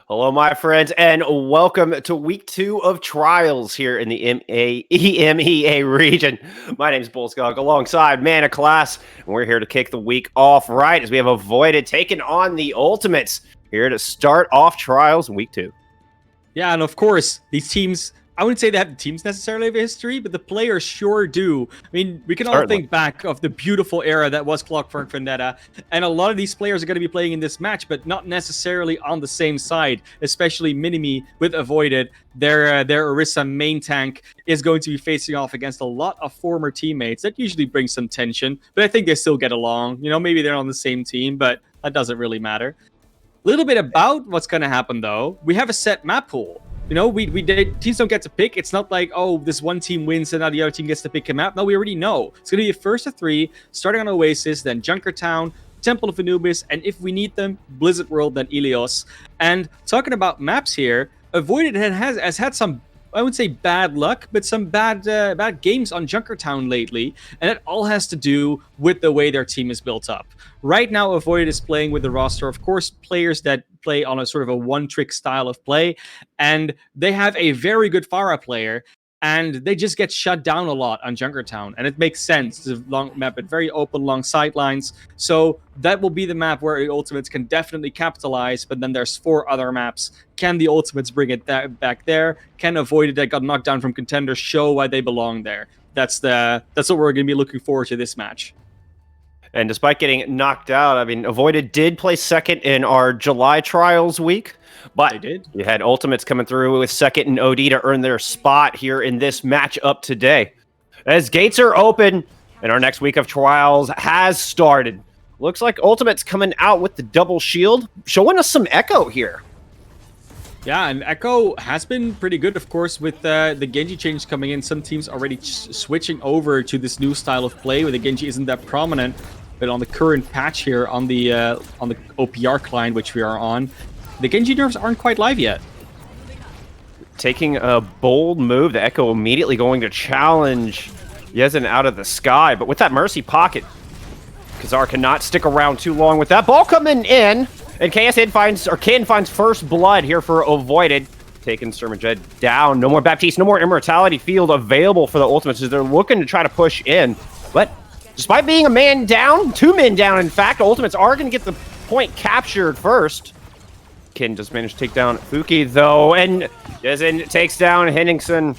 Hello, my friends, and welcome to week 2 of trials here in the EMEA region. My name is Bullskog alongside Mana Class, and we're here to kick the week off right as we have Avoided taking on the Ultimates here to start off trials week 2. Yeah, and of course, these teams, I wouldn't say they have the teams necessarily of a history, but the players sure do. I mean, we can all think back of the beautiful era that was Clockwork Vendetta, and a lot of these players are going to be playing in this match, but not necessarily on the same side, especially Minimi with Avoided. Their Orisa main tank is going to be facing off against a lot of former teammates. That usually brings some tension, but I think they still get along. You know, maybe they're on the same team, but that doesn't really matter. A little bit about what's going to happen, though. We have a set map pool. You know, teams don't get to pick. It's not like, oh, this one team wins and now the other team gets to pick a map. No, we already know. It's going to be a first of 3, starting on Oasis, then Junkertown, Temple of Anubis, and if we need them, Blizzard World, then Ilios. And talking about maps here, Avoided has had some, I wouldn't say bad luck, but some bad games on Junkertown lately, and it all has to do with the way their team is built up. Right now, Avoided is playing with the roster, of course, players that play on a sort of a one-trick style of play, and they have a very good Pharah player, and they just get shut down a lot on Junkertown, and it makes sense. It's a long map, but very open, long sidelines, so that will be the map where the Ultimates can definitely capitalize, but then there's 4 other maps. Can the Ultimates bring it back there? Can Avoided that got knocked down from Contenders show why they belong there? That's what we're going to be looking forward to this match. And despite getting knocked out, I mean, Avoided did play second in our July trials week, but they did. You had Ultimates coming through with second and OD to earn their spot here in this matchup today. As gates are open and our next week of trials has started. Looks like Ultimates coming out with the double shield, showing us some Echo here. Yeah, and Echo has been pretty good, of course, with the Genji change coming in. Some teams already switching over to this new style of play where the Genji isn't that prominent. But on the current patch here on the OPR client, which we are on, the Genji nerfs aren't quite live yet. taking a bold move. The Echo immediately going to challenge Yezen out of the sky. But with that Mercy pocket, Kazar cannot stick around too long with that. Ball coming in. And KSN finds first blood here for Avoided. Taking Sturmajed down. No more Baptiste, no more Immortality Field available for the Ultimates as they're looking to try to push in. But despite being a man down, 2 men down, in fact, Ultimates are going to get the point captured first. Kin just managed to take down Fuki, though, and Yezen takes down Henningsen.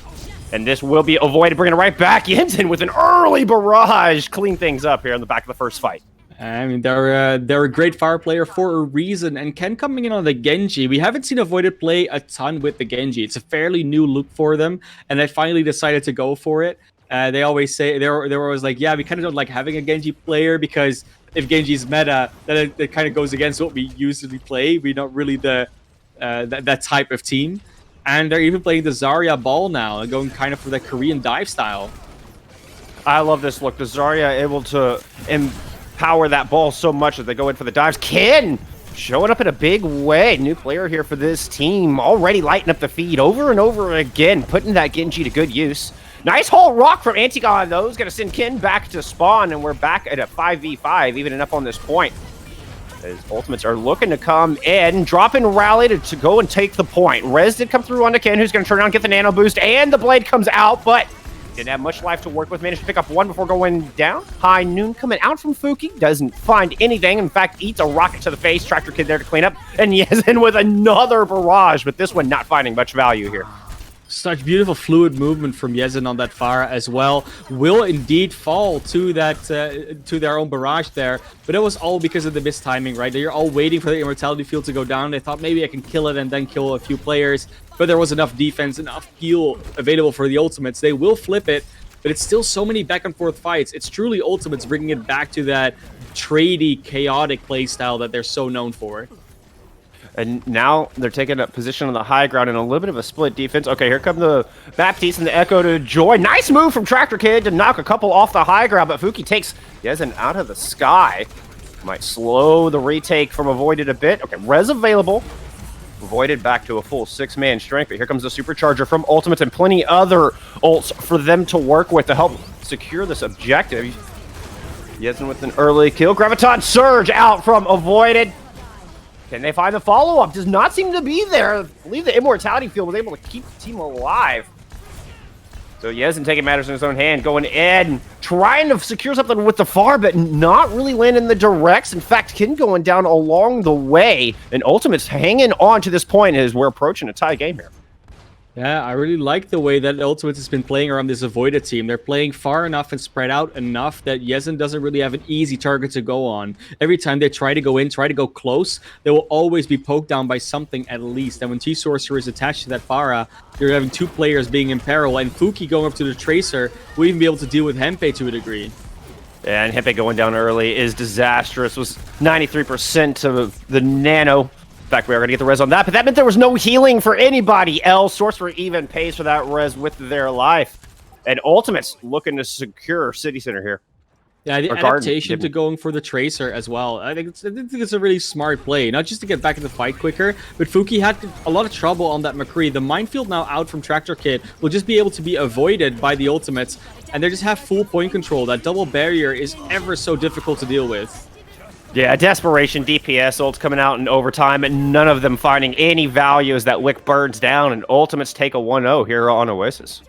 And this will be Avoided, bringing it right back. Jensen with an early barrage. Clean things up here in the back of the first fight. I mean, they're a great fire player for a reason, and Ken coming in on the Genji. We haven't seen Avoided play a ton with the Genji. It's a fairly new look for them, and they finally decided to go for it. They always say they're always like, yeah, we kind of don't like having a Genji player because if Genji's meta, then it kind of goes against what we usually play. We're not really the that type of team, and they're even playing the Zarya ball now and going kind of for the Korean dive style. I love this look. The Zarya able to power that ball so much that they go in for the dives. Kin showing up in a big way. New player here for this team. Already lighting up the feed over and over again. Putting that Genji to good use. Nice whole rock from Antigon, though. Is going to send Kin back to spawn. And we're back at a 5v5, even up on this point. As Ultimates are looking to come in. Dropping Rally to go and take the point. Rez did come through onto Kin, who's going to turn around, get the nano boost. And the blade comes out, but didn't have much life to work with. Managed to pick up 1 before going down. High Noon coming out from Fuki. Doesn't find anything. In fact, eats a rocket to the face. Tractor Kid there to clean up. And Yezen with another barrage, but this one not finding much value here. Such beautiful fluid movement from Yezen on that fire as well. Will indeed fall to that to their own barrage there, but it was all because of the mistiming, right? They're all waiting for the Immortality Field to go down. They thought maybe I can kill it and then kill a few players, but there was enough defense, enough heal available for the Ultimates. They will flip it, but it's still so many back and forth fights. It's truly Ultimates bringing it back to that tradey, chaotic playstyle that they're so known for. And now they're taking a position on the high ground and a little bit of a split defense. Okay, here come the Baptiste and the Echo to join. Nice move from Tractor Kid to knock a couple off the high ground, but Fuki takes Yezen out of the sky. Might slow the retake from Avoided a bit. Okay, Res available. Avoided back to a full 6-man strength, but here comes the Supercharger from Ultimates and plenty other ults for them to work with to help secure this objective. Yezen with an early kill. Graviton Surge out from Avoided. Can they find the follow-up? Does not seem to be there. I believe the Immortality Field was able to keep the team alive. So Yezen taking matters in his own hand, going in, trying to secure something with the far, but not really landing the directs. In fact, Kin going down along the way. And Ultimate's hanging on to this point as we're approaching a tie game here. Yeah, I really like the way that Ultimates has been playing around this Avoided team. They're playing far enough and spread out enough that Yezen doesn't really have an easy target to go on. Every time they try to go in, try to go close, they will always be poked down by something at least. And when T-Sorcerer is attached to that Pharah, you're having 2 players being in peril, and Fuki going up to the Tracer will even be able to deal with Hempe to a degree. And Hempe going down early is disastrous. Was 93% of the nano. In fact, we are going to get the res on that, but that meant there was no healing for anybody else. Sorcerer even pays for that res with their life. And Ultimates looking to secure City Center here. Yeah, the adaptation to going for the Tracer as well. I think it's a really smart play, not just to get back in the fight quicker, but Fuki had a lot of trouble on that McCree. The minefield now out from Tractor Kid will just be able to be avoided by the Ultimates, and they just have full point control. That double barrier is ever so difficult to deal with. Yeah, Desperation DPS ults coming out in overtime, and none of them finding any value as that Wick burns down, and Ultimates take a 1-0 here on Oasis.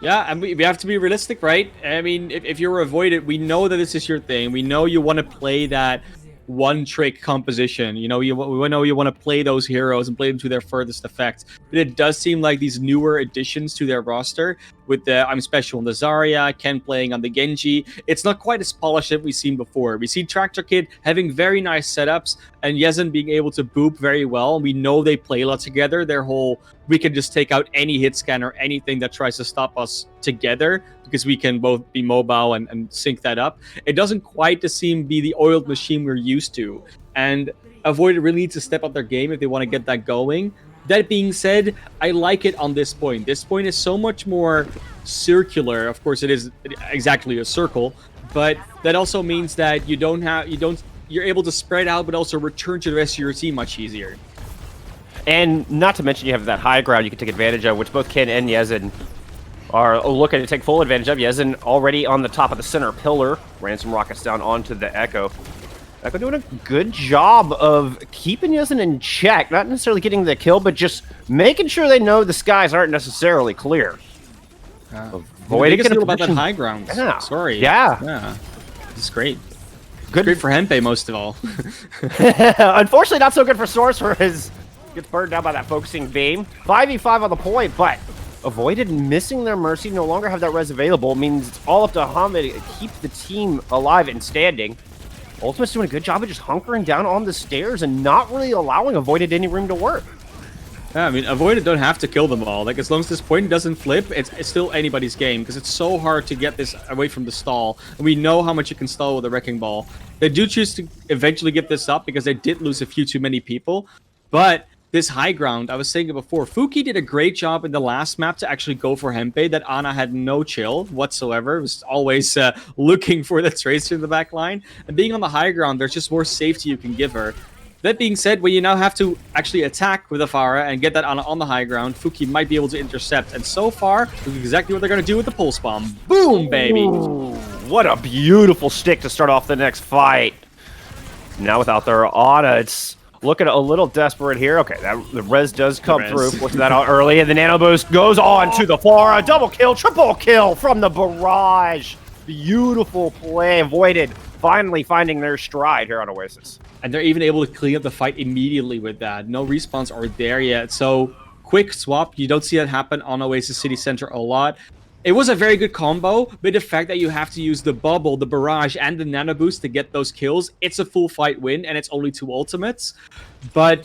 Yeah, and we have to be realistic, right? I mean, if you're Avoided, we know that this is your thing. We know you want to play that one-trick composition. You know, we know you want to play those heroes and play them to their furthest effect. But it does seem like these newer additions to their roster, with the I'm Special on the Zarya, Ken playing on the Genji, it's not quite as polished as we've seen before. We see Tractor Kid having very nice setups, and Yezen being able to boop very well. We know they play a lot together. Their whole, we can just take out any hit scan or anything that tries to stop us together, because we can both be mobile and sync that up. It doesn't quite seem be the oiled machine we're used to. And Avoided really needs to step up their game if they want to get that going. That being said, I like it on this point. This point is so much more circular. Of course, it is exactly a circle, but that also means that you're able to spread out, but also return to the rest of your team much easier. And not to mention you have that high ground you can take advantage of, which both Ken and Yezin are looking to take full advantage of. Yezin already on the top of the center pillar. Ran some rockets down onto the Echo. Echo doing a good job of keeping Yezin in check. Not necessarily getting the kill, but just making sure they know the skies aren't necessarily clear. Avoiding about that high ground. Yeah. Sorry. Yeah. This is great. Good. Great for Hempe, most of all. Unfortunately, not so good for Sorcerer as gets burned down by that focusing beam. 5v5 on the point, but avoided missing their Mercy. No longer have that res available. Means it's all up to Hamid to keep the team alive and standing. Ultimate's doing a good job of just hunkering down on the stairs and not really allowing Avoided any room to work. Yeah, I mean, Avoided don't have to kill them all. Like, as long as this point doesn't flip, it's still anybody's game, because it's so hard to get this away from the stall. And we know how much you can stall with a Wrecking Ball. They do choose to eventually give this up, because they did lose a few too many people. But this high ground, I was saying it before, Fuki did a great job in the last map to actually go for Hempe, that Ana had no chill whatsoever. It was always looking for the Tracer in the back line. And being on the high ground, there's just more safety you can give her. That being said, when you now have to actually attack with a Pharah and get that on the high ground, Fuki might be able to intercept. And so far, look exactly what they're going to do with the Pulse Bomb. Boom, baby! Ooh, what a beautiful stick to start off the next fight. Now without their Ana, it's looking a little desperate here. Okay, the res does come through. Forcing that out early, and the Nano Boost goes on to the Pharah. Double kill, triple kill from the Barrage. Beautiful play, Avoided. Finally finding their stride here on Oasis. And they're even able to clean up the fight immediately with that. No respawns are there yet. So, quick swap. You don't see that happen on Oasis City Center a lot. It was a very good combo, but the fact that you have to use the Bubble, the Barrage, and the Nano Boost to get those kills, it's a full fight win, and it's only 2 ultimates. But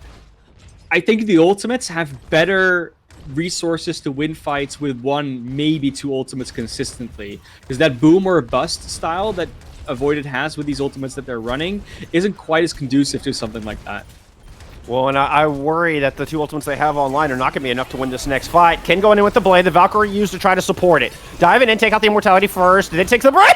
I think the ultimates have better resources to win fights with 1, maybe 2 ultimates consistently. Because that boom or bust style that Avoided has with these ultimates that they're running isn't quite as conducive to something like that. Well, and I worry that the 2 ultimates they have online are not going to be enough to win this next fight. Ken going in with the Blade, the Valkyrie used to try to support it. Diving in, take out the Immortality first, then takes the break!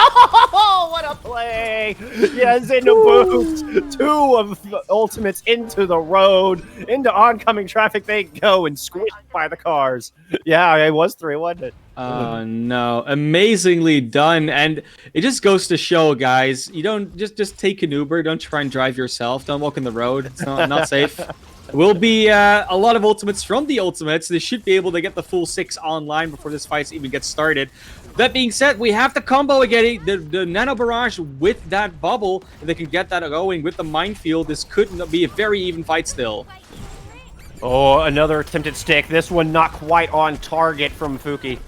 Oh, what a play! Yes, in the boost. 2 of the ultimates into the road, into oncoming traffic they go and squished by the cars. Yeah, it was 3, wasn't it? Oh no, amazingly done. And it just goes to show, guys, you don't just take an Uber, don't try and drive yourself, don't walk on the road, it's not safe. Will be a lot of ultimates from the ultimates. They should be able to get the full 6 online before this fight even gets started. That being said, we have the combo again, the Nano Barrage with that Bubble, and they can get that going with the Minefield. This could be a very even fight still. Oh, another attempted stick. This one not quite on target from Fuki.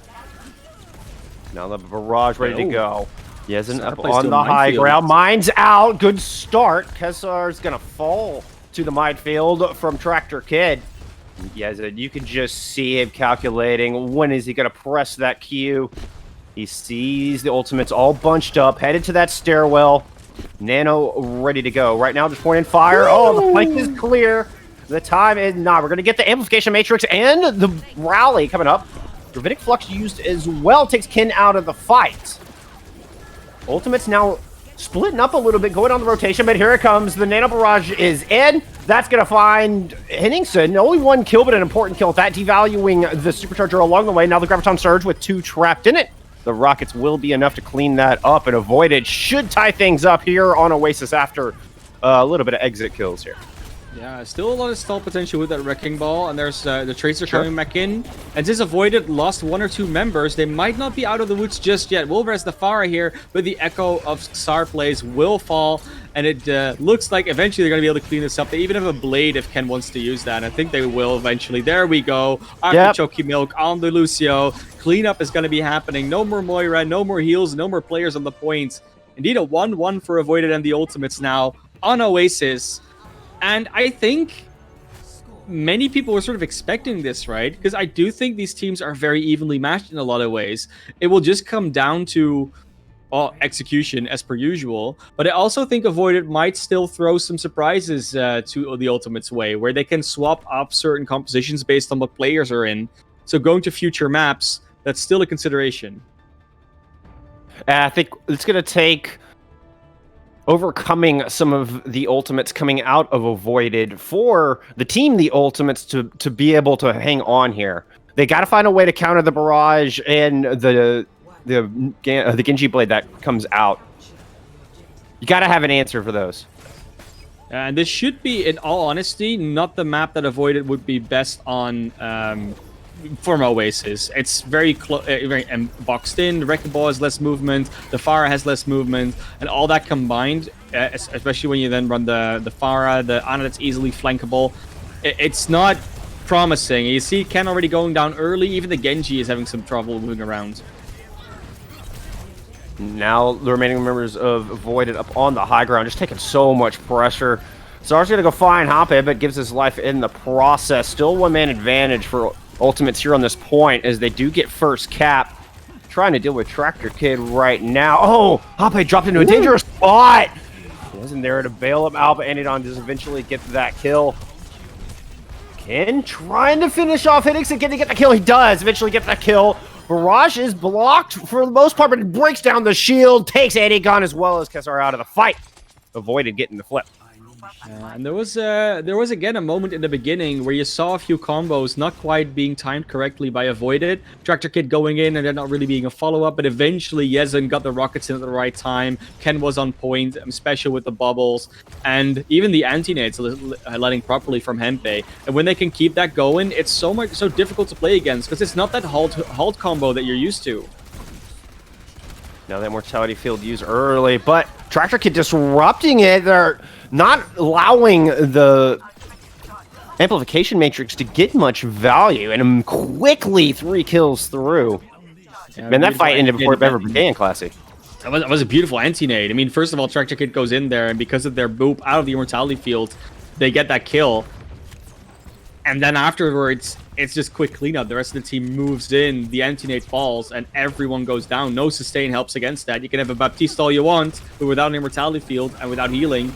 Now the Barrage ready to go. Yezin up on the high ground. Mine's out. Good start. Kesar's going to fall to the minefield from Tractor Kid. Yezin, you can just see him calculating when is he going to press that Q. He sees the ultimates all bunched up, headed to that stairwell. Nano ready to go. Right now, just pointing fire. Oh, the flank is clear. The time is not. We're going to get the Amplification Matrix and the rally coming up. Gravitic Flux used as well takes Ken out of the fight. Ultimate's now splitting up a little bit, going on the rotation, but here it comes. The Nano Barrage is in. That's going to find Henningsen. Only 1 kill, but an important kill. That devaluing the Supercharger along the way. Now the Graviton Surge with 2 trapped in it. The rockets will be enough to clean that up, and Avoided should tie things up here on Oasis after a little bit of exit kills here. Yeah, still a lot of stall potential with that Wrecking Ball, and there's the Tracer coming back in. And since Avoided lost 1 or 2 members, they might not be out of the woods just yet. We'll res the Pharah here, but the Echo of Xar plays will fall, and it looks like eventually they're going to be able to clean this up. They even have a Blade if Ken wants to use that, and I think they will eventually. There we go. Artichoke Milk on the Lucio. Cleanup is going to be happening. No more Moira, no more heals, no more players on the points. Indeed, a 1-1 for Avoided and the Ultimates now on Oasis. And I think many people were sort of expecting this, right? Because I do think these teams are very evenly matched in a lot of ways. It will just come down to execution as per usual. But I also think Avoided might still throw some surprises to the Ultimates way, where they can swap up certain compositions based on what players are in. So going to future maps, that's still a consideration. I think it's going to take overcoming some of the ultimates coming out of Avoided for the team, the ultimates, to be able to hang on here. They got to find a way to counter the barrage and the Genji blade that comes out. You got to have an answer for those. And this should be, in all honesty, not the map that Avoided would be best on for Oasis. It's very boxed in. The Wrecking Ball has less movement. The Pharah has less movement. And all that combined, especially when you then run the Pharah, the Ana that's easily flankable, it's not promising. You see Ken already going down early. Even the Genji is having some trouble moving around. Now the remaining members of Avoided up on the high ground, just taking so much pressure. Zar's going to go find Hoppe, but gives his life in the process. Still one-man advantage for Ultimates here on this point as they do get first cap. Trying to deal with Tractor Kid right now. Oh, Hoppe dropped into a dangerous spot. He wasn't there to bail him out, but Anidon does eventually get that kill. Ken trying to finish off Hiddix again to get the kill. He does eventually get that kill. Barrage is blocked for the most part, but it breaks down the shield, takes Anidon as well as Kesar out of the fight. Avoided getting the flip. And there was again a moment in the beginning where you saw a few combos not quite being timed correctly by Avoided. Tractor Kid going in and then not really being a follow-up, but eventually Yezen got the rockets in at the right time. Ken was on point, special with the bubbles, and even the anti-nades letting properly from Hempe. And when they can keep that going, it's so difficult to play against because it's not that halt combo that you're used to. Now that Mortality Field used early, but Tractor Kid disrupting it. They're not allowing the Amplification Matrix to get much value, and quickly 3 kills through. Yeah, man, that fight ended before it ever began, Classy. That was a beautiful anti-nade. I mean, first of all, Tractor Kid goes in there, and because of their boop out of the Immortality Field, they get that kill. And then afterwards, it's just quick cleanup. The rest of the team moves in, the anti-nade falls, and everyone goes down. No sustain helps against that. You can have a Baptiste all you want, but without an Immortality Field and without healing,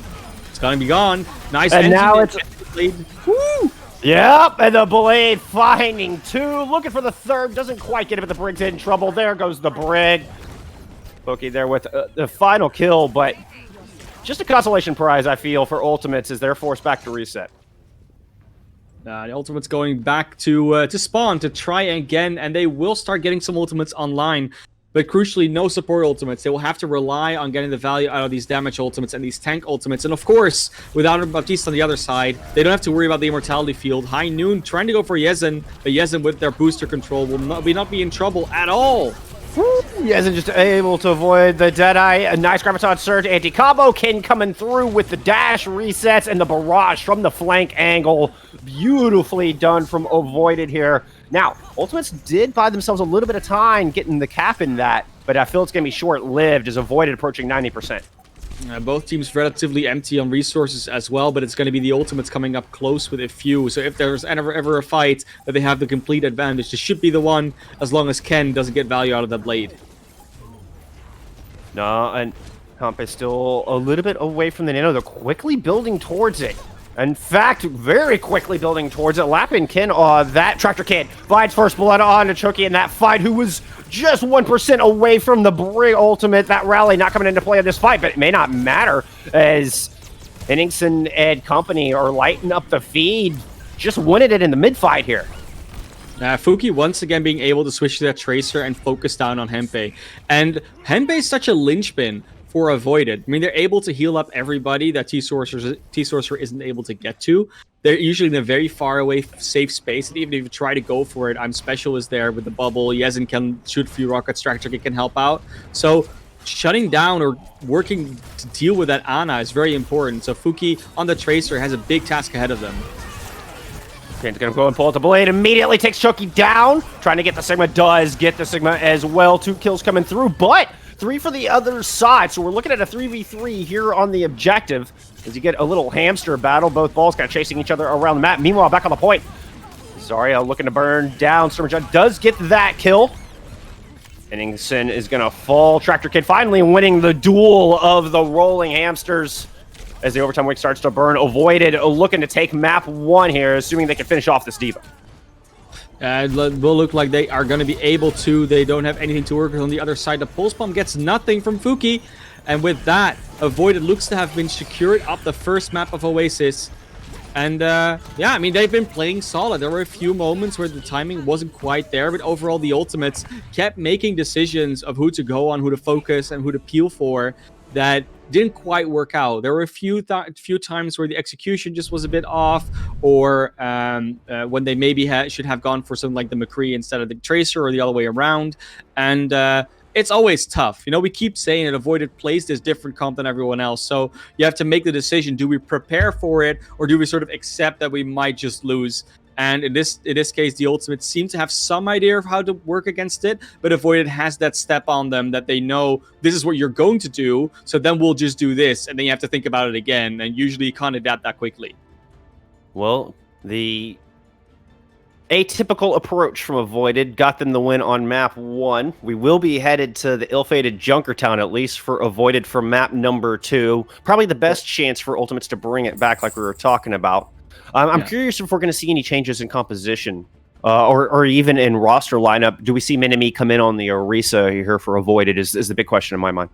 it's gonna be gone. Nice. And now it's blade. Woo! Yep, and the blade finding 2, looking for the 3rd, doesn't quite get it, but the Brig's in trouble. There goes the Brig. Loki there with the final kill, but just a consolation prize, I feel, for Ultimates as they're forced back to reset. The Ultimates going back to spawn to try again, and they will start getting some Ultimates online. But crucially, no support Ultimates. They will have to rely on getting the value out of these damage Ultimates and these tank Ultimates. And of course, without a Baptiste on the other side, they don't have to worry about the Immortality Field. High Noon trying to go for Yezen, but Yezen with their booster control will not be in trouble at all. Yezen just able to avoid the Deadeye. A nice Graviton Surge anti-combo. Ken coming through with the dash resets and the barrage from the flank angle. Beautifully done from Avoided here. Now, Ultimates did buy themselves a little bit of time getting the cap in that, but I feel it's going to be short-lived as Avoided approaching 90%. Both teams relatively empty on resources as well, but it's going to be the Ultimates coming up close with a few. So if there's ever a fight that they have the complete advantage, this should be the one, as long as Ken doesn't get value out of the blade. No, and Comp is still a little bit away from the Nano. They're quickly building towards it. In fact, very quickly building towards it. Lapping Ken, that Tractor Kid finds first blood on to Chucky in that fight, who was just 1% away from the Brig ultimate. That rally not coming into play in this fight, but it may not matter as Henningsen and company are lighting up the feed. Just wanted it in the mid-fight here. Fuki once again being able to switch to that Tracer and focus down on Hempe. And Hempe is such a linchpin for Avoided. I mean, they're able to heal up everybody that T-Sorcerer isn't able to get to. They're usually in a very far away, safe space, and even if you try to go for it, I'm Special is there with the bubble. Yezen can shoot a few rockets, Tractor Kid can help out. So shutting down or working to deal with that Ana is very important. So Fuki on the Tracer has a big task ahead of them. Kane's gonna go and pull out the blade, immediately takes Chucky down, trying to get the Sigma, does get the Sigma as well. 2 kills coming through, but 3 for the other side. So we're looking at a 3v3 here on the objective as you get a little hamster battle. Both balls kind of chasing each other around the map. Meanwhile, back on the point, Zarya looking to burn down. Stormjud does get that kill. Henningsen is gonna fall. Tractor Kid finally winning the duel of the rolling hamsters as the overtime wake starts to burn. Avoided looking to take map 1 here, assuming they can finish off this diva. It will look like they are going to be able to. They don't have anything to work with on the other side. The pulse bomb gets nothing from Fuki. And with that, Avoided looks to have been secured up the first map of Oasis. And yeah, I mean, they've been playing solid. There were a few moments where the timing wasn't quite there, but overall the Ultimates kept making decisions of who to go on, who to focus, and who to peel for that didn't quite work out. There were a few times where the execution just was a bit off, or when they maybe should have gone for something like the McCree instead of the Tracer, or the other way around. And it's always tough. You know, we keep saying that Avoided plays this different comp than everyone else. So you have to make the decision. Do we prepare for it, or do we sort of accept that we might just lose? And in this case, the Ultimates seem to have some idea of how to work against it, but Avoided has that step on them that they know this is what you're going to do, so then we'll just do this, and then you have to think about it again, and usually you can't adapt that quickly. Well, the atypical approach from Avoided got them the win on map 1. We will be headed to the ill-fated Junkertown, at least for Avoided, for map number 2. Probably the best chance for Ultimates to bring it back like we were talking about. I'm curious if we're going to see any changes in composition or even in roster lineup. Do we see Minimi come in on the Orisa here for Avoided is the big question in my mind.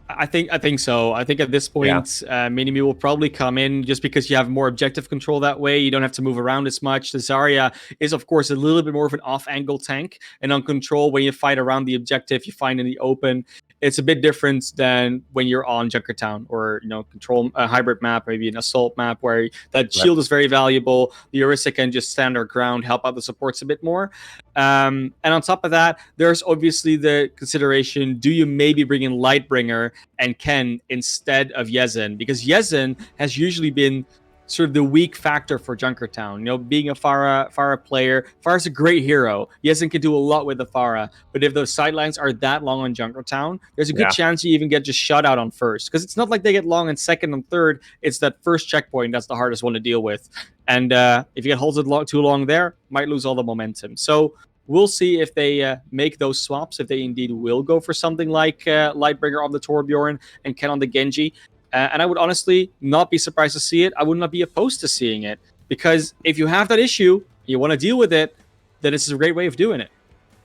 I think so. I think at this point, Minimi will probably come in just because you have more objective control that way. You don't have to move around as much. The Zarya is, of course, a little bit more of an off-angle tank. And on control, when you fight around the objective, you find in the open, it's a bit different than when you're on Junkertown or, you know, control a hybrid map, maybe an assault map where that shield is very valuable. The Orisa can just stand their ground, help out the supports a bit more. And on top of that, there's obviously the consideration, do you maybe bring in Lightbringer and Ken instead of Yezen? Because Yezen has usually been sort of the weak factor for Junkertown. You know, being a Pharah player, Pharah's a great hero. Yezen can do a lot with the Pharah, but if those sidelines are that long on Junkertown, there's a good chance you even get just shut out on first. Because it's not like they get long on second and third. It's that first checkpoint that's the hardest one to deal with. And if you get holds too long there, might lose all the momentum. So we'll see if they make those swaps, if they indeed will go for something like Lightbringer on the Torbjorn and Ken on the Genji. And I would honestly not be surprised to see it. I would not be opposed to seeing it. Because if you have that issue, you want to deal with it, then this is a great way of doing it.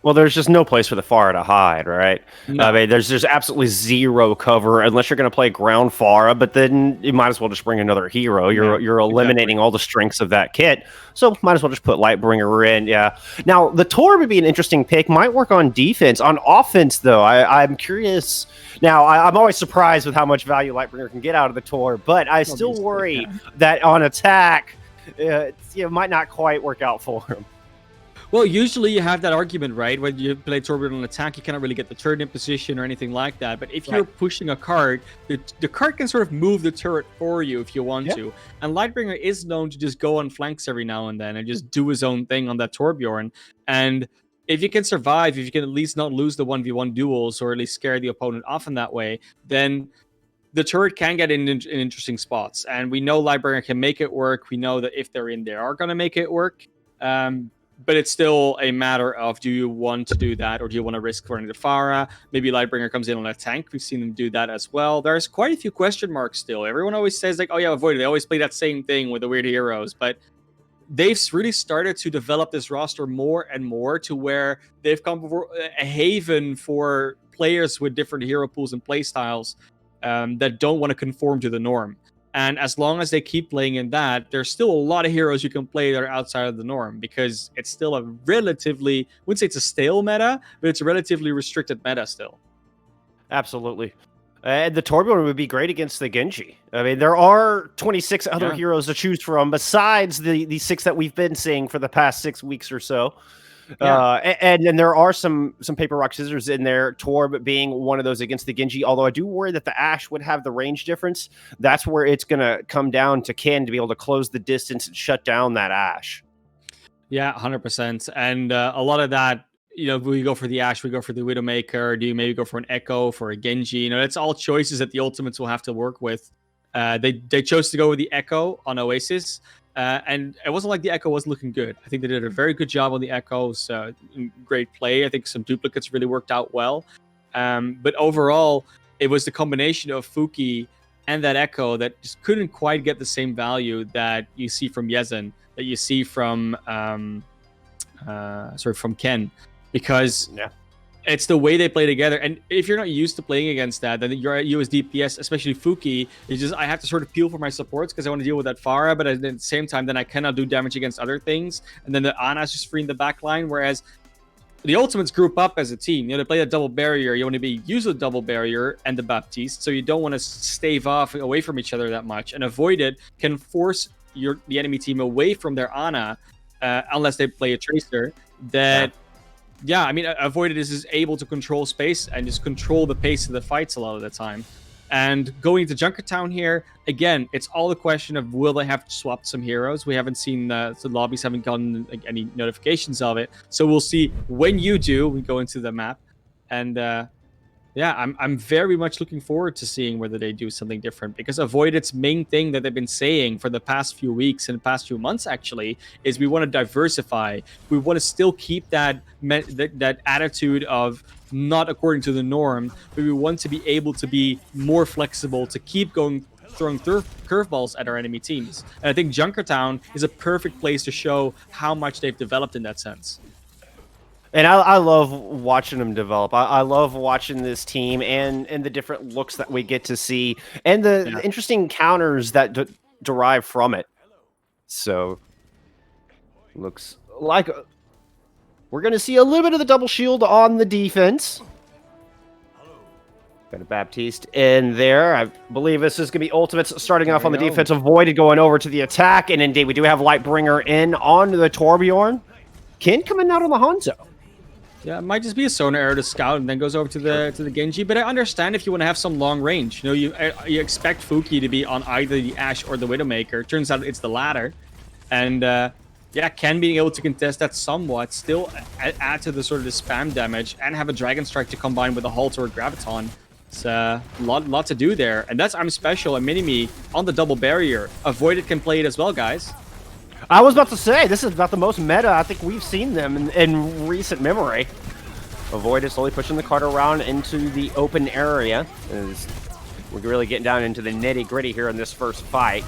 Well, there's just no place for the Pharah to hide, right? No. I mean, there's absolutely zero cover unless you're going to play ground Pharah, but then you might as well just bring another hero. You're eliminating all the strengths of that kit, so might as well just put Lightbringer in. Yeah. Now, the Tor would be an interesting pick. Might work on defense. On offense, though, I'm curious. Now, I'm always surprised with how much value Lightbringer can get out of the Tor, but I still worry that on attack, it might not quite work out for him. Well, usually you have that argument, right? When you play Torbjorn on attack, you cannot really get the turret in position or anything like that. But if you're pushing a cart, the cart can sort of move the turret for you if you want to. And Lightbringer is known to just go on flanks every now and then and just do his own thing on that Torbjorn. And if you can survive, if you can at least not lose the 1v1 duels or at least scare the opponent off in that way, then the turret can get in interesting spots. And we know Lightbringer can make it work. We know that if they're in, they are going to make it work. But it's still a matter of, do you want to do that, or do you want to risk running the Pharah? Maybe Lightbringer comes in on a tank. We've seen them do that as well. There's quite a few question marks still. Everyone always says, like, oh yeah, Avoided. They always play that same thing with the weird heroes. But they've really started to develop this roster more and more to where they've come a haven for players with different hero pools and play styles that don't want to conform to the norm. And as long as they keep playing in that, there's still a lot of heroes you can play that are outside of the norm, because it's still a relatively, I wouldn't say it's a stale meta, but it's a relatively restricted meta still. Absolutely. And the Torbjorn would be great against the Genji. I mean, there are 26 other heroes to choose from besides the 6 that we've been seeing for the past 6 weeks or so. And then there are some paper, rock, scissors in there, Torb being one of those against the Genji, although I do worry that the Ashe would have the range difference. That's where it's going to come down to Ken to be able to close the distance and shut down that Ashe. Yeah, 100%. And a lot of that, you know, we go for the Ashe, we go for the Widowmaker, do you maybe go for an Echo, for a Genji? You know, that's all choices that the Ultimates will have to work with. They chose to go with the Echo on Oasis. And it wasn't like the Echo wasn't looking good. I think they did a very good job on the Echoes. Great play. I think some duplicates really worked out well. But overall, it was the combination of Fuki and that Echo that just couldn't quite get the same value that you see from Yezen, that you see from from Ken. Because It's the way they play together, and if you're not used to playing against that, then you're at US DPS, especially Fuki. It's just I have to sort of peel for my supports because I want to deal with that Pharah, but at the same time, then I cannot do damage against other things, and then the Ana's just free in the back line. Whereas the ultimates group up as a team. You know, they play a double barrier. You want to be use the double barrier and the Baptiste, so you don't want to stave off away from each other that much. And Avoided can force the enemy team away from their Ana, unless they play a Tracer. That. Yeah, I mean, Avoided is able to control space and just control the pace of the fights a lot of the time. And going to Junkertown here, again, it's all a question of will they have swapped some heroes? We haven't seen, the lobbies haven't gotten any notifications of it. So we'll see when you do, we go into the map. And yeah, I'm very much looking forward to seeing whether they do something different, because Avoided's main thing that they've been saying for the past few weeks and the past few months actually is we want to diversify. We want to still keep that attitude of not according to the norm, but we want to be able to be more flexible, to keep throwing curveballs at our enemy teams. And I think Junkertown is a perfect place to show how much they've developed in that sense. And I love watching them develop. I love watching this team and the different looks that we get to see and the interesting counters that derive from it. So, looks like we're going to see a little bit of the double shield on the defense. Got a Baptiste in there. I believe this is going to be ultimates starting off on the defense. Avoided going over to the attack. And indeed, we do have Lightbringer in on the Torbjorn. Ken coming out on the Hanzo. Yeah, it might just be a sonar arrow to scout and then goes over to the Genji. But I understand if you want to have some long range. You know, you expect Fuki to be on either the Ashe or the Widowmaker. Turns out it's the latter. And yeah, Ken being able to contest that somewhat, still add to the sort of the spam damage and have a Dragon Strike to combine with a Halt or a Graviton. It's a lot to do there. And that's I'm Special and Minimi on the double barrier. Avoided can play it as well, guys. I was about to say, this is about the most meta I think we've seen them in recent memory. Avoided slowly pushing the cart around into the open area. As we're really getting down into the nitty-gritty here in this first fight.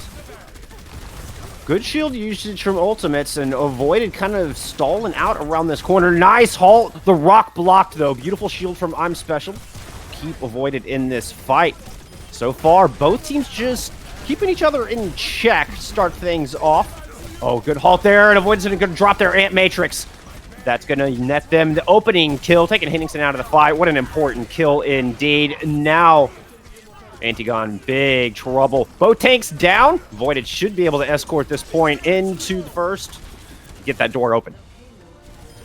Good shield usage from ultimates, and Avoided kind of stalling out around this corner. Nice halt. The rock blocked, though. Beautiful shield from I'm Special. Keep Avoided in this fight. So far, both teams just keeping each other in check to start things off. Oh, good halt there, and Avoided's going to drop their Ant Matrix. That's going to net them the opening kill, taking Henningsen out of the fight. What an important kill indeed. Now, Antigon, big trouble. Both tanks down. Avoided should be able to escort this point into the first. Get that door open.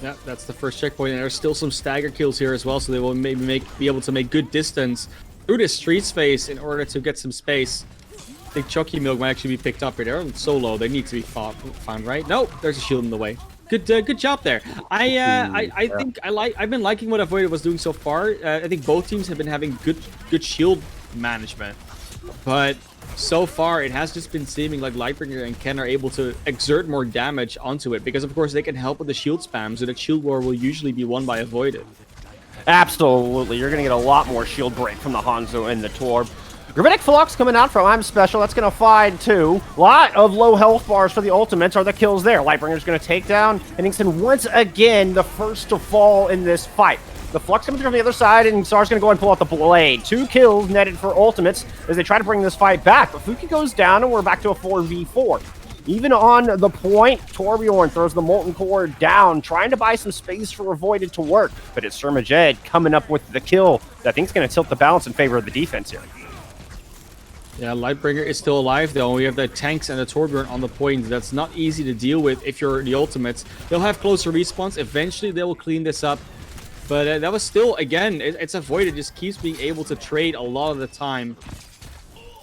Yeah, that's the first checkpoint, and there's still some stagger kills here as well, so they will maybe be able to make good distance through this street space in order to get some space. I think Chucky Milk might actually be picked up here. They're so low, they need to be found, right? No, there's a shield in the way. Good job there. I think I've been liking what Avoided was doing so far. I think both teams have been having good shield management, but so far it has just been seeming like Lightbringer and Ken are able to exert more damage onto it because of course they can help with the shield spam, so that shield war will usually be won by Avoided. Absolutely, you're gonna get a lot more shield break from the Hanzo and the Torb. Gravitic Flux coming out from I'm Special. That's going to find two. A lot of low health bars for the ultimates are the kills there. Lightbringer's going to take down Henningsen once again, the first to fall in this fight. The Flux coming through from the other side, and Sar's going to go and pull out the Blade. 2 kills netted for ultimates as they try to bring this fight back. But Fuki goes down, and we're back to a 4v4. Even on the point, Torbjorn throws the Molten Core down, trying to buy some space for Avoided to work. But it's Surmajed coming up with the kill that I think is going to tilt the balance in favor of the defense here. Yeah, Lightbringer is still alive though. We have the tanks and the Torbjorn on the point. That's not easy to deal with if you're the ultimates. They'll have closer respawns. Eventually, they will clean this up. But that was still, again, it's Avoided. Just keeps being able to trade a lot of the time.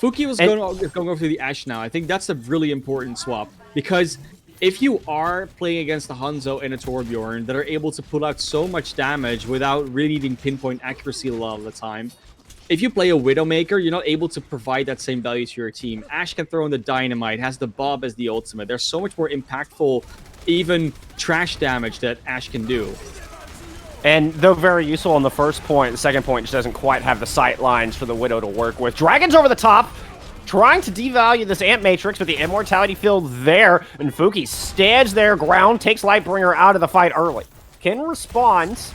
Fuki was going over to the Ashe now. I think that's a really important swap. Because if you are playing against the Hanzo and a Torbjorn that are able to pull out so much damage without really needing pinpoint accuracy a lot of the time, if you play a Widowmaker, you're not able to provide that same value to your team. Ashe can throw in the Dynamite, has the Bob as the ultimate. There's so much more impactful, even trash damage that Ashe can do. And though very useful on the first point, the second point just doesn't quite have the sight lines for the Widow to work with. Dragon's over the top, trying to devalue this Ant Matrix, but the Immortality field there, and Fuki stands their ground, takes Lightbringer out of the fight early. Ken responds.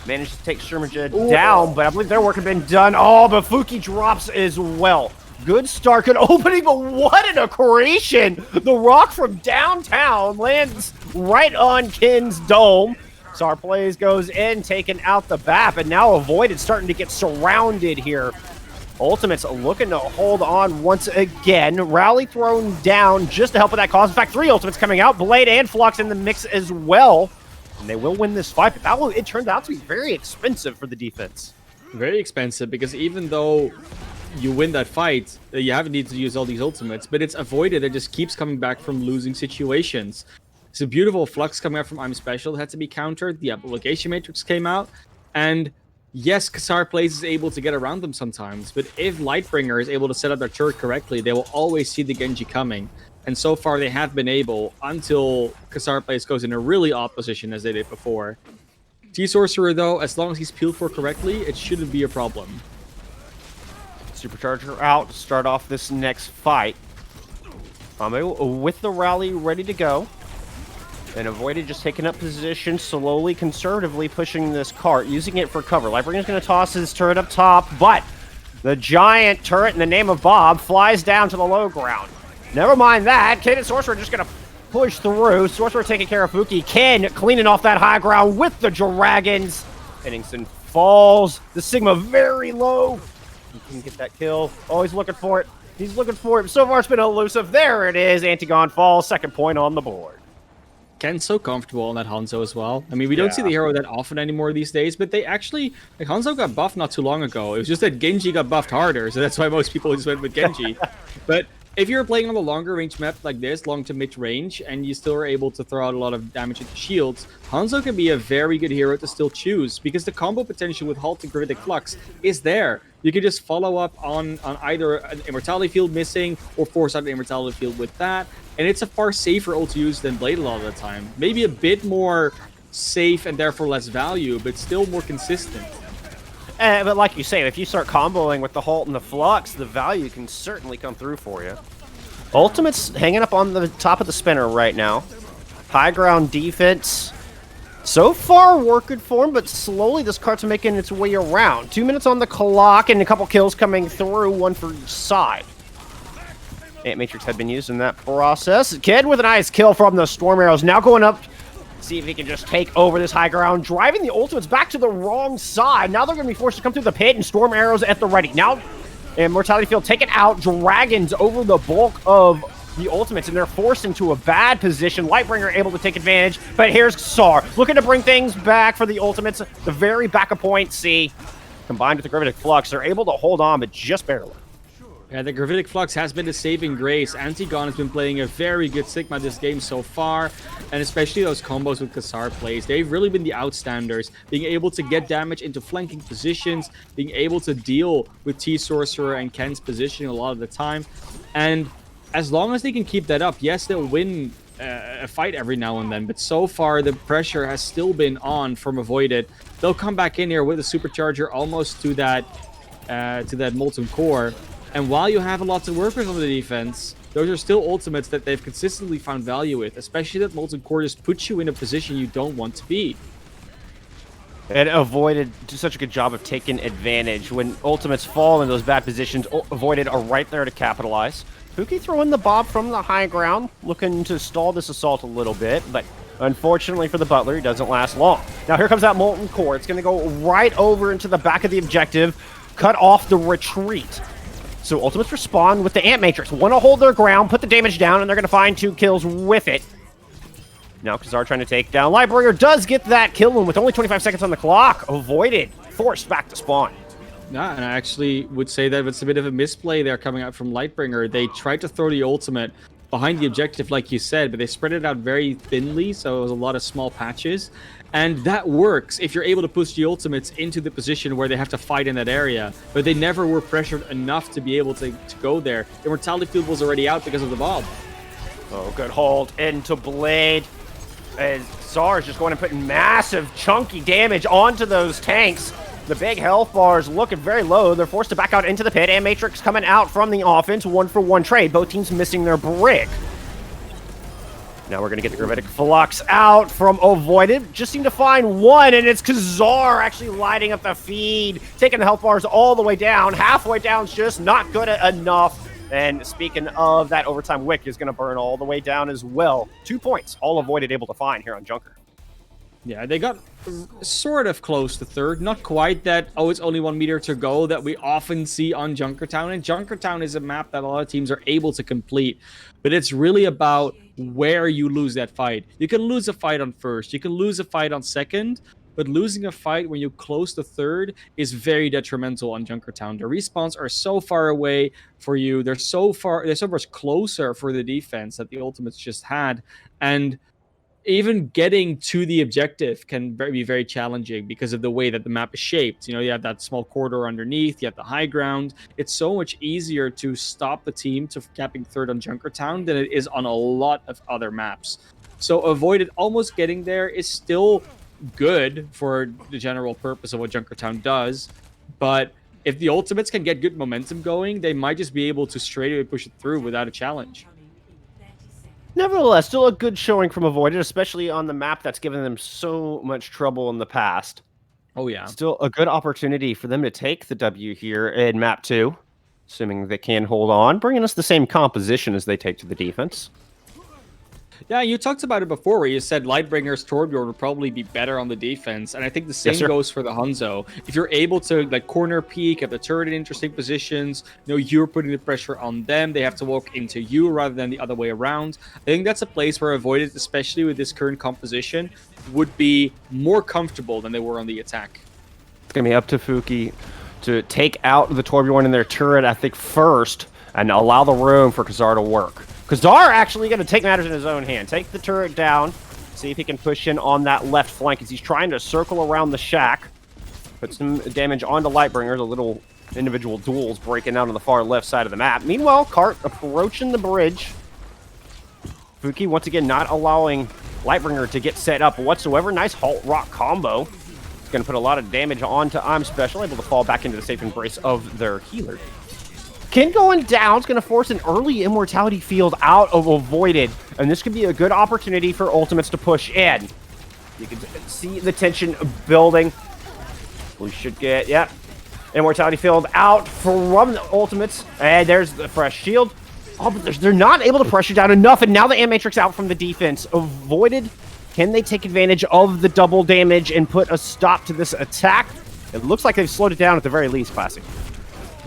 Managed to take Sturmaja down, but I believe their work had been done. Oh, but Fuki drops as well. Good start, good opening, but what an creation! The rock from downtown lands right on Ken's dome. Sar plays, goes in, taking out the BAP, and now Avoided starting to get surrounded here. Ultimate's looking to hold on once again. Rally thrown down just to help with that cause. In fact, 3 Ultimates coming out. Blade and Flux in the mix as well. And they will win this fight, but it turned out to be very expensive for the defense. Very expensive, because even though you win that fight, you haven't needed to use all these ultimates, but it's Avoided that just keeps coming back from losing situations. It's a beautiful Flux coming out from I'm Special. It had to be countered. The Application Matrix came out, and yes, Kassar Plays is able to get around them sometimes, but if Lightbringer is able to set up their turret correctly, they will always see the Genji coming. And so far, they have been able, until Kassar Plays goes in a really odd position as they did before. T-Sorcerer, though, as long as he's peeled for correctly, it shouldn't be a problem. Supercharger out to start off this next fight. Ame with the rally ready to go. And Avoided just taking up position, slowly, conservatively pushing this cart, using it for cover. Lightbringer's going to toss his turret up top, but the giant turret in the name of Bob flies down to the low ground. Never mind that. Ken and Sorcerer just going to push through. Sorcerer taking care of Fuki. Ken cleaning off that high ground with the Dragons. Henningsen falls. The Sigma very low. He can get that kill. Oh, he's looking for it. He's looking for it. So far, it's been elusive. There it is. Antigone falls. Second point on the board. Ken's so comfortable on that Hanzo as well. I mean, we don't see the hero that often anymore these days, but they actually... Like, Hanzo got buffed not too long ago. It was just that Genji got buffed harder, so that's why most people just went with Genji. But if you're playing on the longer range map like this, long to mid range, and you still are able to throw out a lot of damage into shields, Hanzo can be a very good hero to still choose, because the combo potential with Halt and Gravitic Flux is there. You can just follow up on either an Immortality Field missing, or force out an Immortality Field with that, and it's a far safer ult to use than Blade a lot of the time. Maybe a bit more safe and therefore less value, but still more consistent. But like you say, if you start comboing with the Halt and the Flux, the value can certainly come through for you. Ultimate's hanging up on the top of the spinner right now. High ground defense. So far working for him, but slowly this cart's making its way around. 2 minutes on the clock and a couple kills coming through, one for each side. Ant Matrix had been used in that process. Kid with a nice kill from the Storm Arrows. Now going up, see if he can just take over this high ground, driving the ultimates back to the wrong side. Now they're going to be forced to come through the pit, and Storm Arrows at the ready. Now, Mortality Field taken out. Dragons over the bulk of the ultimates, and they're forced into a bad position. Lightbringer able to take advantage, but here's Sar looking to bring things back for the ultimates. The very back of point C, combined with the Gravitic Flux, they're able to hold on, but just barely. Yeah, the Gravitic Flux has been the saving grace. Antigone has been playing a very good Sigma this game so far, and especially those combos with Kassar Plays. They've really been the outstanders, being able to get damage into flanking positions, being able to deal with T-Sorcerer and Ken's positioning a lot of the time. And as long as they can keep that up, yes, they'll win a fight every now and then, but so far the pressure has still been on from Avoided. They'll come back in here with a Supercharger almost to that Molten Core. And while you have a lot to work with on the defense, those are still ultimates that they've consistently found value with, especially that Molten Core just puts you in a position you don't want to be. And Avoided do such a good job of taking advantage. When ultimates fall in those bad positions, Avoided are right there to capitalize. Fuki throwing the Bob from the high ground, looking to stall this assault a little bit, but unfortunately for the Butler, he doesn't last long. Now here comes that Molten Core. It's going to go right over into the back of the objective, cut off the retreat. So Ultimates respond with the Ant Matrix. Want to hold their ground, put the damage down, and they're going to find 2 kills with it. Now Kassar trying to take down Lightbringer does get that kill, and with only 25 seconds on the clock, Avoided, forced back to spawn. Yeah, and I actually would say that it's a bit of a misplay there coming out from Lightbringer. They tried to throw the ultimate behind the objective, like you said, but they spread it out very thinly, so it was a lot of small patches. And that works if you're able to push the ultimates into the position where they have to fight in that area. But they never were pressured enough to be able to go there. Immortality Field was already out because of the Bob. Oh, good hold into Blade. As Sar is just going and putting massive, chunky damage onto those tanks. The big health bars looking very low. They're forced to back out into the pit. And Matrix coming out from the offense. 1-for-1 trade. Both teams missing their brick. Now we're going to get the Gravitic Flux out from Avoided. Just seem to find one, and it's Kazar actually lighting up the feed, taking the health bars all the way down. Halfway down's just not good enough. And speaking of, that overtime wick is going to burn all the way down as well. 2 points, all Avoided able to find here on Junker. Yeah, they got sort of close to third. Not quite that, oh, it's only 1 meter to go that we often see on Junkertown. And Junkertown is a map that a lot of teams are able to complete. But it's really about where you lose that fight. You can lose a fight on first. You can lose a fight on second. But losing a fight when you close to third is very detrimental on Junkertown. The respawns are so far away for you. They're so much closer for the defense that the ultimates just had. And even getting to the objective can be very challenging because of the way that the map is shaped. You know, you have that small corridor underneath, you have the high ground. It's so much easier to stop the team to capping third on Junkertown than it is on a lot of other maps. So Avoided almost getting there is still good for the general purpose of what Junkertown does, but if the ultimates can get good momentum going, they might just be able to straight away push it through without a challenge. Nevertheless, still a good showing from Avoided, especially on the map that's given them so much trouble in the past. Oh, yeah. Still a good opportunity for them to take the W here in map 2, assuming they can hold on, bringing us the same composition as they take to the defense. Yeah, you talked about it before where you said Lightbringer's Torbjorn would probably be better on the defense, and I think the same goes for the Hanzo. If you're able to like corner peek, have the turret in interesting positions, you know, you're putting the pressure on them, they have to walk into you rather than the other way around. I think that's a place where Avoided, especially with this current composition, would be more comfortable than they were on the attack. It's going to be up to Fuki to take out the Torbjorn in their turret, I think, first, and allow the room for Kazar to work. Kazar actually going to take matters in his own hand. Take the turret down. See if he can push in on that left flank as he's trying to circle around the shack. Put some damage onto Lightbringers. A little individual duels breaking out on the far left side of the map. Meanwhile, Cart approaching the bridge. Fuki once again not allowing Lightbringer to get set up whatsoever. Nice halt rock combo. It's going to put a lot of damage onto I'm Special. Able to fall back into the safe embrace of their healer. Kin going down is going to force an early Immortality field out of Avoided, and this could be a good opportunity for Ultimates to push in. You can see the tension building. We should get, yep, Immortality field out from the Ultimates, and there's the fresh shield. Oh, but they're not able to pressure down enough, and now the Matrix out from the defense. Avoided, can they take advantage of the double damage and put a stop to this attack? It looks like they've slowed it down at the very least, Classic.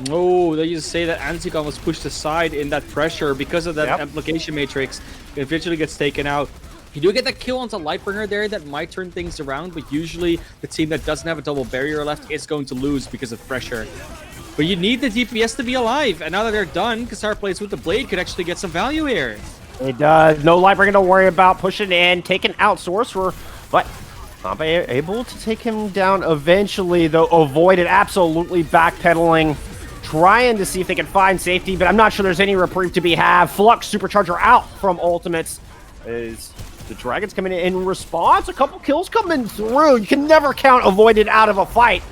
Oh, they just say that Anticon was pushed aside in that pressure because of that amplification matrix. It eventually gets taken out. You do get that kill onto Lightbringer there that might turn things around, but usually the team that doesn't have a double barrier left is going to lose because of pressure. But you need the DPS to be alive, and now that they're done, Kazar plays with the blade could actually get some value here. It does. No Lightbringer to worry about. Pushing in, taking out Sorcerer, but not able to take him down eventually, though. Avoided, absolutely backpedaling. Trying to see if they can find safety, but I'm not sure there's any reprieve to be had. Flux Supercharger out from Ultimates. Is the Dragons coming in response? A couple kills coming through. You can never count Avoided out of a fight.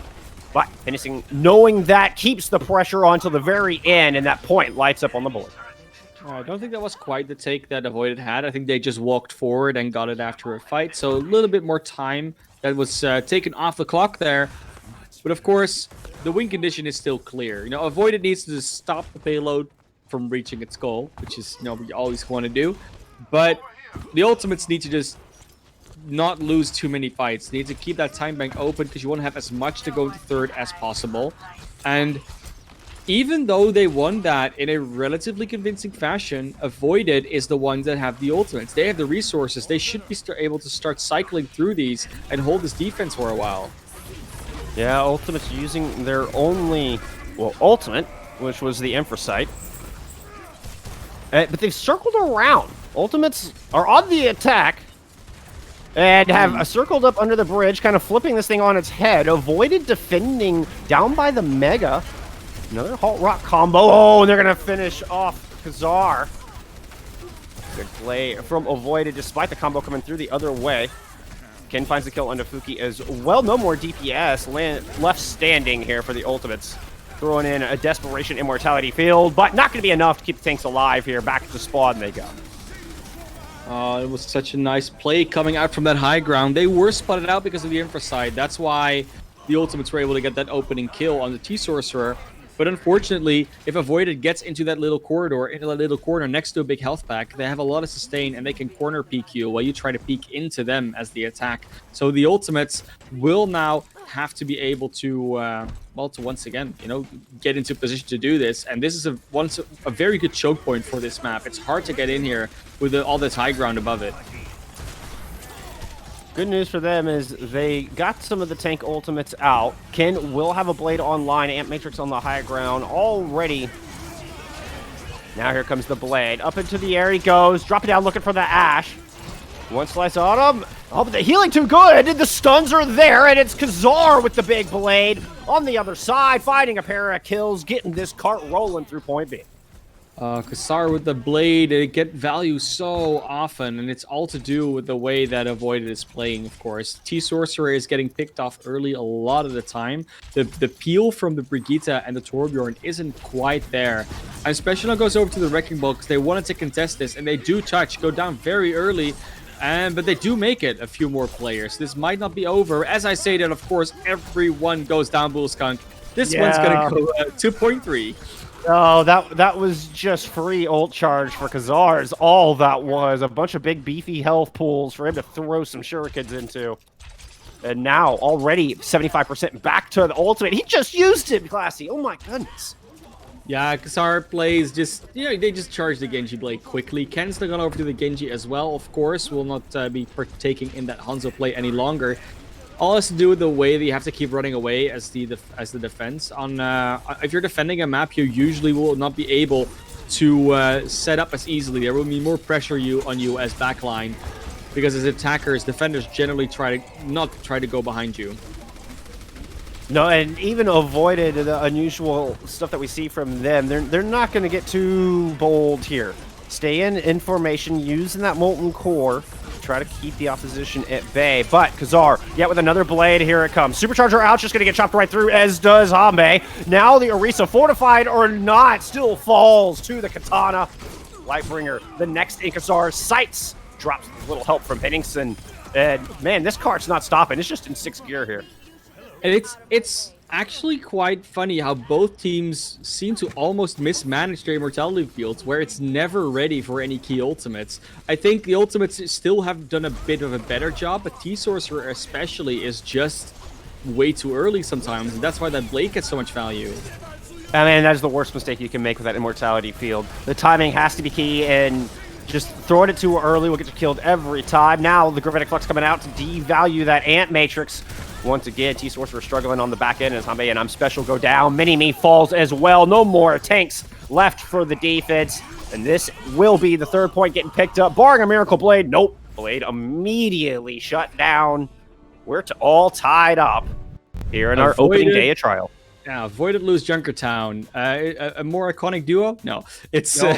But finishing, knowing that keeps the pressure on till the very end, and that point lights up on the board. I don't think that was quite the take that Avoided had. I think they just walked forward and got it after a fight. So a little bit more time that was taken off the clock there. But of course, the win condition is still clear. You know, Avoided needs to just stop the payload from reaching its goal, which is, you know, what you always want to do. But the Ultimates need to just not lose too many fights. They need to keep that time bank open because you want to have as much to go to third as possible. And even though they won that in a relatively convincing fashion, Avoided is the ones that have the ultimates. They have the resources. They should be able to start cycling through these and hold this defense for a while. Yeah, Ultimates using their only, well, ultimate, which was the Emphrosite. But they've circled around. Ultimates are on the attack and have circled up under the bridge, kind of flipping this thing on its head. Avoided defending down by the Mega. Another Halt Rock combo. Oh, and they're going to finish off Kazar. Good play from Avoided, despite the combo coming through the other way. Ken finds the kill onto Fuki as well. No more DPS left standing here for the Ultimates. Throwing in a Desperation Immortality field, but not going to be enough to keep the tanks alive here. Back to spawn they go. It was such a nice play coming out from that high ground. They were spotted out because of the infra side. That's why the ultimates were able to get that opening kill on the T-Sorcerer. But unfortunately, if Avoided gets into that little corridor, into that little corner next to a big health pack, they have a lot of sustain and they can corner peek you while you try to peek into them as the attack. So the ultimates will now have to be able to, well, to once again, get into position to do this. And this is a very good choke point for this map. It's hard to get in here with all this high ground above it. Good news for them is they got some of the tank ultimates out. Ken will have a blade online. Amp Matrix on the high ground already. Now here comes the blade. Up into the air he goes. Dropping down looking for the Ash. One slice on him. Oh, but the healing too good. The stuns are there, and it's Kazar with the big blade on the other side, finding a pair of kills, getting this cart rolling through point B. Kazar with the blade, they get value so often, and it's all to do with the way that Avoided is playing, of course. T-Sorcerer is getting picked off early a lot of the time. The peel from the Brigitte and the Torbjorn isn't quite there. And Special goes over to the Wrecking Ball because they wanted to contest this, and they do go down very early. But they do make it a few more players. This might not be over. As I say that, of course, everyone goes down Bullskunk. This one's going to go 2.3. Oh, that was just free ult charge for Kazar's. All that was. A bunch of big beefy health pools for him to throw some shurikens into. And now already 75% back to the ultimate. He just used it, Classy. Oh my goodness. Yeah, Kazar plays just, they just charge the Genji blade quickly. Ken's still gone over to the Genji as well, of course. Will not be partaking in that Hanzo play any longer. All has to do with the way that you have to keep running away as the defense. If you're defending a map, you usually will not be able to set up as easily. There will be more pressure on you as backline, because as attackers, defenders generally try to go behind you. No, and even Avoided the unusual stuff that we see from them, they're not going to get too bold here. Stay in formation, using that Molten Core. Try to keep the opposition at bay. But Kazar, yet with another blade, here it comes. Supercharger out, just going to get chopped right through, as does Hambe. Now the Orisa, fortified or not, still falls to the Katana. Lightbringer, the next in Kazar's sights. Drops a little help from Henningsen. And man, this cart's not stopping. It's just in 6th gear here. And it's actually quite funny how both teams seem to almost mismanage their immortality fields, where it's never ready for any key ultimates. I think the ultimates still have done a bit of a better job, but T-Sorcerer especially is just way too early sometimes, and that's why that blade gets so much value. I mean, that is the worst mistake you can make with that immortality field. The timing has to be key, and just throwing it too early will get you killed every time. Now the Gravitic Flux coming out to devalue that Ant Matrix. Once again, T-Sorcerer struggling on the back end as Hambe and I'm Special go down. Mini-Me falls as well. No more tanks left for the defense. And this will be the 3rd point getting picked up. Barring a Miracle Blade. Nope. Blade immediately shut down. We're all tied up here in our opening day of trial. Yeah, Avoided lose Junkertown. A more iconic duo? No, it's no.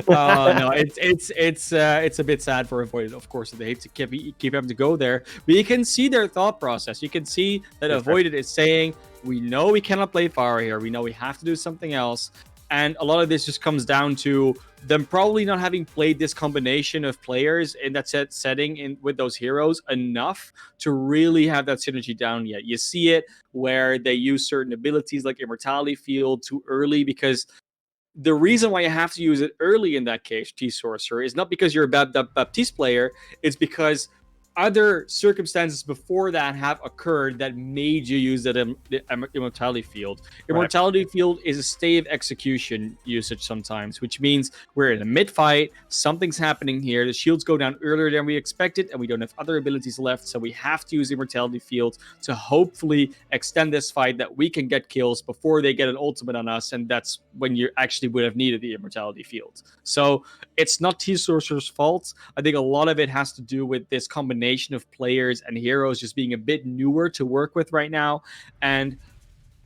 No, it's a bit sad for Avoided, of course. They hate to keep having to go there, but you can see their thought process. You can see that Avoided is saying, "We know we cannot play Pharah here. We know we have to do something else." And a lot of this just comes down to them probably not having played this combination of players in that setting with those heroes enough to really have that synergy down yet. You see it where they use certain abilities like Immortality Field too early, because the reason why you have to use it early in that case, T-Sorcerer, is not because you're a bad Baptiste player, it's because other circumstances before that have occurred that made you use that Immortality Field. Immortality Field is a stave execution usage sometimes, which means we're in a mid-fight, something's happening here, the shields go down earlier than we expected, and we don't have other abilities left, so we have to use Immortality Field to hopefully extend this fight that we can get kills before they get an ultimate on us, and that's when you actually would have needed the Immortality Field. So it's not T-Sorcerer's fault. I think a lot of it has to do with this combination of players and heroes just being a bit newer to work with right now. And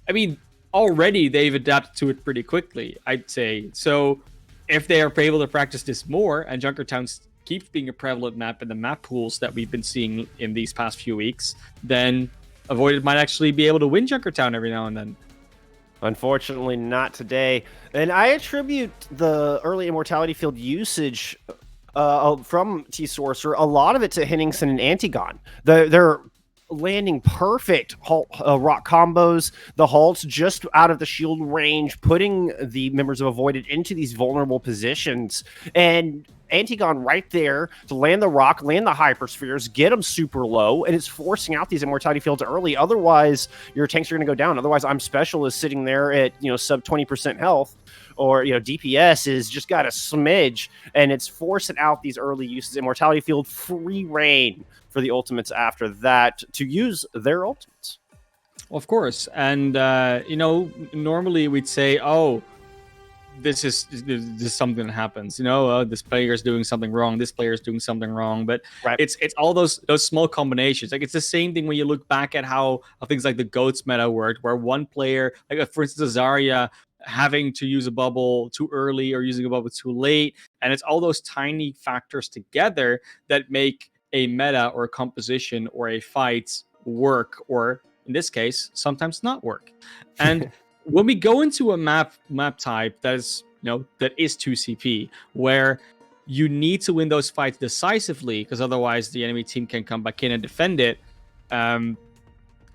I mean, already they've adapted to it pretty quickly, I'd say. So if they are able to practice this more, and Junkertown keeps being a prevalent map in the map pools that we've been seeing in these past few weeks, then Avoided might actually be able to win Junkertown every now and then. Unfortunately, not today. And I attribute the early Immortality Field usage from T-Sorcerer, a lot of it to Henningsen and Antigone. They're landing perfect rock combos, the halts just out of the shield range, putting the members of Avoided into these vulnerable positions. And Antigone right there to land the rock, land the hyperspheres, get them super low, and it's forcing out these immortality fields early. Otherwise, your tanks are going to go down. Otherwise, I'm Special is sitting there at, sub 20% health, or, DPS is just got a smidge, and it's forcing out these early uses. Immortality field, free reign for the ultimates after that to use their ultimates. Well, of course. And, normally we'd say, oh, this is something that happens. This player is doing something wrong. This player is doing something wrong. But right. It's all those small combinations. Like, it's the same thing when you look back at how things like the GOATS meta worked, where one player, like for instance, Zarya, having to use a bubble too early or using a bubble too late. And it's all those tiny factors together that make a meta or a composition or a fight work, or in this case, sometimes not work. And when we go into a map type that is, that is 2CP, where you need to win those fights decisively, because otherwise the enemy team can come back in and defend it.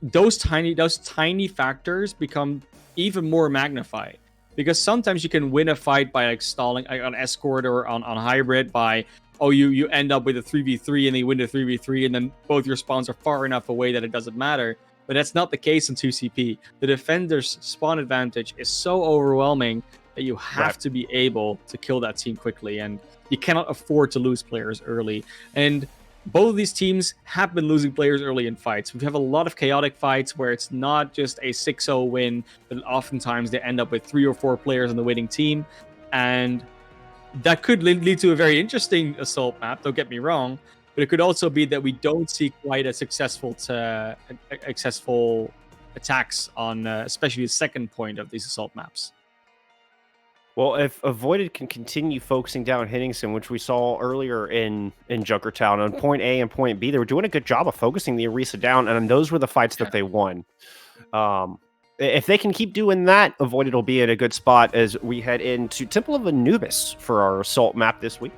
Those tiny factors become even more magnified, because sometimes you can win a fight by like stalling on escort or on hybrid by, you end up with a 3v3 and they win the 3v3, and then both your spawns are far enough away that it doesn't matter. But that's not the case in 2CP. The defender's spawn advantage is so overwhelming that you have to be able to kill that team quickly, and you cannot afford to lose players early. And both of these teams have been losing players early in fights. We have a lot of chaotic fights where it's not just a 6-0 win, but oftentimes they end up with 3 or 4 players on the winning team. And that could lead to a very interesting assault map, don't get me wrong, but it could also be that we don't see quite as successful attacks on especially the second point of these assault maps. Well, if Avoided can continue focusing down Henningsen, which we saw earlier in Junkertown, on point A and point B, they were doing a good job of focusing the Orisa down, and those were the fights that they won. If they can keep doing that, Avoided will be in a good spot as we head into Temple of Anubis for our assault map this week.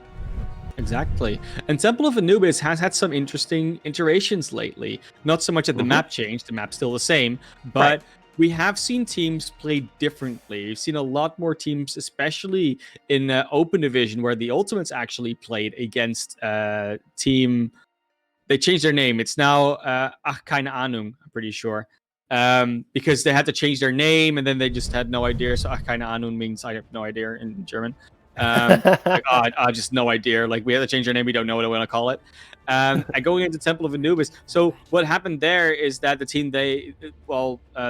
Exactly. And Temple of Anubis has had some interesting iterations lately. Not so much that the map changed, the map's still the same, but we have seen teams play differently. We've seen a lot more teams, especially in Open Division, where the Ultimates actually played against team. They changed their name. It's now Keine Ahnung, I'm pretty sure. Because they had to change their name, and then they just had no idea. So Keine Ahnung means I have no idea in German. I just no idea. Like, we had to change our name. We don't know what I want to call it. And going into Temple of Anubis. So what happened there is that the team the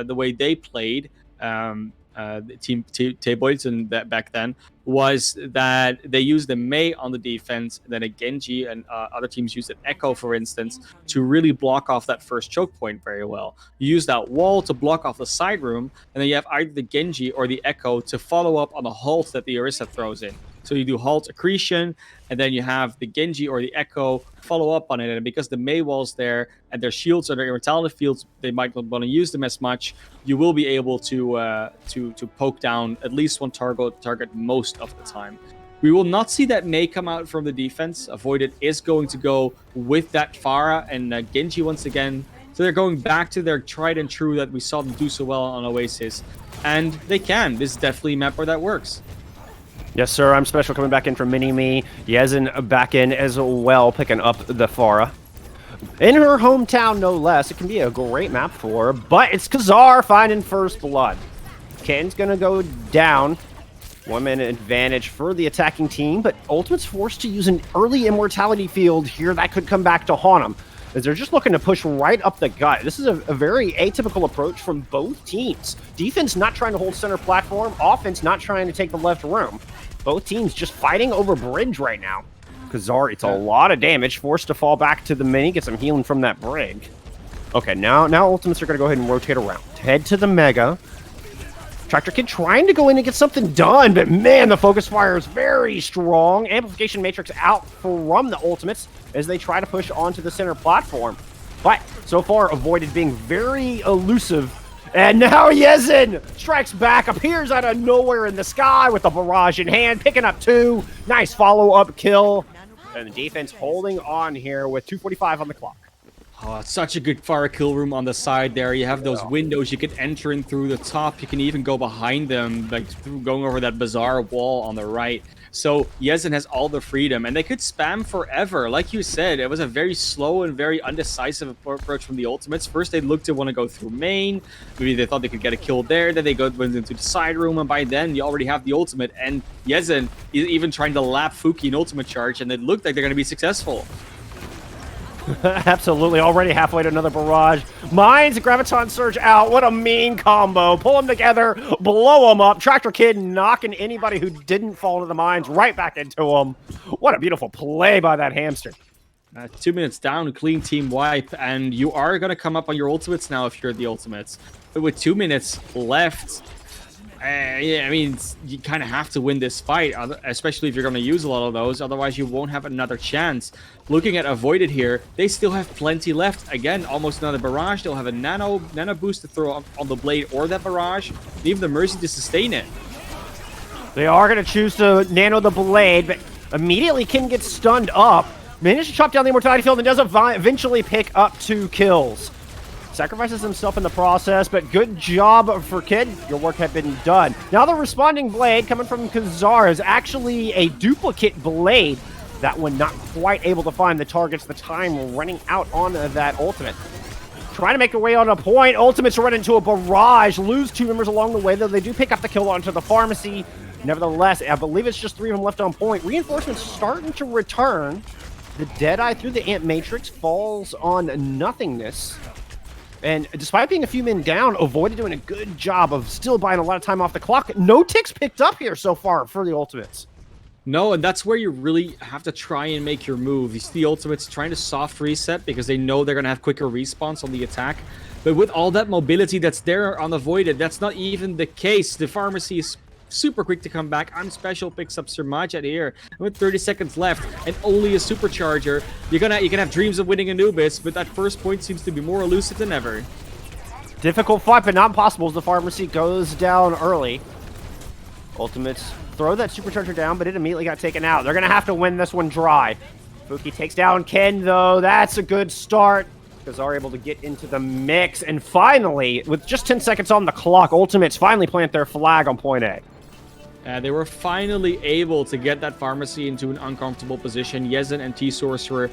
way they played, the team T-Boys and that back then, was that they used the Mei on the defense, and then a Genji, and other teams used an Echo, for instance, to really block off that first choke point very well. You use that wall to block off the side room, and then you have either the Genji or the Echo to follow up on the halt that the Orisa throws in. So you do halt accretion, and then you have the Genji or the Echo follow up on it. And because the Mei wall's there and their shields or their immortality fields, they might not want to use them as much. You will be able to poke down at least one target most of the time. We will not see that Mei come out from the defense. Avoided is going to go with that Pharah and Genji once again. So they're going back to their tried and true that we saw them do so well on Oasis. And they can. This is definitely a map where that works. Yes, sir. I'm Special coming back in from Mini-Me. Yezen back in as well, picking up the Pharah. In her hometown, no less. It can be a great map for her, but it's Khazar finding first blood. Ken's going to go down. 1 minute advantage for the attacking team, but Ultimate's forced to use an early immortality field here that could come back to haunt them, as they're just looking to push right up the gut. This is a very atypical approach from both teams. Defense not trying to hold center platform, offense not trying to take the left room. Both teams just fighting over bridge right now. Khazar, it's a lot of damage, forced to fall back to the mini, get some healing from that brig. Okay, now Ultimates are going to go ahead and rotate around. Head to the Mega. Tractor Kid trying to go in and get something done, but man, the focus fire is very strong. Amplification Matrix out from the Ultimates as they try to push onto the center platform. But so far, Avoided being very elusive. And now Yezen strikes back, appears out of nowhere in the sky with the barrage in hand, picking up 2. Nice follow-up kill. And the defense holding on here with 2:45 on the clock. Oh, it's such a good fire kill room on the side there. You have those windows you can enter in through the top. You can even go behind them, like going over that bizarre wall on the right. So Yezen has all the freedom, and they could spam forever. Like you said, it was a very slow and very undecisive approach from the ultimates. First, they looked to want to go through main. Maybe they thought they could get a kill there. Then they went into the side room, and by then, you already have the ultimate. And Yezen is even trying to lap Fuki an ultimate charge, and it looked like they're going to be successful. Absolutely, already halfway to another barrage. Mines, Graviton Surge out. What a mean combo. Pull them together, blow them up. Tractor Kid knocking anybody who didn't fall into the mines right back into them. What a beautiful play by that hamster. 2 minutes down, clean team wipe, and you are going to come up on your ultimates now if you're the ultimates. But with 2 minutes left, yeah, I mean, you kind of have to win this fight, especially if you're going to use a lot of those. Otherwise, you won't have another chance. Looking at Avoided here, they still have plenty left. Again, almost another barrage. They'll have a nano boost to throw on the blade or that barrage. Leave the Mercy to sustain it. They are going to choose to nano the blade, but immediately Kin gets stunned up. Manages to chop down the Immortality Field and does eventually pick up 2 kills. Sacrifices himself in the process, but good job for Kid. Your work had been done. Now the responding blade coming from Kazar is actually a duplicate blade. That one not quite able to find the targets. The time running out on that ultimate. Trying to make their way on a point. Ultimates run into a barrage. Lose 2 members along the way, though they do pick up the kill onto the pharmacy. Nevertheless, I believe it's just 3 of them left on point. Reinforcements starting to return. The Deadeye through the Ant Matrix falls on nothingness. And despite being a few men down, Avoided doing a good job of still buying a lot of time off the clock. No ticks picked up here so far for the ultimates. No, and that's where you really have to try and make your move. You see the ultimates trying to soft reset because they know they're going to have quicker response on the attack. But with all that mobility that's there on Avoided, that's not even the case. The pharmacy is super quick to come back. Unspecial picks up Surmajat here. With 30 seconds left and only a supercharger, you can have dreams of winning Anubis, but that first point seems to be more elusive than ever. Difficult fight, but not impossible as the pharmacy goes down early. Ultimates throw that supercharger down, but it immediately got taken out. They're going to have to win this one dry. Fuki takes down Ken, though. That's a good start. Kazar able to get into the mix. And finally, with just 10 seconds on the clock, Ultimates finally plant their flag on point A. They were finally able to get that pharmacy into an uncomfortable position. Yezen and T-Sorcerer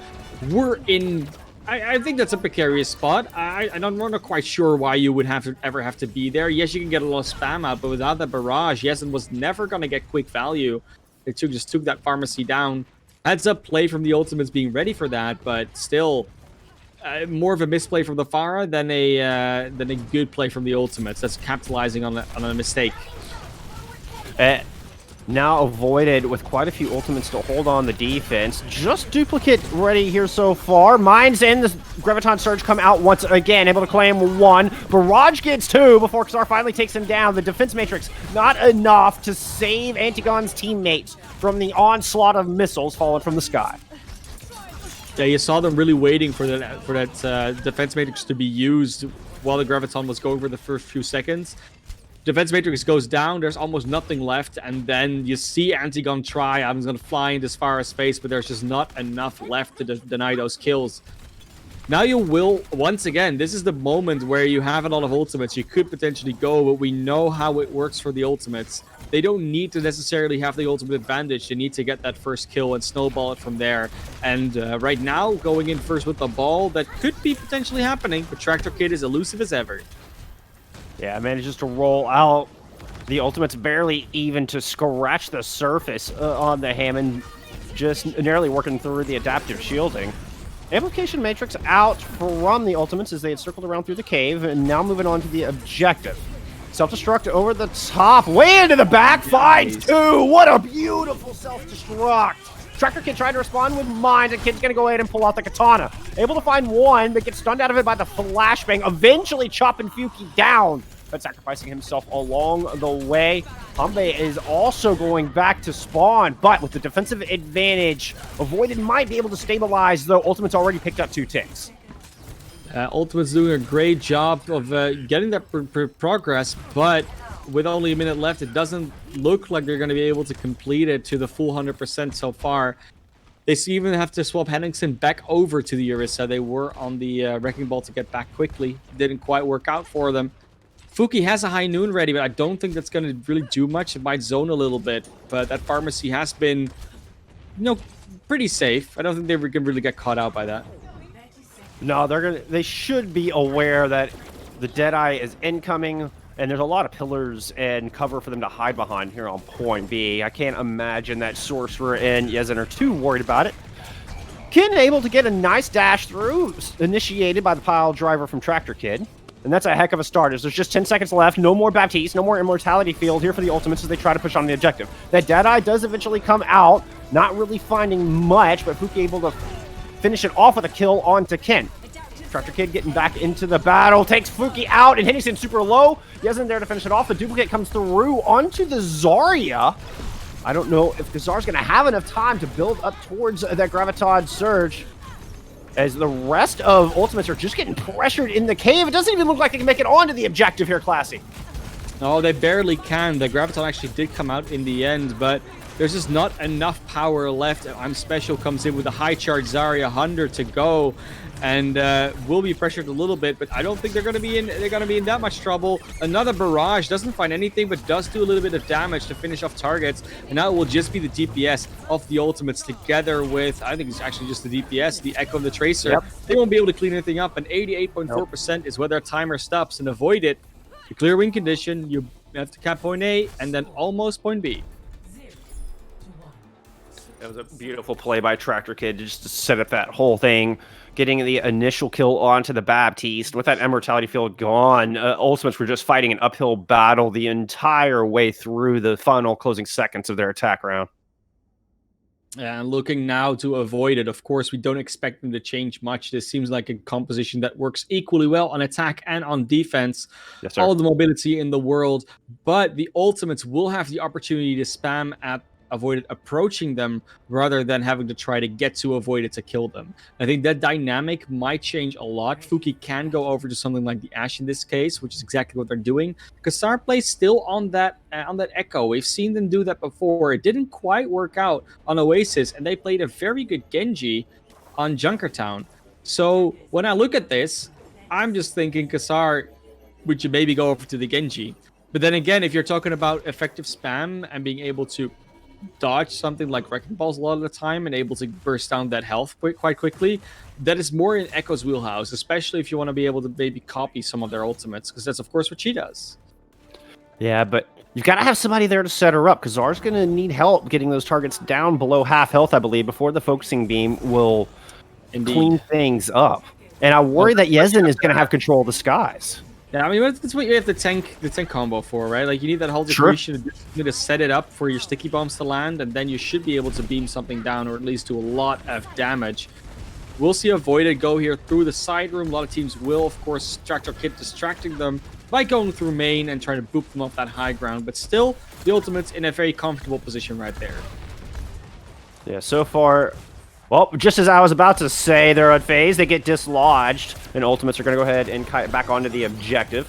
were in... I think that's a precarious spot. I'm not quite sure why you would ever have to be there. Yes, you can get a lot of spam out, but without that barrage, Yezen was never going to get quick value. They just took that pharmacy down. Heads up play from the Ultimates being ready for that, but still... more of a misplay from the Pharah than a good play from the Ultimates. That's capitalizing on a mistake. Now Avoided with quite a few Ultimates to hold on the defense. Just duplicate ready here so far. Mines and the Graviton Surge come out once again, able to claim 1. Barrage gets 2 before Kazar finally takes him down. The defense matrix not enough to save Antigon's teammates from the onslaught of missiles falling from the sky. Yeah, you saw them really waiting for that defense matrix to be used while the Graviton was going for the first few seconds. Defense matrix goes down, there's almost nothing left, and then you see Antigon try. I'm going to fly into as far as space, but there's just not enough left to deny those kills. Now you will, once again, this is the moment where you have a lot of ultimates. You could potentially go, but we know how it works for the ultimates. They don't need to necessarily have the ultimate advantage. They need to get that first kill and snowball it from there. And right now, going in first with the ball, that could be potentially happening, but Tractor Kid is elusive as ever. Yeah, manages to roll out. The ultimate's barely even to scratch the surface on the Hammond, just nearly working through the adaptive shielding. Amplification Matrix out from the ultimates as they had circled around through the cave, and now moving on to the objective. Self-destruct over the top, way into the back, finds 2! What a beautiful self-destruct! Tractor Kid trying to respond with mines, and Kid's gonna go ahead and pull out the katana. Able to find 1, but gets stunned out of it by the flashbang, eventually chopping Fuki down, but sacrificing himself along the way. Hambe is also going back to spawn, but with the defensive advantage, Avoided might be able to stabilize, though Ultimate's already picked up 2 ticks. Ultimate's doing a great job of getting that progress, but with only a minute left, it doesn't look like they're going to be able to complete it to the full 100% so far. They even have to swap Henningsen back over to the Orisa. They were on the Wrecking Ball to get back quickly. Didn't quite work out for them. Fuki has a high noon ready, but I don't think that's going to really do much. It might zone a little bit, but that pharmacy has been, pretty safe. I don't think they can really get caught out by that. No, they should be aware that the Deadeye is incoming, and there's a lot of pillars and cover for them to hide behind here on point B. I can't imagine that Sorcerer and Yezen are too worried about it. Kin able to get a nice dash through, initiated by the pile driver from Tractor Kid. And that's a heck of a start, as there's just 10 seconds left. No more Baptiste, no more Immortality Field here for the Ultimates as they try to push on the objective. That Deadeye does eventually come out, not really finding much, but Fuki able to finish it off with a kill onto Kin. Tractor Kid getting back into the battle, takes Fuki out, and Henningsen super low. Yezen there to finish it off. The duplicate comes through onto the Zarya. I don't know if Kazar's going to have enough time to build up towards that Graviton Surge, as the rest of Ultimates are just getting pressured in the cave. It doesn't even look like they can make it onto the objective here, Classy. No, they barely can. The Graviton actually did come out in the end, but there's just not enough power left. I'm Special comes in with a high charge Zarya, 100 to go, and will be pressured a little bit, but I don't think they're going to be in that much trouble. Another barrage doesn't find anything, but does do a little bit of damage to finish off targets, and now it will just be the DPS of the Ultimates together with, I think it's actually just the DPS, the Echo of the Tracer. Yep. They won't be able to clean anything up, and 88.4% is where their timer stops, and avoid it. You clear win condition, you have to cap point A, and then almost point B. That was a beautiful play by Tractor Kid just to set up that whole thing, getting the initial kill onto the Baptiste. With that Immortality Field gone, Ultimates were just fighting an uphill battle the entire way through the final closing seconds of their attack round. And looking now to avoid it, of course, we don't expect them to change much. This seems like a composition that works equally well on attack and on defense. Yes, sir. All the mobility in the world, but the Ultimates will have the opportunity to spam at Avoided approaching them rather than having to try to get to Avoided to kill them. I think that dynamic might change a lot. Fuki can go over to something like the Ashe in this case, which is exactly what they're doing. Kasar plays still on that Echo. We've seen them do that before. It didn't quite work out on Oasis, and they played a very good Genji on Junkertown. So when I look at this, I'm just thinking Kasar, would you maybe go over to the Genji? But then again, if you're talking about effective spam and being able to dodge something like Wrecking Balls a lot of the time and able to burst down that health quite quickly, that is more in Echo's wheelhouse, especially if you want to be able to maybe copy some of their ultimates, because that's of course what she does. Yeah, but you've got to have somebody there to set her up, because Zar's going to need help getting those targets down below half health, I believe, before the focusing beam will clean things up. And I worry that Yezen is going to have control of the skies. Yeah, I mean, that's what you have the tank combo for, right? Like, you need that whole depletion to set it up for your sticky bombs to land, and then you should be able to beam something down, or at least do a lot of damage. We'll see Avoided go here through the side room. A lot of teams will, of course, Tractor Kid distracting them by going through main and trying to boop them off that high ground. But still, the Ultimate's in a very comfortable position right there. Yeah, so far... Well, just as I was about to say, they're unfazed. They get dislodged, and Ultimates are going to go ahead and kite back onto the objective.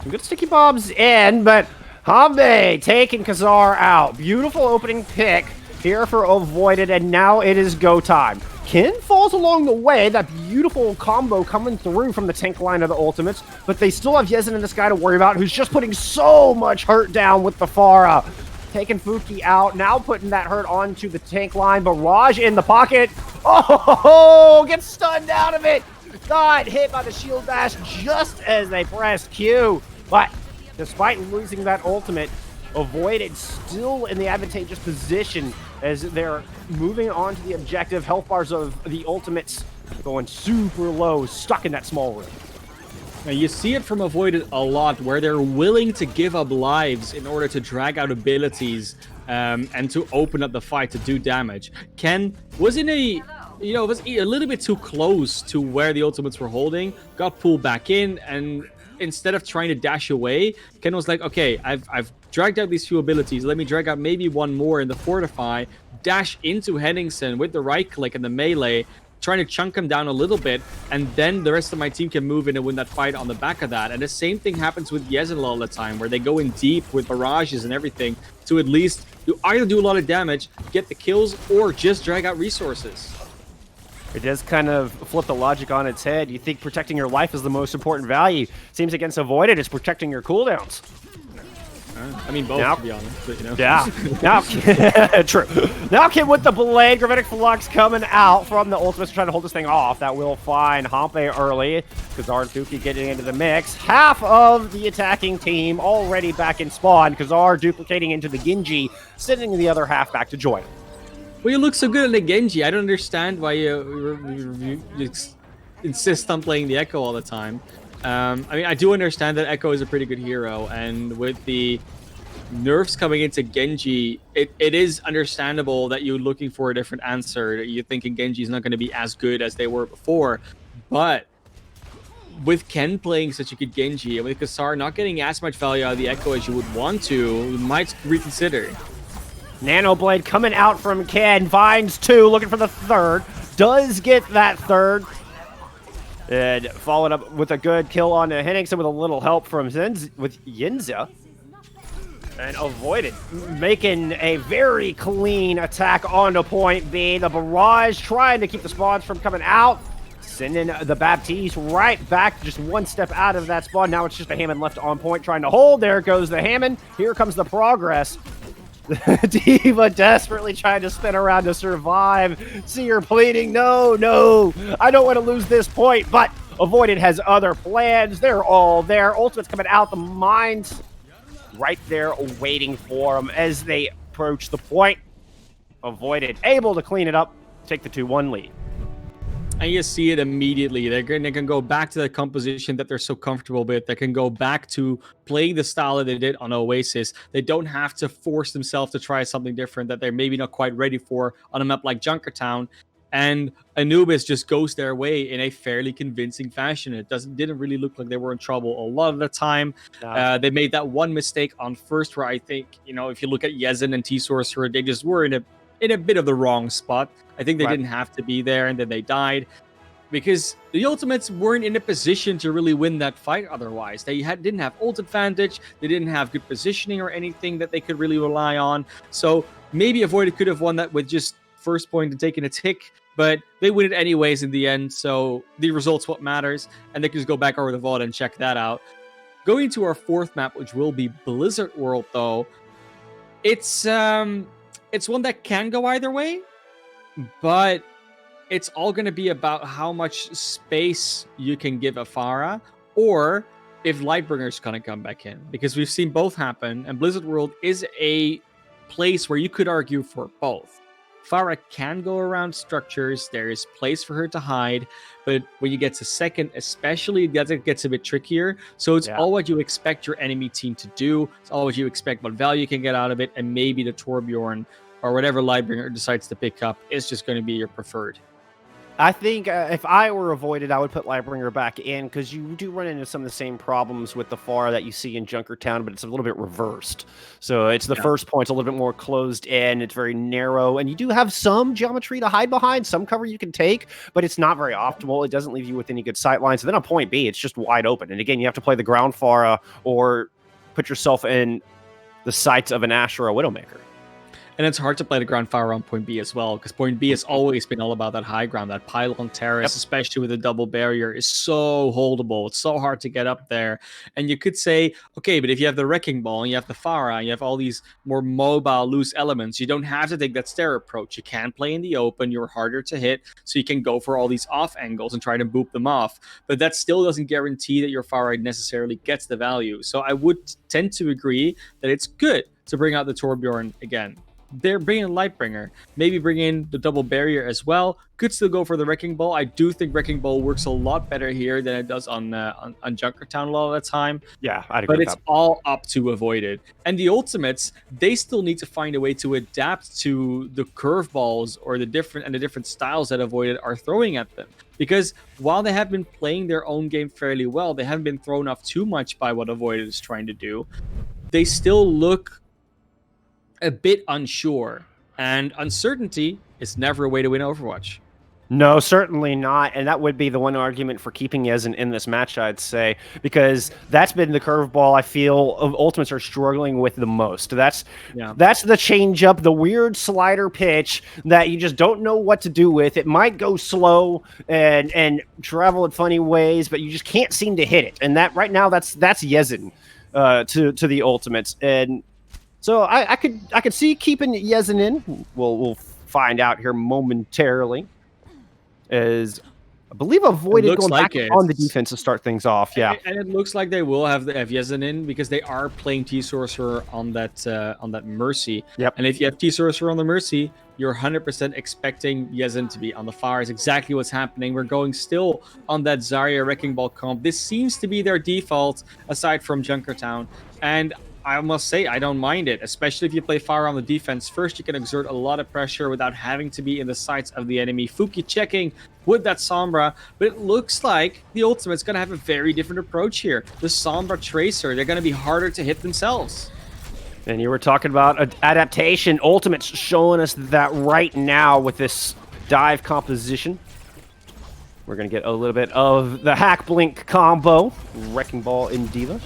Some good sticky bombs in, but Hambe taking Kazar out. Beautiful opening pick here for Avoided, and now it is go time. Kin falls along the way. That beautiful combo coming through from the tank line of the Ultimates, but they still have Yezen in this guy to worry about, who's just putting so much hurt down with the Pharah. Taking Fuki out, now putting that hurt onto the tank line. Barrage in the pocket. Oh, gets stunned out of it. Got hit by the shield bash just as they pressed Q. But despite losing that ultimate, Avoided still in the advantageous position as they're moving on to the objective. Health bars of the Ultimates going super low, stuck in that small room. Now, you see it from Avoided a lot, where they're willing to give up lives in order to drag out abilities and to open up the fight to do damage. Ken was in was a little bit too close to where the Ultimates were holding, got pulled back in, and instead of trying to dash away, Ken was like, okay, I've dragged out these few abilities, let me drag out maybe one more in the Fortify, dash into Henningsen with the right click and the melee, trying to chunk him down a little bit, and then the rest of my team can move in and win that fight on the back of that. And the same thing happens with Yezen all the time, where they go in deep with barrages and everything to at least You either do a lot of damage, get the kills, or just drag out resources. It does kind of flip the logic on its head. You think protecting your life is the most important value. Seems against Avoided, it's protecting your cooldowns. I mean, both, to be honest, but, you know. Yeah. Now, true. Now, Kim with the Blade. Gravitic Flux coming out from the ultimates to try to hold this thing off. That will find Hampe early. Kazar and Fuki getting into the mix. Half of the attacking team already back in spawn. Kazar duplicating into the Genji, sending the other half back to join. Well, you look so good in the Genji. I don't understand why you insist on playing the Echo all the time. I mean, I do understand that Echo is a pretty good hero, and with the nerfs coming into Genji, it is understandable that you're looking for a different answer. You're thinking Genji is not going to be as good as they were before, but with Ken playing such a good Genji, and with Kasar not getting as much value out of the Echo as you would want to, you might reconsider. Nano Blade coming out from Ken, finds 2, looking for the 3rd, does get that 3rd. And followed up with a good kill on Henningsen with a little help from Yinza. And Avoided, making a very clean attack onto point B. The barrage trying to keep the spawns from coming out. Sending the Baptiste right back, just one step out of that spawn. Now it's just a Hammond left on point trying to hold. There goes the Hammond. Here comes the progress. D.Va desperately trying to spin around to survive. See her pleading, no, I don't want to lose this point, but Avoided has other plans. They're all there. Ultimate's coming out. The mines right there waiting for them as they approach the point. Avoided, able to clean it up, take the 2-1 lead. And you see it immediately. They can go back to the composition that they're so comfortable with. They can go back to playing the style that they did on Oasis. They don't have to force themselves to try something different that they're maybe not quite ready for on a map like Junkertown. And Anubis just goes their way in a fairly convincing fashion. It didn't really look like they were in trouble a lot of the time. No. They made that one mistake on first where I think, you know, if you look at Yezen and T-Sorcerer, they just were in a bit of the wrong spot. I think they didn't have to be there, and then they died because the Ultimates weren't in a position to really win that fight otherwise. They didn't have ult advantage, they didn't have good positioning or anything that they could really rely on. So maybe Avoided could have won that with just first point and taking a tick, but they win it anyways in the end, so the result's what matters, and they can just go back over the vault and check that out. Going to our 4th map, which will be Blizzard World, though, it's one that can go either way, but it's all going to be about how much space you can give Afara, or if Lightbringer's going to come back in, because we've seen both happen, and Blizzard World is a place where you could argue for both. Farah can go around structures, there is place for her to hide, but when you get to second, especially, that gets a bit trickier. So it's all what you expect your enemy team to do, it's all what you expect, what value you can get out of it, and maybe the Torbjorn or whatever Lightbringer decides to pick up is just going to be your preferred. I think if I were Avoided, I would put Lightbringer back in, because you do run into some of the same problems with the Pharah that you see in Junkertown, but it's a little bit reversed. So it's the first point's a little bit more closed in, it's very narrow, and you do have some geometry to hide behind, some cover you can take, but it's not very optimal. It doesn't leave you with any good sight lines. So then on point B, it's just wide open. And again, you have to play the ground Pharah or put yourself in the sights of an Asher or Widowmaker. And it's hard to play the ground fire on point B as well, because point B has always been all about that high ground. That pylon terrace, especially with the double barrier, is so holdable. It's so hard to get up there. And you could say, okay, but if you have the Wrecking Ball, and you have the Farah, and you have all these more mobile, loose elements, you don't have to take that stair approach. You can play in the open, you're harder to hit, so you can go for all these off angles and try to boop them off. But that still doesn't guarantee that your Farah necessarily gets the value. So I would tend to agree that it's good to bring out the Torbjorn again. They're bringing Lightbringer, maybe bring in the double barrier as well. Could still go for the Wrecking Ball. I do think Wrecking Ball works a lot better here than it does on Junkertown a lot of the time. Yeah, I'd agree. But it's all up to Avoided. And the Ultimates, they still need to find a way to adapt to the curveballs or the different styles that Avoided are throwing at them. Because while they have been playing their own game fairly well, they haven't been thrown off too much by what Avoided is trying to do. They still look a bit unsure, and uncertainty is never a way to win Overwatch. No, certainly not. And that would be the one argument for keeping Yezen in this match, I'd say, because that's been the curveball I feel of Ultimates are struggling with the most. That's the changeup, the weird slider pitch that you just don't know what to do with. It might go slow and travel in funny ways, but you just can't seem to hit it. And that right now, that's Yezen to the Ultimates. And so I could see keeping Yezen in. We'll find out here momentarily. As I believe Avoided going back on the defense to start things off. Yeah, and it looks like they will have the Yezen in because they are playing T-Sorcerer on that Mercy. Yep. And if you have T-Sorcerer on the Mercy, you're 100% expecting Yezen to be on the fire. Is exactly what's happening. We're going still on that Zarya Wrecking Ball comp. This seems to be their default, aside from Junkertown. And I must say, I don't mind it, especially if you play fire on the defense. First, you can exert a lot of pressure without having to be in the sights of the enemy. Fuki checking with that Sombra, but it looks like the Ultimate's going to have a very different approach here. The Sombra Tracer, they're going to be harder to hit themselves. And you were talking about adaptation. Ultimate's showing us that right now with this dive composition. We're going to get a little bit of the Hack Blink combo. Wrecking Ball in D.Va.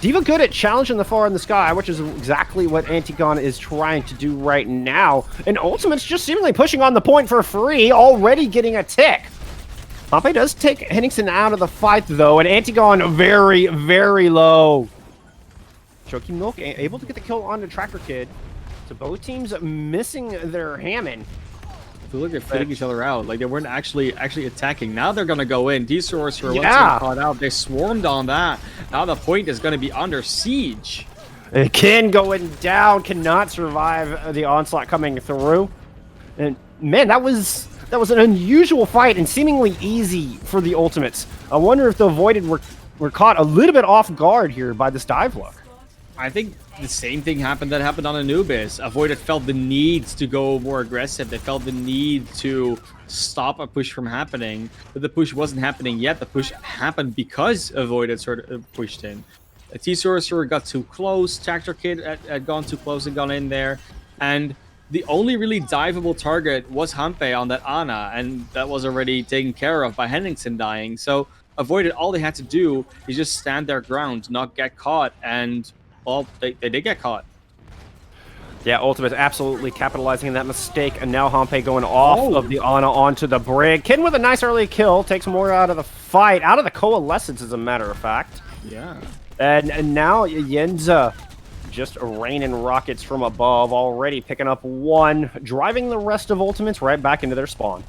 D.Va good at challenging the far in the sky, which is exactly what Antigone is trying to do right now. And Ultimate's just seemingly pushing on the point for free, already getting a tick. Pompey does take Henningsen out of the fight, though, and Antigone very, very low. Choky Milk able to get the kill on the Tractor Kid. So both teams missing their Hammond. I feel like they're fitting each other out. Like they weren't actually attacking. Now they're gonna go in. D-Sorcerer once they're caught out. They swarmed on that. Now the point is gonna be under siege. Ken going down, cannot survive the onslaught coming through. And man, that was an unusual fight and seemingly easy for the Ultimates. I wonder if the Avoided were caught a little bit off guard here by this dive look. I think the same thing happened on Anubis. Avoided felt the need to go more aggressive. They felt the need to stop a push from happening, but the push wasn't happening yet. The push happened because Avoided sort of pushed in. T-Sorcerer got too close. Tractor Kid had gone too close and gone in there, and the only really diveable target was Hampe on that Ana, and that was already taken care of by Henningsen dying. So Avoided, all they had to do is just stand their ground, not get caught, and well, they did get caught. Yeah, Ultimate absolutely capitalizing on that mistake, and now Hampe going off of the Ana onto the Brig. Kid with a nice early kill, takes more out of the fight, out of the Coalescence, as a matter of fact. Yeah. And now Yenza just raining rockets from above, already picking up one, driving the rest of Ultimates right back into their spawn.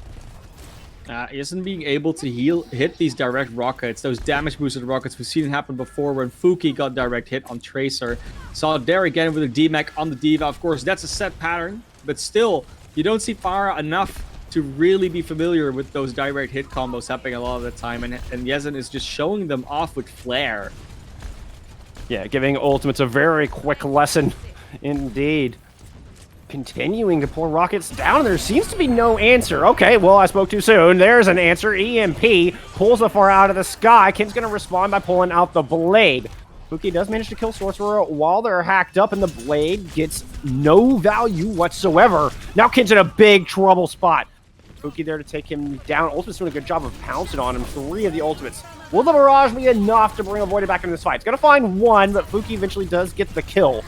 Isn't being able to hit these direct rockets, those damage boosted rockets. We've seen it happen before when Fuki got direct hit on Tracer. Saw it there again with a D-Mech on the D.Va. Of course, that's a set pattern, but still, you don't see Pharah enough to really be familiar with those direct hit combos happening a lot of the time, and Yezen is just showing them off with flair. Yeah, giving Ultimates a very quick lesson indeed. Continuing to pull rockets down. There seems to be no answer. Okay, well, I spoke too soon. There's an answer. EMP pulls the far out of the sky. Ken's going to respond by pulling out the Blade. Fuki does manage to kill Sorcerer while they're hacked up, and the Blade gets no value whatsoever. Now Ken's in a big trouble spot. Fuki there to take him down. Ultimate's doing a good job of pouncing on him. 3 of the Ultimates. Will the Barrage be enough to bring Avoided back into this fight? It's going to find one, but Fuki eventually does get the kill.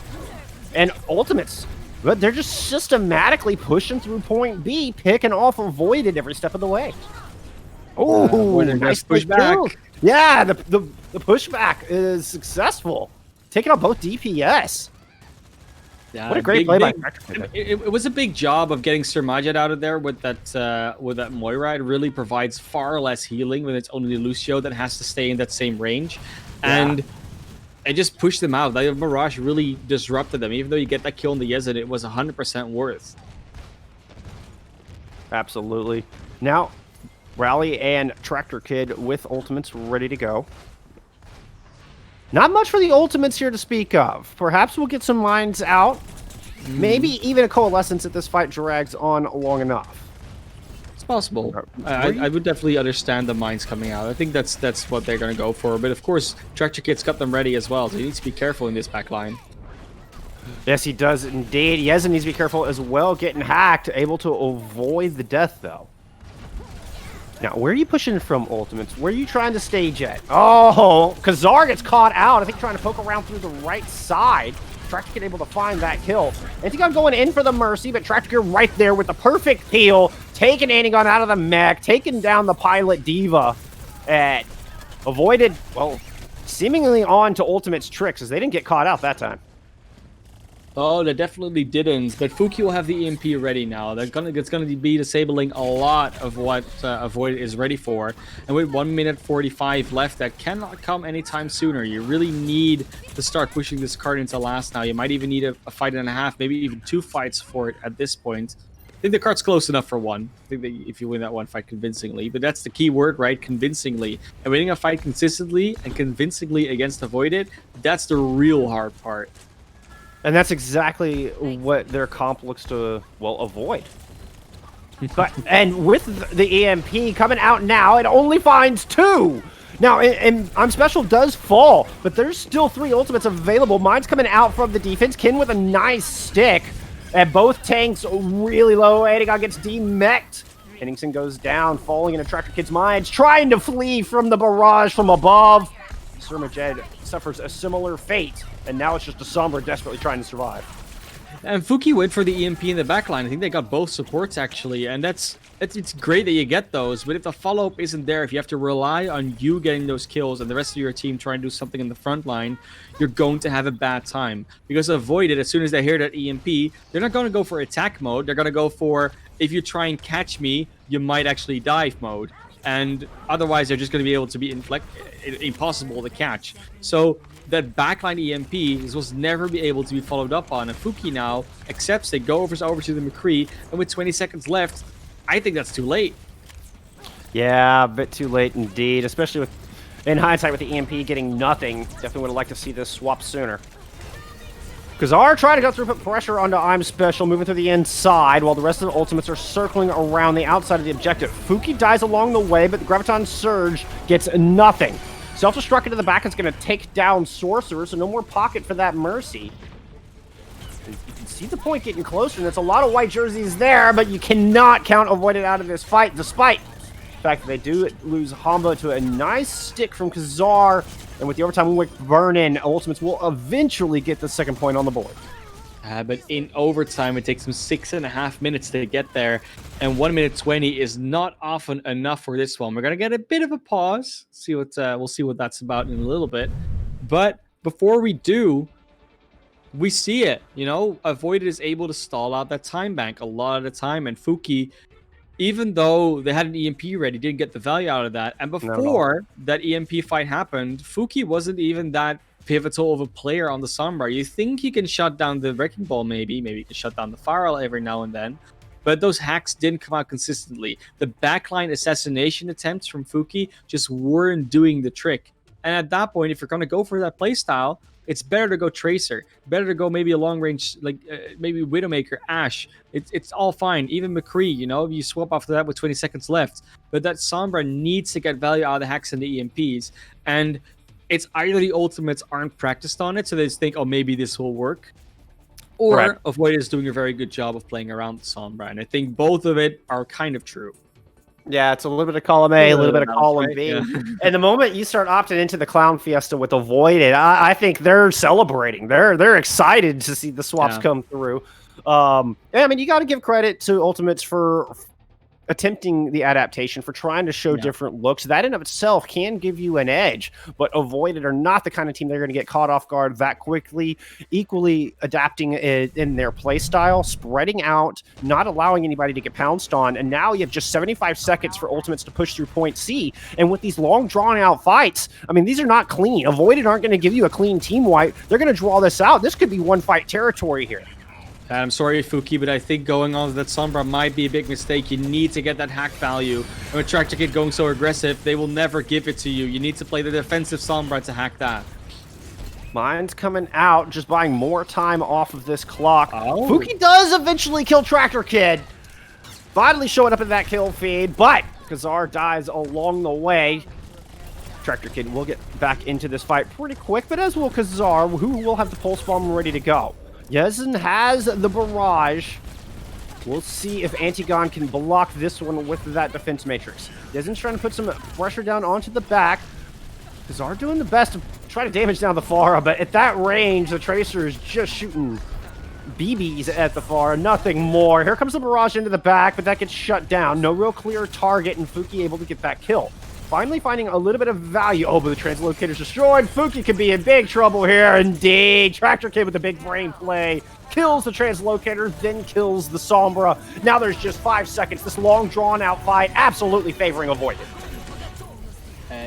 And Ultimates, but they're just systematically pushing through point B, picking off Avoided every step of the way. Oh, nice pushback. Yeah, the pushback is successful. Taking out both DPS. Yeah, what a great play by it was a big job of getting Sir Majid out of there with that Moira. It really provides far less healing when it's only Lucio that has to stay in that same range. And it just pushed them out. Like, Mirage really disrupted them. Even though you get that kill in the Yezen, it was 100% worth. Absolutely. Now, Rally and Tractor Kid with Ultimates ready to go. Not much for the Ultimates here to speak of. Perhaps we'll get some mines out. Maybe even a Coalescence if this fight drags on long enough. It's possible. I would definitely understand the mines coming out. I think that's what they're going to go for. But of course, Tractor Kid's got them ready as well, so he needs to be careful in this back line. Yes, he does indeed. Yezen needs to be careful as well, getting hacked. Able to avoid the death, though. Now, where are you pushing from, Ultimates? Where are you trying to stage at? Oh, Kazar gets caught out. I think trying to poke around through the right side. Tractor Kid able to find that kill. Antigon going in for the Mercy, but Tractor Kid right there with the perfect peel. Taking Antigon out of the mech, taking down the Pilot Diva. And avoided, well, seemingly on to Ultimate's tricks, as they didn't get caught out that time. Oh, they definitely didn't. But Fuki will have the EMP ready now. It's gonna be disabling a lot of what Avoid is ready for. And with 1 minute 45 left, that cannot come anytime sooner. You really need to start pushing this card into last now. You might even need a fight and a half, maybe even 2 fights for it at this point. I think the card's close enough for one. I think that if you win that one fight convincingly, but that's the key word, right? Convincingly. And winning a fight consistently and convincingly against Avoided, that's the real hard part. And that's exactly what their comp looks to, well, avoid. But and with the EMP coming out now, it only finds 2. Now, and I'm Special does fall, but there's still 3 ultimates available. Mine's coming out from the defense. Kin with a nice stick. And both tanks really low. Antigon gets demeched. Henningsen goes down, falling into Tractor Kid's minds, trying to flee from the barrage from above. Surmajed suffers a similar fate, and now it's just a Sombra desperately trying to survive. And Fuki went for the EMP in the backline. I think they got both supports, actually, and it's great that you get those, but if the follow-up isn't there, if you have to rely on you getting those kills and the rest of your team trying to do something in the front line, you're going to have a bad time. Because Avoided, as soon as they hear that EMP, they're not going to go for attack mode. They're going to go for, if you try and catch me, you might actually dive mode. And otherwise, they're just going to be able to be impossible to catch. So that backline EMP was never be able to be followed up on. And Fuki now accepts it, goes over to the McCree, and with 20 seconds left, I think that's too late. Yeah, a bit too late indeed, especially with, in hindsight, with the EMP getting nothing. Definitely would have liked to see this swap sooner. Kazar trying to go through, put pressure onto I'm Special, moving through the inside, while the rest of the ultimates are circling around the outside of the objective. Fuki dies along the way, but the Graviton Surge gets nothing. Self-destruct into the back is going to take down Sorcerer, so no more pocket for that Mercy. You can see the point getting closer, and there's a lot of white jerseys there, but you cannot count Avoided out of this fight, despite the fact that they do lose Hamba to a nice stick from Kazar. And with the overtime wick burn-in, Ultimates will eventually get the second point on the board. But in overtime, it takes them 6.5 minutes to get there. And 1 minute 20 is not often enough for this one. We're going to get a bit of a pause. We'll see what that's about in a little bit. But before we do, we see it. You know, Avoided is able to stall out that time bank a lot of the time. And Fuki, even though they had an EMP ready, didn't get the value out of that. And before that EMP fight happened, Fuki wasn't even that pivotal of a player on the Sombra. You think he can shut down the Wrecking Ball, maybe he can shut down the Firewall every now and then, but those hacks didn't come out consistently. The backline assassination attempts from Fuki just weren't doing the trick. And at that point, if you're going to go for that playstyle, it's better to go Tracer, better to go maybe a long range, like maybe Widowmaker, Ashe. It's all fine. Even McCree, you know, you swap after that with 20 seconds left. But that Sombra needs to get value out of the hacks and the EMPs. And it's either the ultimates aren't practiced on it, so they just think, oh, maybe this will work, or Avoid is doing a very good job of playing around the Sombra. And I think both of it are kind of true. Yeah, it's a little bit of column A, a little bit of column B. Yeah. And the moment you start opting into the Clown Fiesta with Avoided, I think they're celebrating. They're excited to see the swaps come through. I mean, you got to give credit to Ultimates for attempting the adaptation, for trying to show different looks. That in of itself can give you an edge, but Avoided are not the kind of team that are going to get caught off guard that quickly, equally adapting in their play style, spreading out, not allowing anybody to get pounced on, and now you have just 75 seconds for Ultimates to push through point C, and with these long drawn-out fights, I mean, these are not clean. Avoided aren't going to give you a clean team wipe. They're going to draw this out. This could be one-fight territory here. I'm sorry, Fuki, but I think going on to that Sombra might be a big mistake. You need to get that hack value. And with Tractor Kid going so aggressive, they will never give it to you. You need to play the defensive Sombra to hack that. Mine's coming out, just buying more time off of this clock. Fuki does eventually kill Tractor Kid. Finally showing up in that kill feed, but Kazar dies along the way. Tractor Kid will get back into this fight pretty quick, but as will Kazar, who will have the pulse bomb ready to go. Yezin has the barrage. We'll see if Antigon can block this one with that defense matrix. Yezen's trying to put some pressure down onto the back. Kazar doing the best to try to damage down the Pharah, but at that range, the Tracer is just shooting BBs at the Pharah, nothing more. Here comes the barrage into the back, but that gets shut down. No real clear target, and Fuki able to get that kill. Finally finding a little bit of value. Oh, but the translocator's destroyed. Fuki could be in big trouble here, indeed. Tractor Kid with the big brain play. Kills the translocator, then kills the Sombra. Now there's just 5 seconds. This long, drawn-out fight absolutely favoring Avoided.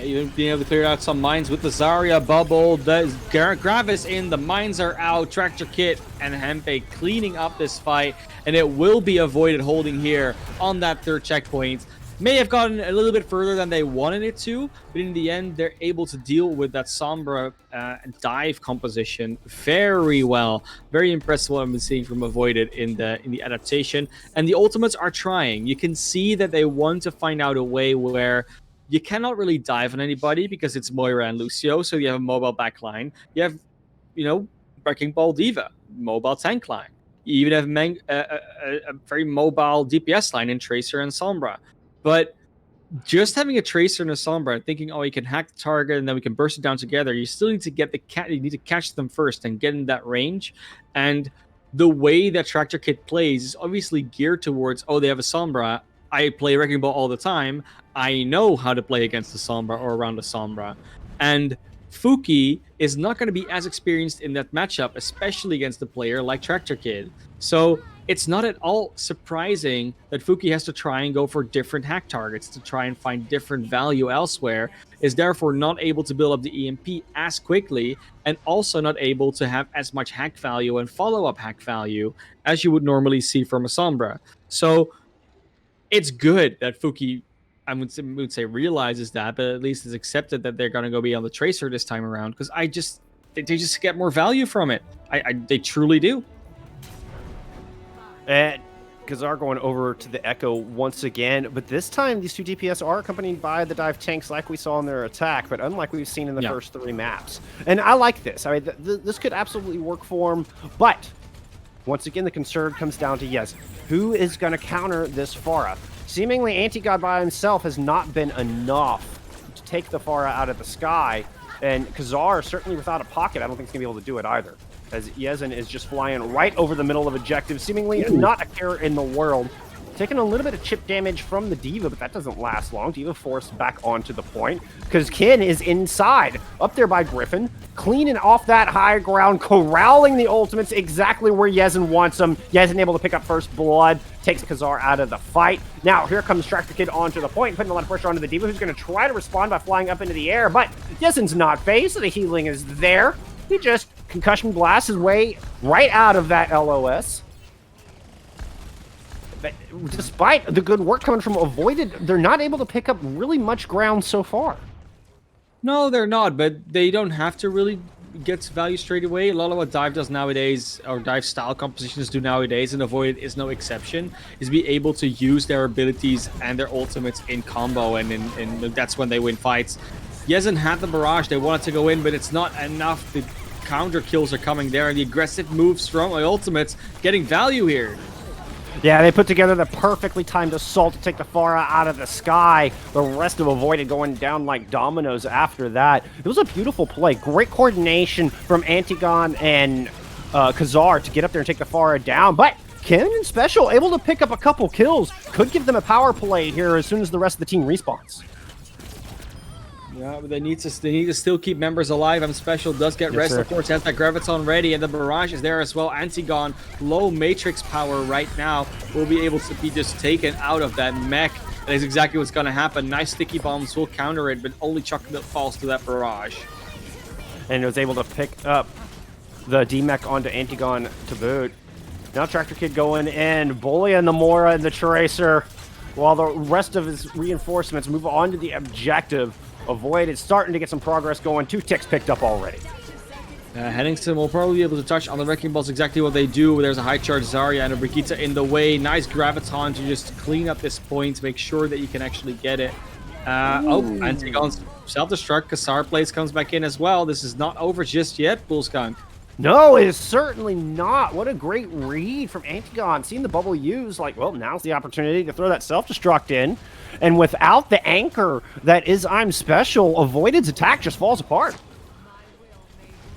Even being able to clear out some mines with the Zarya bubble. The Gravis in, the mines are out. Tractor Kit and Hempe cleaning up this fight, and it will be Avoided holding here on that third checkpoint. May have gotten a little bit further than they wanted it to, but in the end, they're able to deal with that Sombra dive composition very well. Very impressed with what I'm seeing from Avoided in the adaptation. And the ultimates are trying. You can see that they want to find out a way where you cannot really dive on anybody because it's Moira and Lucio, so you have a mobile backline. You have, Wrecking Ball Diva, mobile tank line. You even have a very mobile DPS line in Tracer and Sombra. But just having a Tracer and a Sombra and thinking, oh, you can hack the target and then we can burst it down together, you still need to get you need to catch them first and get in that range. And the way that Tractor Kit plays is obviously geared towards, oh, they have a Sombra. I play Wrecking Ball all the time. I know how to play against the Sombra or around the Sombra. And Fuki is not going to be as experienced in that matchup, especially against a player like Tractor Kid. So it's not at all surprising that Fuki has to try and go for different hack targets to try and find different value elsewhere, is therefore not able to build up the EMP as quickly, and also not able to have as much hack value and follow-up hack value as you would normally see from a Sombra. So it's good that Fuki, I would say realizes that, but at least is accepted that they're going to go be on the Tracer this time around, because they just get more value from it. They truly do. And Kazar going over to the Echo once again, but this time these two DPS are accompanied by the dive tanks like we saw in their attack, but unlike we've seen in the first 3 maps. And I like this. I mean, this could absolutely work for him, but once again, the concern comes down to, yes, who is going to counter this Pharah? Seemingly, Anti-God by himself has not been enough to take the Pharah out of the sky, and Kazar, certainly without a pocket, I don't think he's going to be able to do it either, as Yezen is just flying right over the middle of objective, seemingly not a care in the world. Taking a little bit of chip damage from the Diva, but that doesn't last long. Diva forced back onto the point, because Ken is inside, up there by Griffin, cleaning off that high ground, corralling the ultimates exactly where Yezen wants them. Yezen able to pick up first blood, takes Kazar out of the fight. Now, here comes Tractor Kid onto the point, putting a lot of pressure onto the Diva, who's going to try to respond by flying up into the air, but Yezen's not phased, so the healing is there. He just concussion blasts his way right out of that LOS. But despite the good work coming from Avoided, they're not able to pick up really much ground so far. No, they're not, but they don't have to really get value straight away. A lot of what Dive does nowadays, or Dive style compositions do nowadays, and Avoided is no exception, is be able to use their abilities and their ultimates in combo, and that's when they win fights. Yezen had the barrage, they wanted to go in, but it's not enough. The counter kills are coming there, and the aggressive moves from the ultimates getting value here. Yeah, they put together the perfectly timed assault to take the Pharah out of the sky. The rest of Avoided going down like dominoes after that. It was a beautiful play. Great coordination from Antigon and Kazar to get up there and take the Pharah down. But Cannon Special able to pick up a couple kills. Could give them a power play here as soon as the rest of the team respawns. Yeah, but they need to still keep members alive. Special does get rest, of course, has that Graviton ready, and the Barrage is there as well. Antigon, low Matrix power right now, will be able to be just taken out of that mech. That is exactly what's going to happen. Nice sticky bombs will counter it, but only Chocolate falls to that Barrage. And it was able to pick up the D-Mech onto Antigon to boot. Now Tractor Kid going in, bullying the Mora and the Tracer, while the rest of his reinforcements move on to the objective. Avoided starting to get some progress going. 2 ticks picked up already. Henningsen will probably be able to touch on the Wrecking Balls exactly what they do. There's a high charge Zarya and a Brigitte in the way. Nice Graviton to just clean up this point, make sure that you can actually get it. Antigon's self-destruct. Kazar plays comes back in as well. This is not over just yet, Bullskunk. No, it is certainly not. What a great read from Antigon. Seeing the bubble used, like, well, now's the opportunity to throw that self-destruct in. And without the anchor that is I'm Special, Avoided's attack just falls apart.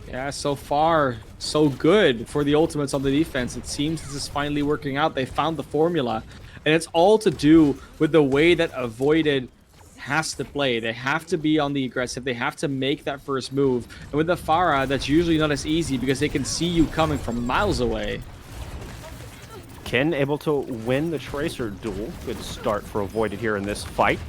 Yeah, so far, so good for the ultimates on the defense. It seems this is finally working out. They found the formula. And it's all to do with the way that Avoided has to play. They have to be on the aggressive. They have to make that first move. And with the Pharah, that's usually not as easy because they can see you coming from miles away. Ken able to win the Tracer duel. Good start for Avoided here in this fight.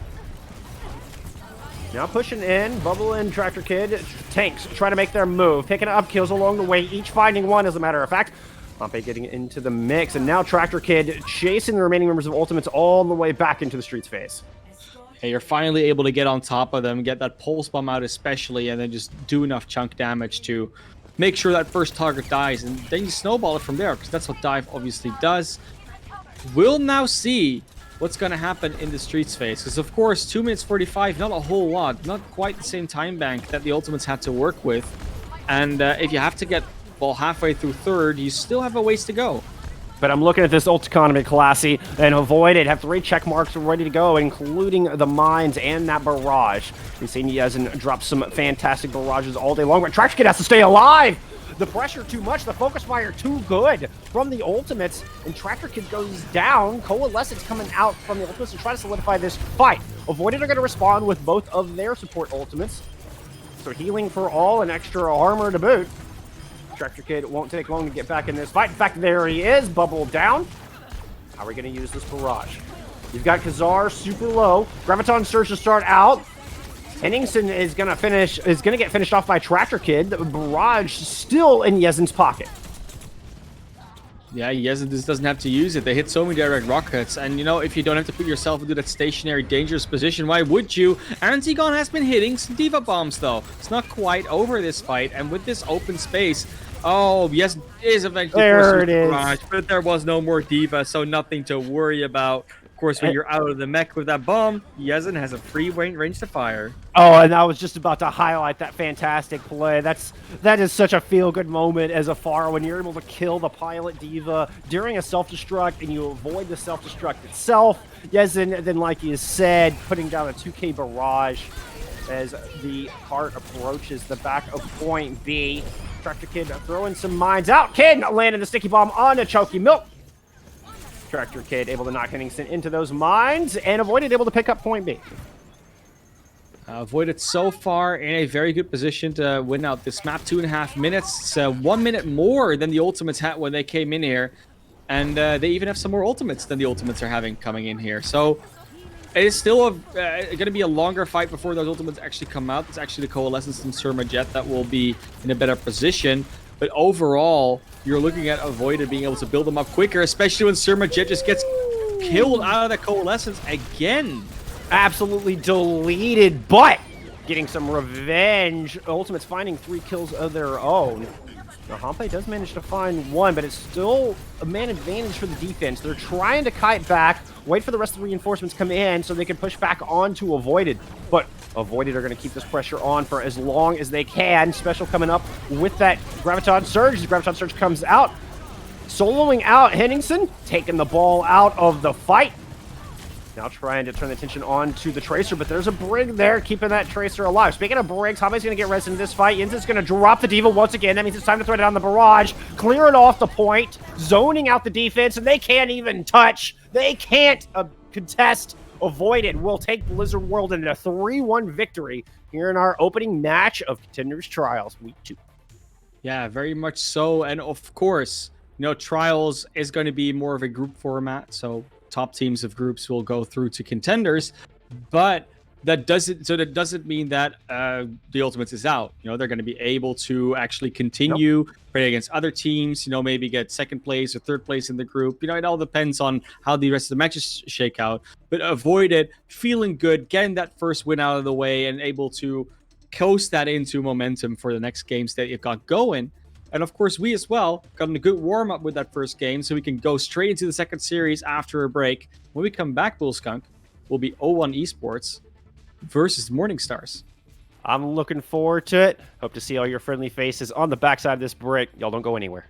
Now pushing in, Bubble and Tractor Kid. Tanks try to make their move, picking up kills along the way, each finding one as a matter of fact. Pompey getting into the mix, and now Tractor Kid chasing the remaining members of Ultimates all the way back into the street's face. Hey, you're finally able to get on top of them, get that pulse bomb out especially, and then just do enough chunk damage to make sure that first target dies, and then you snowball it from there, because that's what Dive obviously does. We'll now see what's going to happen in the streets phase, because of course 2 minutes 45, not a whole lot, not quite the same time bank that the Ultimates had to work with, and if you have to get well halfway through third, you still have a ways to go. But I'm looking at this ult economy, Classy, and Avoided have 3 check marks ready to go, including the mines and that barrage. We've seen Yezen drop some fantastic barrages all day long, but Tractor Kid has to stay alive! The pressure too much, the focus fire too good from the Ultimates, and Tractor Kid goes down. Coalescence coming out from the Ultimates to try to solidify this fight. Avoided are going to respond with both of their support Ultimates. So healing for all and extra armor to boot. Tractor Kid won't take long to get back in this fight. In fact, there he is, Bubble down. How are we going to use this barrage? You've got Khazar super low. Graviton Surge to start out. Henningsen is going to get finished off by Tractor Kid. The barrage still in Yezen's pocket. Yeah, Yezen just doesn't have to use it. They hit so many direct rockets, and you know, if you don't have to put yourself into that stationary, dangerous position, why would you? Antigon has been hitting some Diva bombs, though. It's not quite over this fight, and with this open space, oh, yes, it is eventually there it is. Barrage, but there was no more Diva, so nothing to worry about. Of course, when you're out of the mech with that bomb, Yezen has a free range to fire. Oh, and I was just about to highlight that fantastic play. That is such a feel-good moment as a Pharah when you're able to kill the pilot Diva during a self-destruct and you avoid the self-destruct itself. Yezen, then like you said, putting down a 2K barrage as the cart approaches the back of point B. Tractor Kid throwing some mines out. Kid landing the sticky bomb on a Choky Milk. Tractor Kid able to knock Henningsen into those mines and Avoided able to pick up point B. Avoided so far in a very good position to win out this map. 2.5 minutes. It's 1 minute more than the Ultimates had when they came in here. And they even have some more Ultimates than the Ultimates are having coming in here. So it is still going to be a longer fight before those Ultimates actually come out. It's actually the Coalescence and Surma Jet that will be in a better position. But overall, you're looking at Avoided being able to build them up quicker, especially when Surma Jet just gets killed out of that Coalescence again. Absolutely deleted, but getting some revenge. Ultimates finding 3 kills of their own. Now, Hampe does manage to find 1, but it's still a man advantage for the defense. They're trying to kite back, wait for the rest of the reinforcements to come in so they can push back onto Avoided. But Avoided are going to keep this pressure on for as long as they can. Special coming up with that Graviton Surge. The Graviton Surge comes out, soloing out Henningsen, taking the ball out of the fight. Now trying to turn the attention on to the Tracer, but there's a Brig there keeping that Tracer alive. Speaking of Brigs, Hampe's going to get res into this fight. Yen's going to drop the Diva once again. That means it's time to throw down the barrage, clear it off the point, zoning out the defense, and they can't even touch. They can't contest. Avoided will take Blizzard World into a 3-1 victory here in our opening match of Contenders Trials Week 2. Yeah, very much so. And of course, you know, Trials is going to be more of a group format, so top teams of groups will go through to Contenders, but that doesn't mean that the Ultimates is out. You know, they're going to be able to actually continue playing against other teams, you know, maybe get second place or third place in the group. You know, it all depends on how the rest of the matches shake out. But Avoided, feeling good, getting that first win out of the way and able to coast that into momentum for the next games that you've got going. And of course, we as well got a good warm-up with that first game, so we can go straight into the second series after a break. When we come back, Bull Skunk, will be 0-1 Esports versus Morning Stars. I'm looking forward to it. Hope to see all your friendly faces on the backside of this break. Y'all don't go anywhere.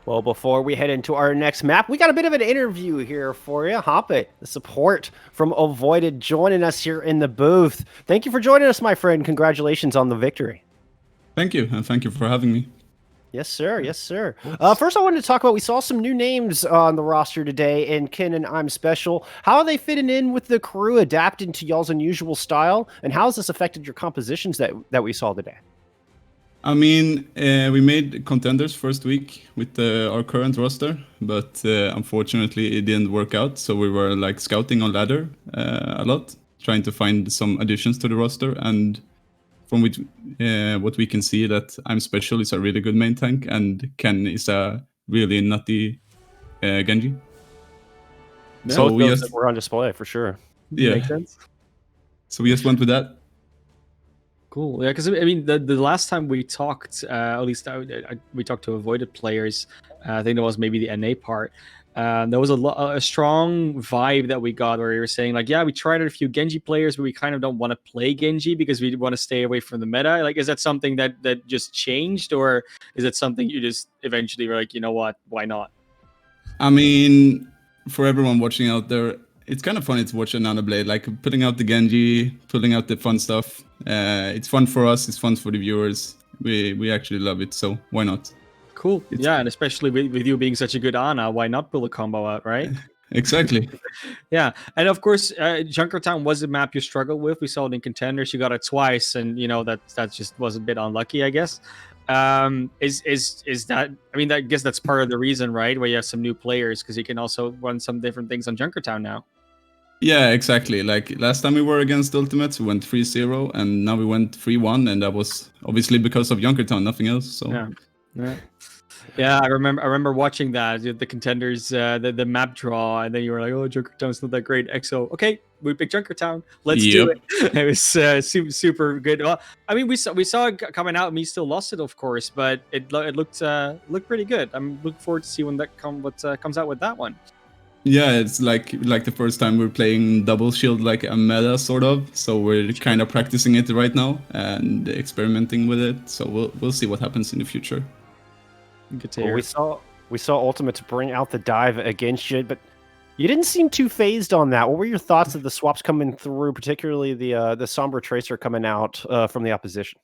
Well, before we head into our next map, we got a bit of an interview here for you. Hoppet, the support from Avoided, joining us here in the booth. Thank you for joining us, my friend. Congratulations on the victory. Thank you, and thank you for having me. Yes, sir. Yes, sir. First, I wanted to talk about, we saw some new names on the roster today in Ken and I'm Special. How are they fitting in with the crew, adapting to y'all's unusual style? And how has this affected your compositions that we saw today? I mean, we made Contenders first week with our current roster, but unfortunately it didn't work out. So we were like scouting on ladder a lot, trying to find some additions to the roster. And from what we can see, that I'm Special is a really good main tank, and Ken is a really nutty Genji. So both those that were on display for sure. Yeah. Makes sense. So we just went with that. Cool. Yeah, because I mean, the last time we talked, at least we talked to avoided players. I think that was maybe the NA part. There was a strong vibe that we got where we were saying like, yeah, we tried out a few Genji players, but we kind of don't want to play Genji because we want to stay away from the meta. Like, is that something that just changed, or is it something you just eventually were like, you know what, why not? I mean, for everyone watching out there, it's kind of funny to watch another Blade, like putting out the Genji, pulling out the fun stuff. It's fun for us, it's fun for the viewers. We actually love it, so why not? Cool. Yeah, and especially with you being such a good Ana, why not pull a combo out, right? Exactly. Yeah, and of course, Junkertown was a map you struggled with. We saw it in Contenders. You got it twice, and you know that just was a bit unlucky, I guess. Is that? I mean, I guess that's part of the reason, right? Where you have some new players because you can also run some different things on Junkertown now. Yeah, exactly. Like last time we were against Ultimates, we went 3-0, and now we went 3-1, and that was obviously because of Junkertown, nothing else. So yeah. Yeah, I remember watching that, the Contenders, the map draw, and then you were like, "Oh, Junkertown's not that great." EXO, okay, we picked Junkertown. Let's do it. It was super good. Well, I mean, we saw it coming out, and we still lost it, of course, but it looked pretty good. I'm looking forward to see when that comes out with that one. Yeah, it's like the first time we're playing double shield, like a meta sort of. So we're kind of practicing it right now and experimenting with it. So we'll see what happens in the future. Good to hear. We saw Ultimate bring out the dive against you, but you didn't seem too phased on that. What were your thoughts of the swaps coming through, particularly the Sombra Tracer coming out from the opposition?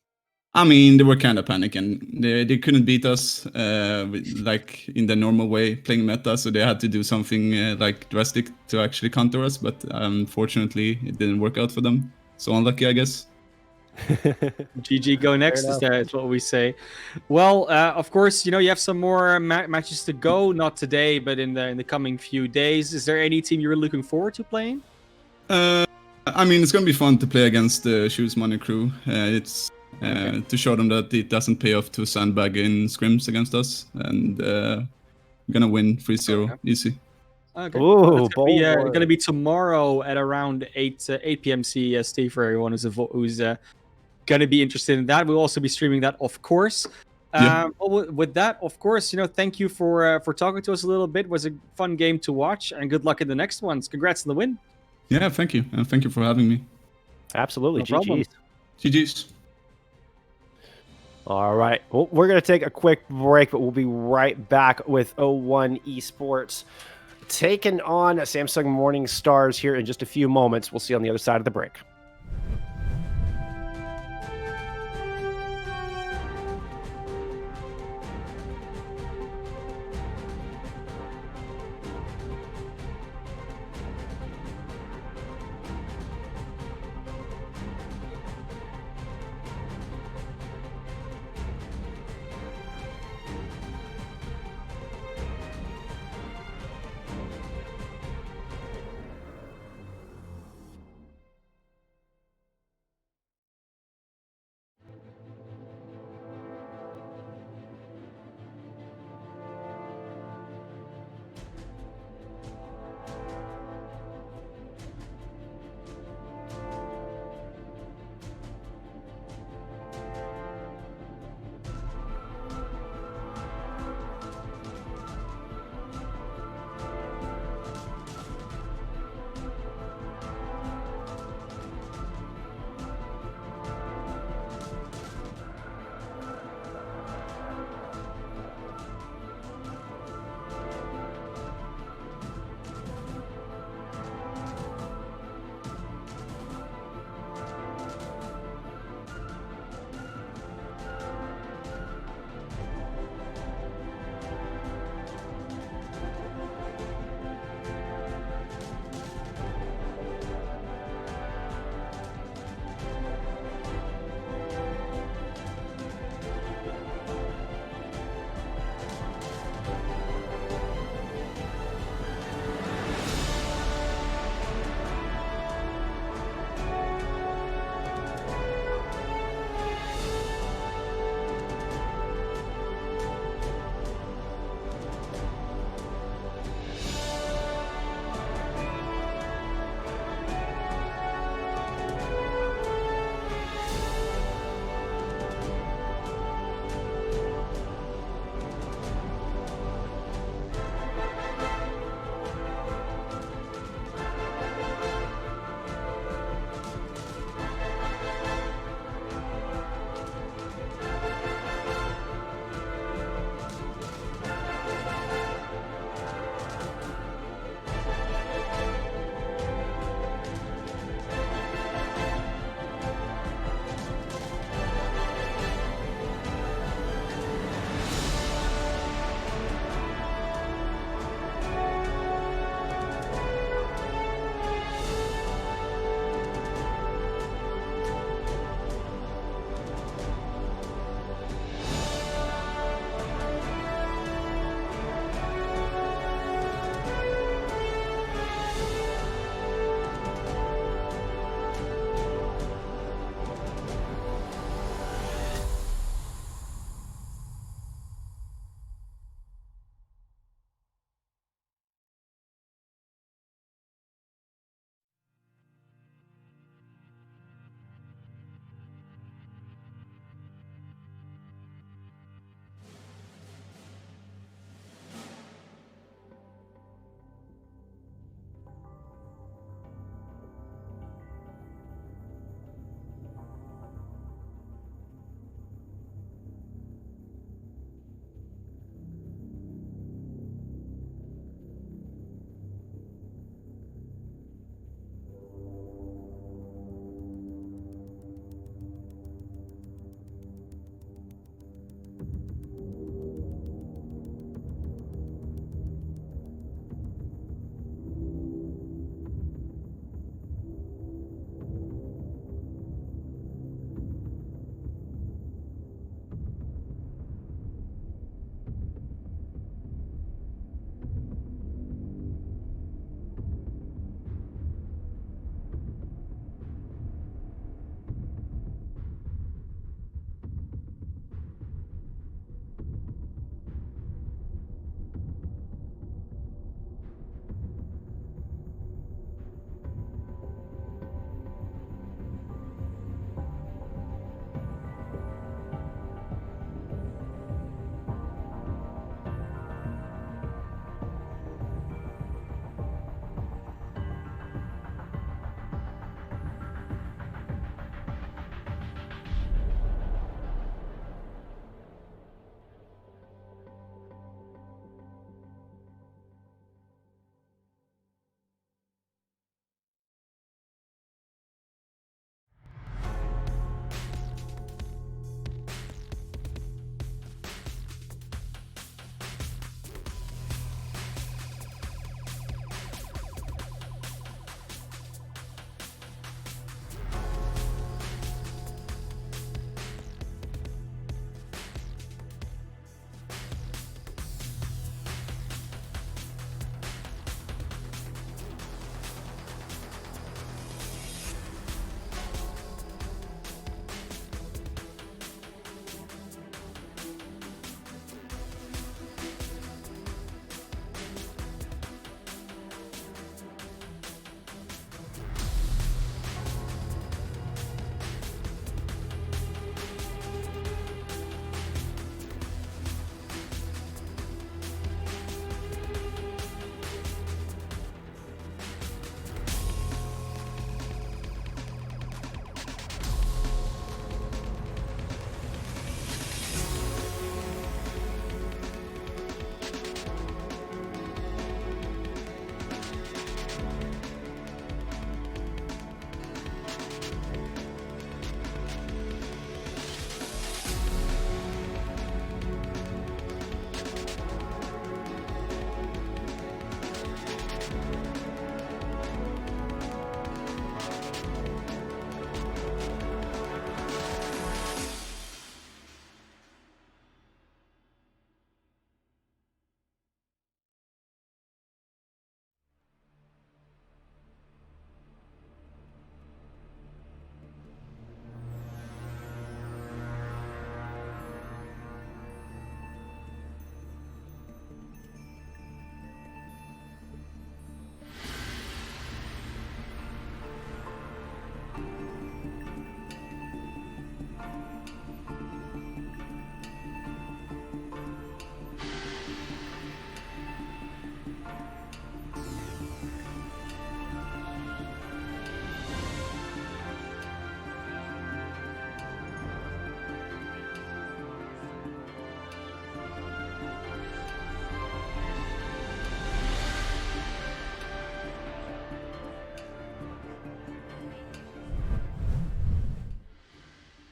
I mean, they were kind of panicking. They couldn't beat us like in the normal way playing meta, so they had to do something like drastic to actually counter us. But unfortunately, it didn't work out for them. So unlucky, I guess. GG, go next is what we say. Well, of course, you have some more matches to go. Not today, but in the coming few days. Is there any team you're looking forward to playing? I mean, it's gonna be fun to play against the Shoes Money crew. It's to show them that it doesn't pay off to sandbag in scrims against us, and we're gonna win 3-0 easy. Okay. Ooh, it's gonna be tomorrow at around 8 p.m. CEST for everyone who's gonna be interested in that. We'll also be streaming that, of course. With that, of course, thank you for talking to us a little bit. It was a fun game to watch, and good luck in the next ones. Congrats on the win. Yeah, thank you, and thank you for having me. Absolutely, no GG's. GG's. All right. Well, we're going to take a quick break, but we'll be right back with 01 Esports taking on Samsung Morning Stars here in just a few moments. We'll see you on the other side of the break.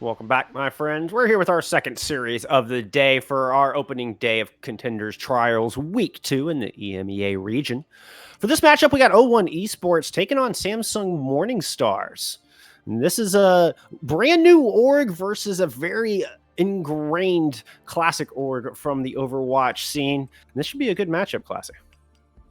Welcome back, my friends. We're here with our second series of the day for our opening day of Contenders Trials Week 2 in the EMEA region. For this matchup, we got O1 Esports taking on Samsung Morning Stars. And this is a brand new org versus a very ingrained classic org from the Overwatch scene. And this should be a good matchup, Classic.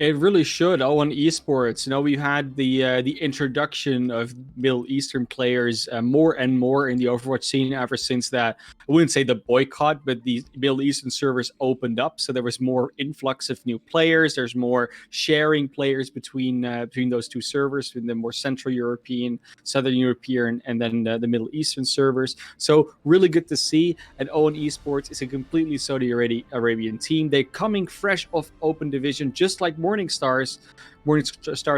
It really should. O1 Esports. We had the introduction of Middle Eastern players more and more in the Overwatch scene ever since that. I wouldn't say the boycott, but the Middle Eastern servers opened up, so there was more influx of new players. There's more sharing players between those two servers, between the more Central European, Southern European, and then the Middle Eastern servers. So really good to see. And O1 Esports is a completely Saudi Arabian team. They're coming fresh off Open Division, just like Morning Stars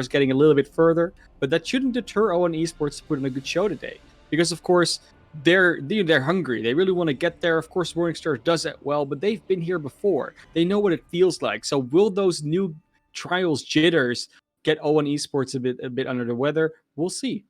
getting a little bit further, but that shouldn't deter O1 Esports to put in a good show today, because of course they're hungry. They really want to get there. Of course, Morning Stars does that well, but they've been here before. They know what it feels like. So will those new trials jitters get O1 Esports a bit under the weather? We'll see.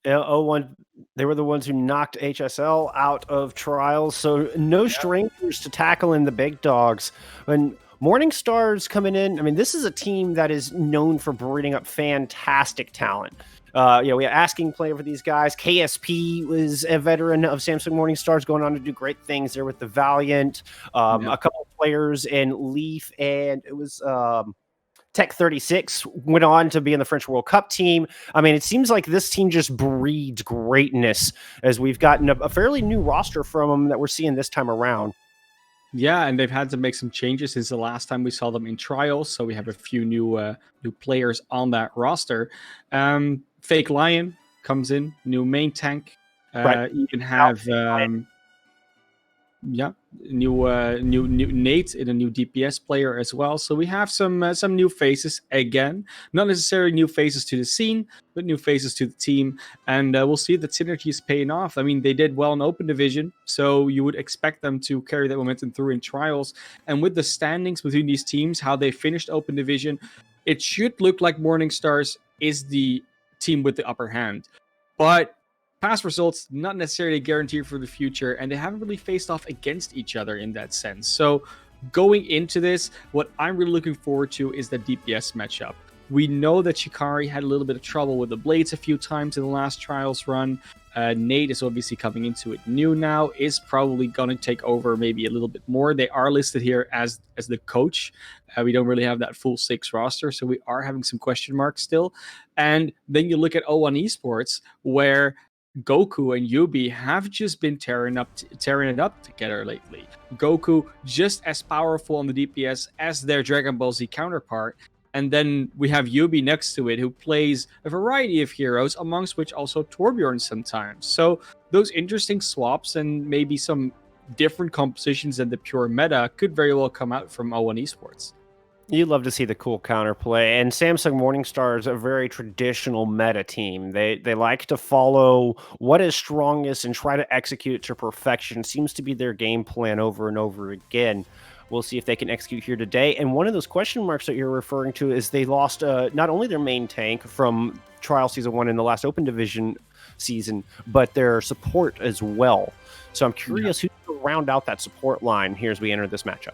Yeah, O1, they were the ones who knocked HSL out of trials, so no strangers to tackle in the big dogs. When Morning Stars coming in, I mean, this is a team that is known for breeding up fantastic talent. We have asking player for these guys. KSP was a veteran of Samsung Morning Stars, going on to do great things there with the Valiant. A couple of players in Leaf, and it was Tech 36 went on to be in the French World Cup team. I mean, it seems like this team just breeds greatness, as we've gotten a fairly new roster from them that we're seeing this time around. Yeah, and they've had to make some changes since the last time we saw them in trials. So we have a few new players on that roster. Fake Lion comes in, new main tank. Right. You can have new Nate in a new DPS player as well. So we have some new faces again. Not necessarily new faces to the scene, but new faces to the team. And we'll see that synergy is paying off. I mean, they did well in Open Division, so you would expect them to carry that momentum through in trials. And with the standings between these teams, how they finished Open Division, it should look like Morning Stars is the team with the upper hand. But past results not necessarily guaranteed for the future, and they haven't really faced off against each other in that sense. So going into this, what I'm really looking forward to is the DPS matchup. We know that Shikari had a little bit of trouble with the Blades a few times in the last trials run. Nate is obviously coming into it new now, is probably going to take over maybe a little bit more. They are listed here as the coach. We don't really have that full 6 roster, so we are having some question marks still. And then you look at O1 Esports, where Goku and Yubi have just been tearing it up together lately. Goku just as powerful on the DPS as their Dragon Ball Z counterpart. And then we have Yubi next to it, who plays a variety of heroes, amongst which also Torbjorn sometimes. So those interesting swaps and maybe some different compositions than the pure meta could very well come out from O1 Esports. You love to see the cool counterplay, and Samsung Morning Stars a very traditional meta team. They like to follow what is strongest and try to execute to perfection. Seems to be their game plan over and over again. We'll see if they can execute here today. And one of those question marks that you're referring to is they lost not only their main tank from Trial Season 1 in the last Open Division season, but their support as well. So I'm curious who's going to round out that support line here as we enter this matchup.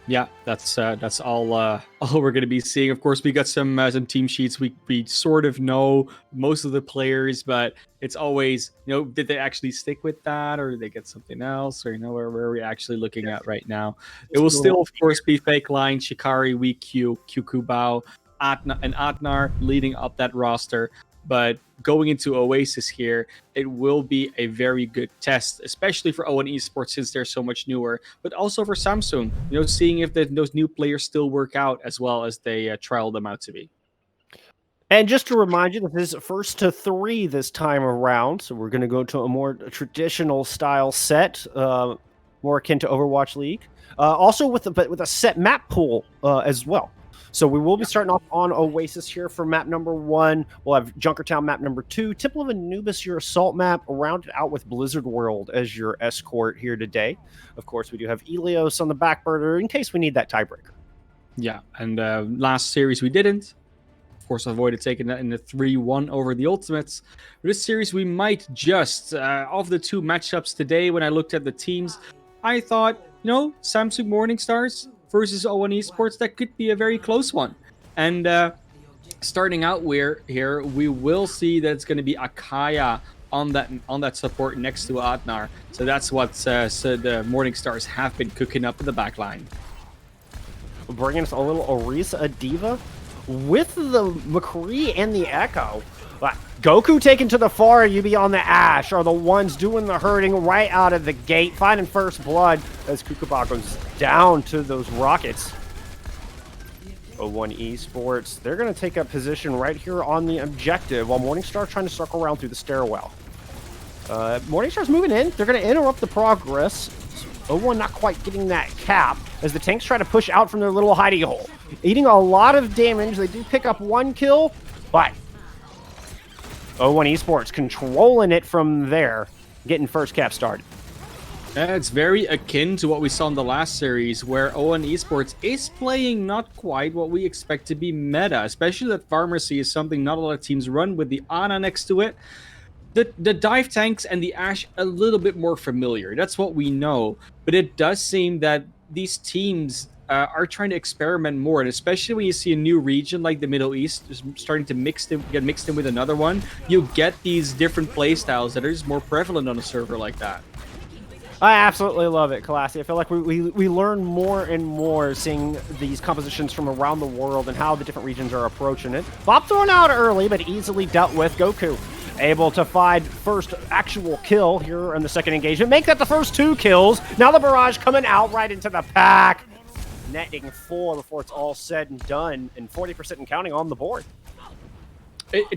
Yeah, that's all we're going to be seeing. Of course, we got some team sheets. We sort of know most of the players, but it's always, did they actually stick with that, or did they get something else, or where are we actually looking at right now? It will still, of course, be Fake Line, Shikari, WeQ, Kubao, and Adnar leading up that roster. But going into Oasis here, it will be a very good test, especially for O1 Esports since they're so much newer, but also for Samsung, seeing if those new players still work out as well as they trial them out to be. And just to remind you, this is first to 3 this time around, so we're going to go to a more traditional style set, more akin to Overwatch League, also with a set map pool as well. So we will be starting off on Oasis here for map number 1. We'll have Junkertown map number 2. Temple of Anubis, your assault map, rounded out with Blizzard World as your escort here today. Of course, we do have Elios on the back burner in case we need that tiebreaker. Yeah, and last series we didn't. of course, avoided taking that in the 3-1 over the Ultimates. For this series, we might just, of the two matchups today, when I looked at the teams, I thought, Samsung Morningstars versus O1 Esports, that could be a very close one. And starting out here, we will see that it's going to be Akaya on that support next to Adnar. So that's what the Morningstars have been cooking up in the backline. Bringing us a little Orisa Diva with the McCree and the Echo. Goku taken to the far, Yubi on the Ashe are the ones doing the hurting right out of the gate, finding first blood as Kukuba goes down to those rockets. O1 Esports, they're going to take up position right here on the objective while Morningstar trying to circle around through the stairwell. Morningstar's moving in. They're going to interrupt the progress. O1 not quite getting that cap as the tanks try to push out from their little hidey hole. Eating a lot of damage. They do pick up 1 kill, but O1 Esports controlling it from there, getting first cap started. It's very akin to what we saw in the last series, where O1 Esports is playing not quite what we expect to be meta, especially that Pharmacy is something not a lot of teams run with the Ana next to it. The dive tanks and the Ashe a little bit more familiar. That's what we know. But it does seem that these teams are trying to experiment more, and especially when you see a new region like the Middle East is starting to get mixed in with another one, you get these different playstyles that are just more prevalent on a server like that. I absolutely love it, Classy. I feel like we learn more and more seeing these compositions from around the world and how the different regions are approaching it. Bob thrown out early, but easily dealt with. Goku able to find first actual kill here in the second engagement. Make that the first 2 kills. Now the barrage coming out right into the pack. Netting 4 before it's all said and done, and 40% and counting on the board.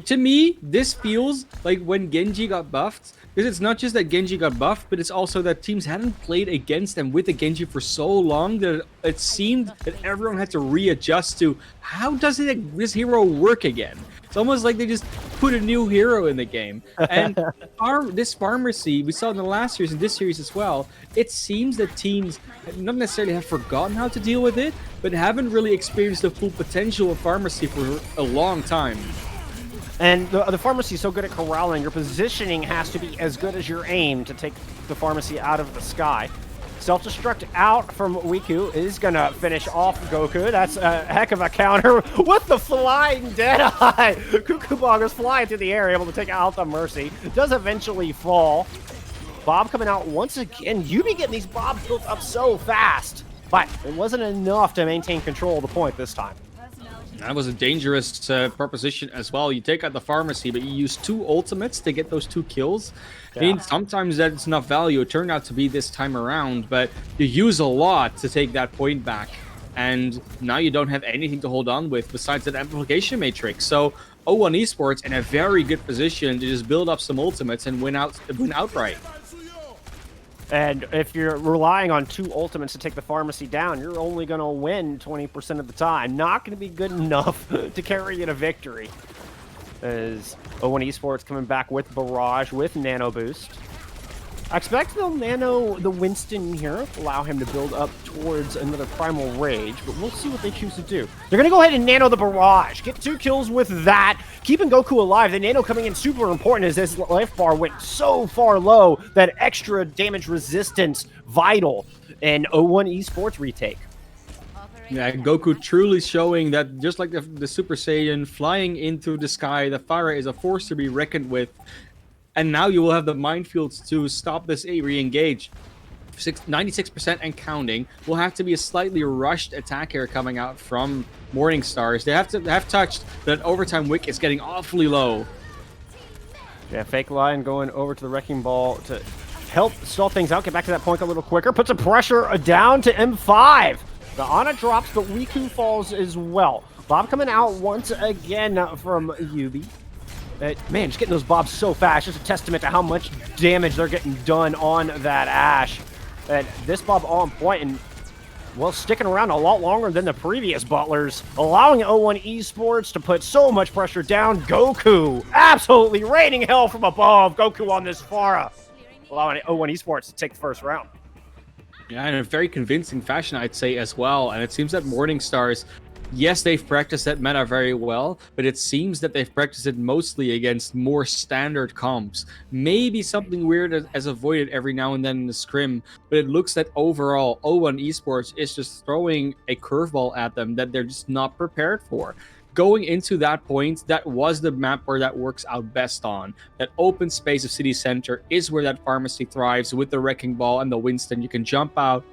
To me, this feels like when Genji got buffed, because it's not just that Genji got buffed, but it's also that teams hadn't played against and with the Genji for so long that it seemed that everyone had to readjust to how does this hero work again? It's almost like they just put a new hero in the game. And this Pharmacy, we saw in the last series and this series as well, it seems that teams not necessarily have forgotten how to deal with it, but haven't really experienced the full potential of Pharmacy for a long time. And the Pharmacy is so good at corralling. Your positioning has to be as good as your aim to take the Pharmacy out of the sky. Self-destruct out from Wiku is going to finish off Goku. That's a heck of a counter with the flying Deadeye. Kukubong is flying through the air, able to take out the Mercy. Does eventually fall. Bob coming out once again. Yubi getting these Bobs built up so fast. But it wasn't enough to maintain control of the point this time. That was a dangerous proposition as well. You take out the Pharmacy, but you use 2 ultimates to get those 2 kills. Yeah. I mean, sometimes that's enough value. It turned out to be this time around, but you use a lot to take that point back. And now you don't have anything to hold on with besides that amplification matrix. So O1 Esports in a very good position to just build up some ultimates and win outright. And if you're relying on 2 ultimates to take the Pharmacy down, you're only going to win 20% of the time. Not going to be good enough to carry you to victory. As O1 Esports coming back with Barrage, with Nano Boost. I expect they'll nano the Winston here, allow him to build up towards another Primal Rage, but we'll see what they choose to do. They're going to go ahead and nano the Barrage, get 2 kills with that, keeping Goku alive. The nano coming in super important as his life bar went so far low that extra damage resistance vital in O1 Esports retake. Yeah, Goku truly showing that just like the Super Saiyan flying into the sky, the Pharah is a force to be reckoned with. And now you will have the minefields to stop this re-engage. 96% and counting. Will have to be a slightly rushed attack here coming out from Morningstars. They have touched that overtime wick is getting awfully low. Yeah, Fake Lion going over to the Wrecking Ball to help stall things out, get back to that point a little quicker. Puts some pressure down to M5. The Ana drops, but Wiku falls as well. Bob coming out once again from Yubi. Man, just getting those Bobs so fast, just a testament to how much damage they're getting done on that Ashe. And this Bob on point and, well, sticking around a lot longer than the previous Butlers, allowing O1 Esports to put so much pressure down. Goku absolutely raining hell from above. Goku on this Pharah, allowing O1 Esports to take the first round. Yeah, in a very convincing fashion, I'd say, as well. And it seems that Morningstars Yes, they've practiced that meta very well, but it seems that they've practiced it mostly against more standard comps. Maybe something weird as avoided every now and then in the scrim, but it looks that overall O1 Esports is just throwing a curveball at them that they're just not prepared for. Going into that point, that was the map where that works out best on. That open space of City Center is where that pharmacy thrives with the Wrecking Ball and the Winston. You can jump out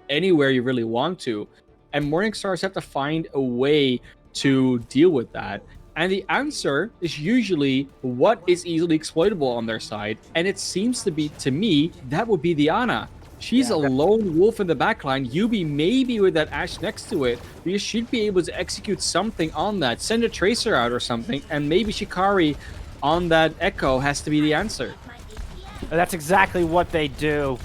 anywhere you really want to. And Morningstars have to find a way to deal with that. And the answer is usually what is easily exploitable on their side. And it seems to be, to me, that would be the Ana. She's a lone wolf in the backline. Yubi maybe with that Ashe next to it, but you should be able to execute something on that. Send a Tracer out or something, and maybe Shikari on that Echo has to be the answer. That's exactly what they do.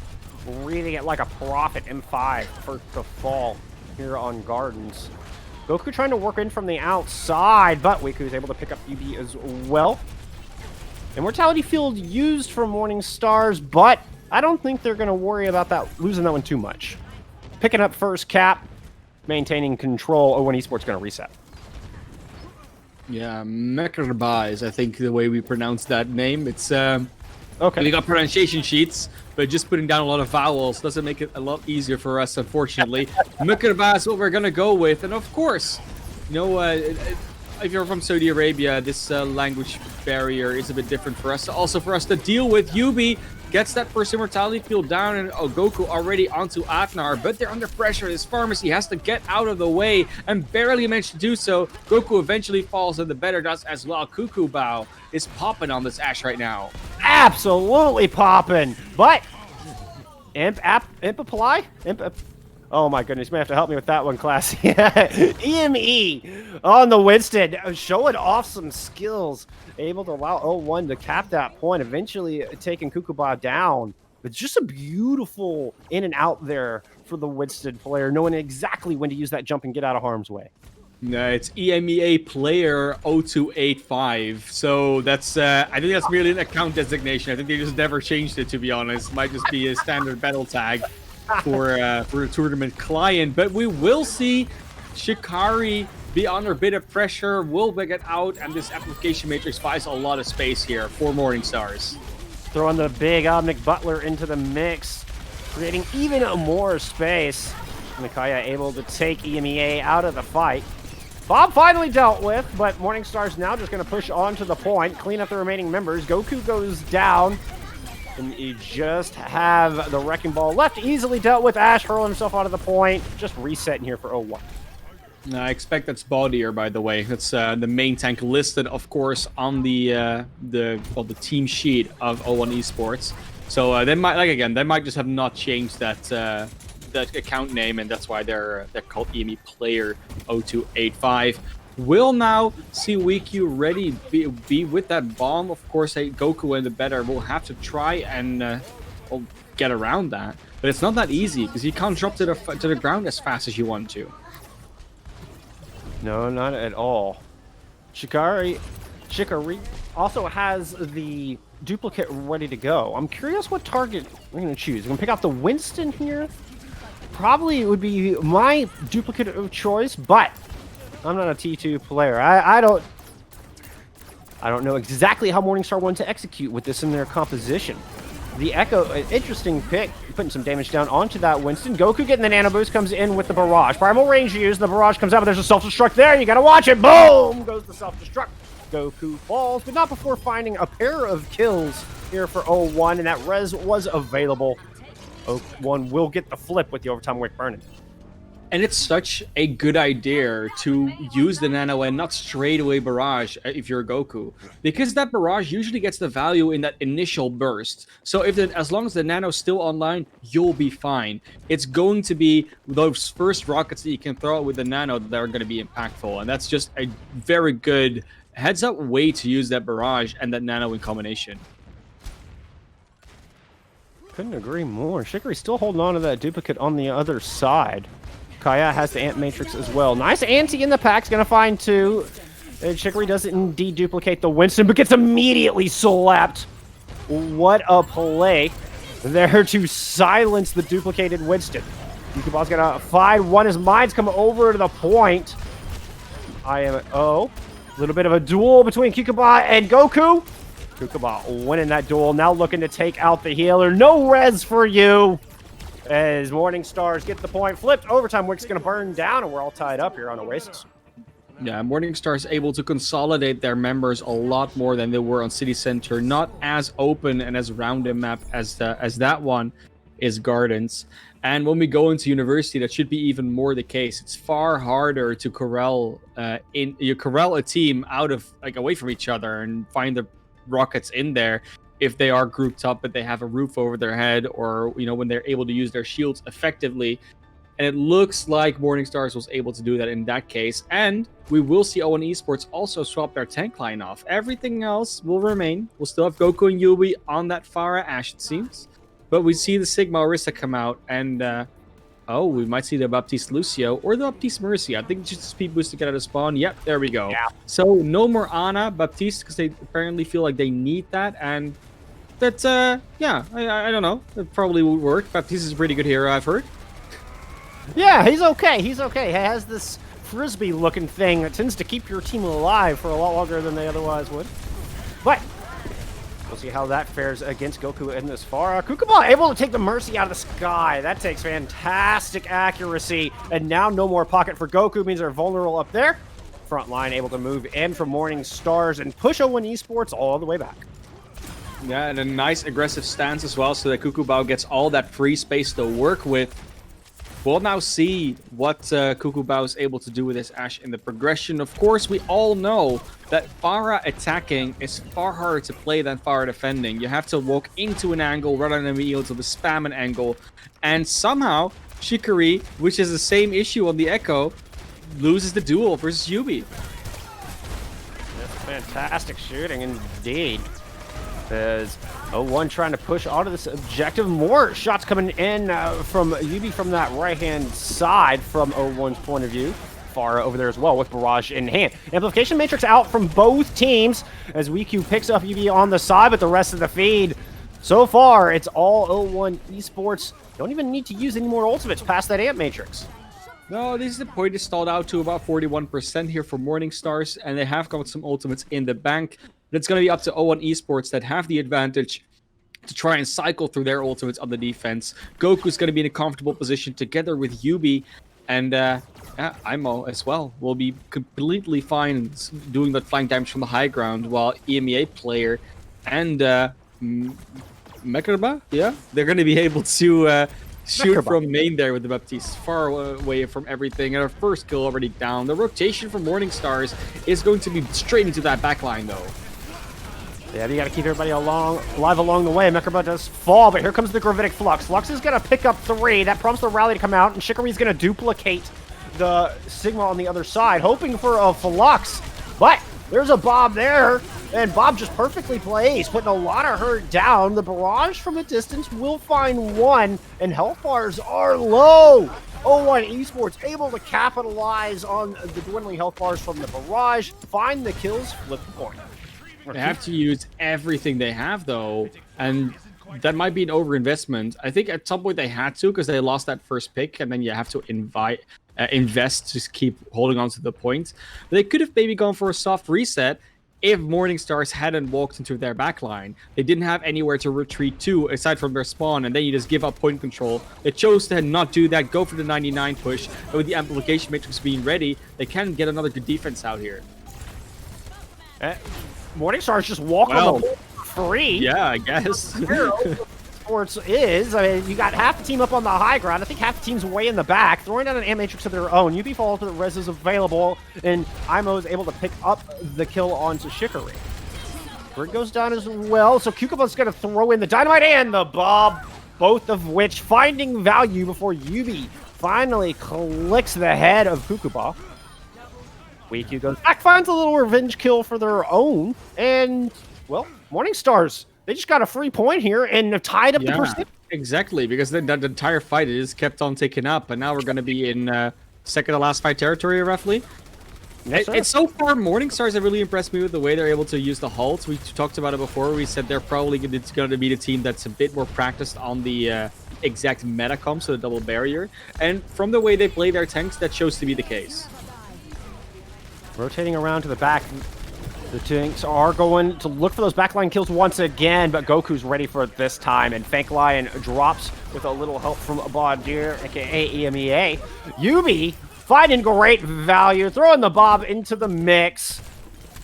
Reading it like a prophet, M5 for the fall here on Gardens. Goku trying to work in from the outside, but Wiku's able to pick up UB as well. Immortality Field used for Morningstars, but I don't think they're going to worry about that, losing that one too much. Picking up first cap, maintaining control. O1 Esports going to reset. Yeah, Mekraba is, I think, the way we pronounce that name. It's okay. We got pronunciation sheets, but just putting down a lot of vowels doesn't make it a lot easier for us, unfortunately. Mekraba is what we're going to go with. And of course, you know, if you're from Saudi Arabia, this language barrier is a bit different for us. Also for us to deal with. Yubi gets that first Immortality Field down, and Goku already onto Atnar, but they're under pressure. This pharmacy has to get out of the way, and barely managed to do so. Goku eventually falls, and the better does as well. Cuckoo Bow is popping on this Ashe right now. Absolutely popping, but Imp apply? Oh my goodness, you may have to help me with that one, class. EME on the Winston, showing off some skills, able to allow O1 to cap that point, eventually taking Kukuba down. But just a beautiful in and out there for the Winston player, knowing exactly when to use that jump and get out of harm's way. No, it's EMEA player 0285. So that's I think that's merely an account designation. I think they just never changed it, to be honest. Might just be a standard battle tag for a tournament client. But we will see Shikari be under a bit of pressure, will get out, and this application matrix buys a lot of space here for Morningstars. Throwing the big Omnic Butler into the mix, creating even more space. Mikaya able to take EMEA out of the fight. Bob finally dealt with, but Morningstar's now just going to push on to the point, clean up the remaining members. Goku goes down, and you just have the Wrecking Ball left, easily dealt with. Ashe hurling himself out of the point, just resetting here for O1. I expect that's Baudier, by the way. That's the main tank listed, of course, on the team sheet of O1 Esports. So they might just have not changed that account name, and that's why they're called EME Player 0285. Will now see WeQ ready be with that bomb. Of course, Goku and the better will have to try and get around that, but it's not that easy because you can't drop to the ground as fast as you want to. No, not at all. Shikari also has the duplicate ready to go. I'm curious what target we're going to choose. We're going to pick out the Winston here. Probably would be my duplicate of choice, but I'm not a T2 player. I don't know exactly how Morningstar wanted to execute with this in their composition. The Echo, an interesting pick, putting some damage down onto that Winston. Goku getting the nano boost, comes in with the barrage. Primal range used, the barrage comes out, but there's a self-destruct there. You gotta watch it. Boom! Goes the self-destruct. Goku falls, but not before finding a pair of kills here for O1, and that res was available. O1 will get the flip with the overtime wick burning. And it's such a good idea to use the nano and not straight away barrage if you're Goku, because that barrage usually gets the value in that initial burst. So as long as the nano's still online, you'll be fine. It's going to be those first rockets that you can throw out with the nano that are going to be impactful, and that's just a very good heads-up way to use that barrage and that nano in combination. Couldn't agree more. Shikari's still holding on to that duplicate on the other side. Kaya has the Ant Matrix as well. Nice anti in the pack's gonna find two. And Shikari does indeed duplicate the Winston, but gets immediately slapped. What a play there to silence the duplicated Winston. Yukiba's gonna find one. His mind's come over to the point. a little bit of a duel between Kikuba and Goku. Kikuba winning that duel, now looking to take out the healer. No res for you, as Morning Stars get the point. Flipped overtime, Wick's going to burn down, and we're all tied up here on Oasis. Yeah, Morning Stars able to consolidate their members a lot more than they were on City Center. Not as open and as round a map as that one is Gardens. And when we go into University, that should be even more the case. It's far harder to corral a team out of away from each other and find the rockets in there if they are grouped up but they have a roof over their head, or when they're able to use their shields effectively. And it looks like Morning Stars was able to do that in that case. And we will see Owen Esports also swap their tank line off. Everything else will remain. We'll still have Goku and Yubi on that Pharah Ashe, it seems. But we see the Sigma Orisa come out, and we might see the Baptiste Lucio or the Baptiste Mercy. I think just a speed boost to get out of spawn. Yep, there we go. Yeah. So no more Ana, Baptiste, because they apparently feel like they need that. And that's, I don't know. It probably would work. Baptiste is a pretty good hero, I've heard. Yeah, he's okay. He's okay. He has this frisbee-looking thing that tends to keep your team alive for a lot longer than they otherwise would. But we'll see how that fares against Goku in this far. Kukuma able to take the Mercy out of the sky. That takes fantastic accuracy. And now no more pocket for Goku. Means they're vulnerable up there. Front line able to move in from Morning Stars and push Owen Esports all the way back. Yeah, and a nice aggressive stance as well, so that Kukubao gets all that free space to work with. We'll now see what Kukubao is able to do with his Ashe in the progression. Of course, we all know that Pharah attacking is far harder to play than Pharah defending. You have to walk into an angle rather than be able to spam an angle. And somehow, Shikari, which is the same issue on the Echo, loses the duel versus Yubi. That's fantastic shooting indeed. As 0-1 trying to push onto this objective. More shots coming in from Yubi from that right-hand side from 0-1's point of view. Pharah over there as well with Barrage in hand. Amplification Matrix out from both teams as WeQ picks up Yubi on the side, but the rest of the feed, so far, it's all 0-1 Esports. Don't even need to use any more ultimates past that Amp Matrix. No, this is the point is stalled out to about 41% here for Morning Stars, and they have got some ultimates in the bank. But it's going to be up to 0-1 Esports that have the advantage to try and cycle through their ultimates on the defense. Goku's going to be in a comfortable position together with Yubi, and Imo as well will be completely fine doing that flank damage from the high ground, while EMEA player and Mekarba, they're going to be able to shoot from main there with the Baptiste, far away from everything. And our first kill already down. The rotation from Morning Stars is going to be straight into that backline, though. Yeah, you got to keep everybody alive along the way. Mekarba does fall, but here comes the Gravitic Flux. Flux is going to pick up 3. That prompts the rally to come out, and Shikari's going to duplicate the Sigma on the other side, hoping for a Flux. But there's a Bob there, and Bob just perfectly plays, putting a lot of hurt down. The barrage from a distance will find one, and health bars are low. 0-1 Esports able to capitalize on the dwindling health bars from the barrage, find the kills, flip the point. They have to use everything they have, though, and that might be an overinvestment. I think at some point they had to, because they lost that first pick, and then you have to invest to keep holding on to the point. But they could have maybe gone for a soft reset if Morning Stars hadn't walked into their backline. They didn't have anywhere to retreat to aside from their spawn, and then you just give up point control. They chose to not do that, go for the 99 push, and with the amplification matrix being ready, they can get another good defense out here. Morning Stars just walk on the board for free. Yeah, I guess. Sports is, you got half the team up on the high ground. I think half the team's way in the back, throwing down an Amp Matrix of their own. UB falls to the res is available, and Imo is able to pick up the kill onto Shikari. Grid goes down as well, so Kukuba's going to throw in the Dynamite and the Bob, both of which finding value before Yubi finally clicks the head of Kukuba. WeQ goes back, finds a little revenge kill for their own, and, well, Morning Stars, they just got a free point here and tied up the percent. Exactly, because the entire fight is kept on ticking up, and now we're going to be in second to last fight territory, roughly. Yes, it's so far, Morning Stars have really impressed me with the way they're able to use the halt. We talked about it before. We said they're probably going to be the team that's a bit more practiced on the exact meta comp, so the double barrier. And from the way they play their tanks, that shows to be the case. Rotating around to the back. The tanks are going to look for those backline kills once again, but Goku's ready for it this time, and Fake Lion drops with a little help from Badir, aka EMEA. Yubi finding great value, throwing the Bob into the mix.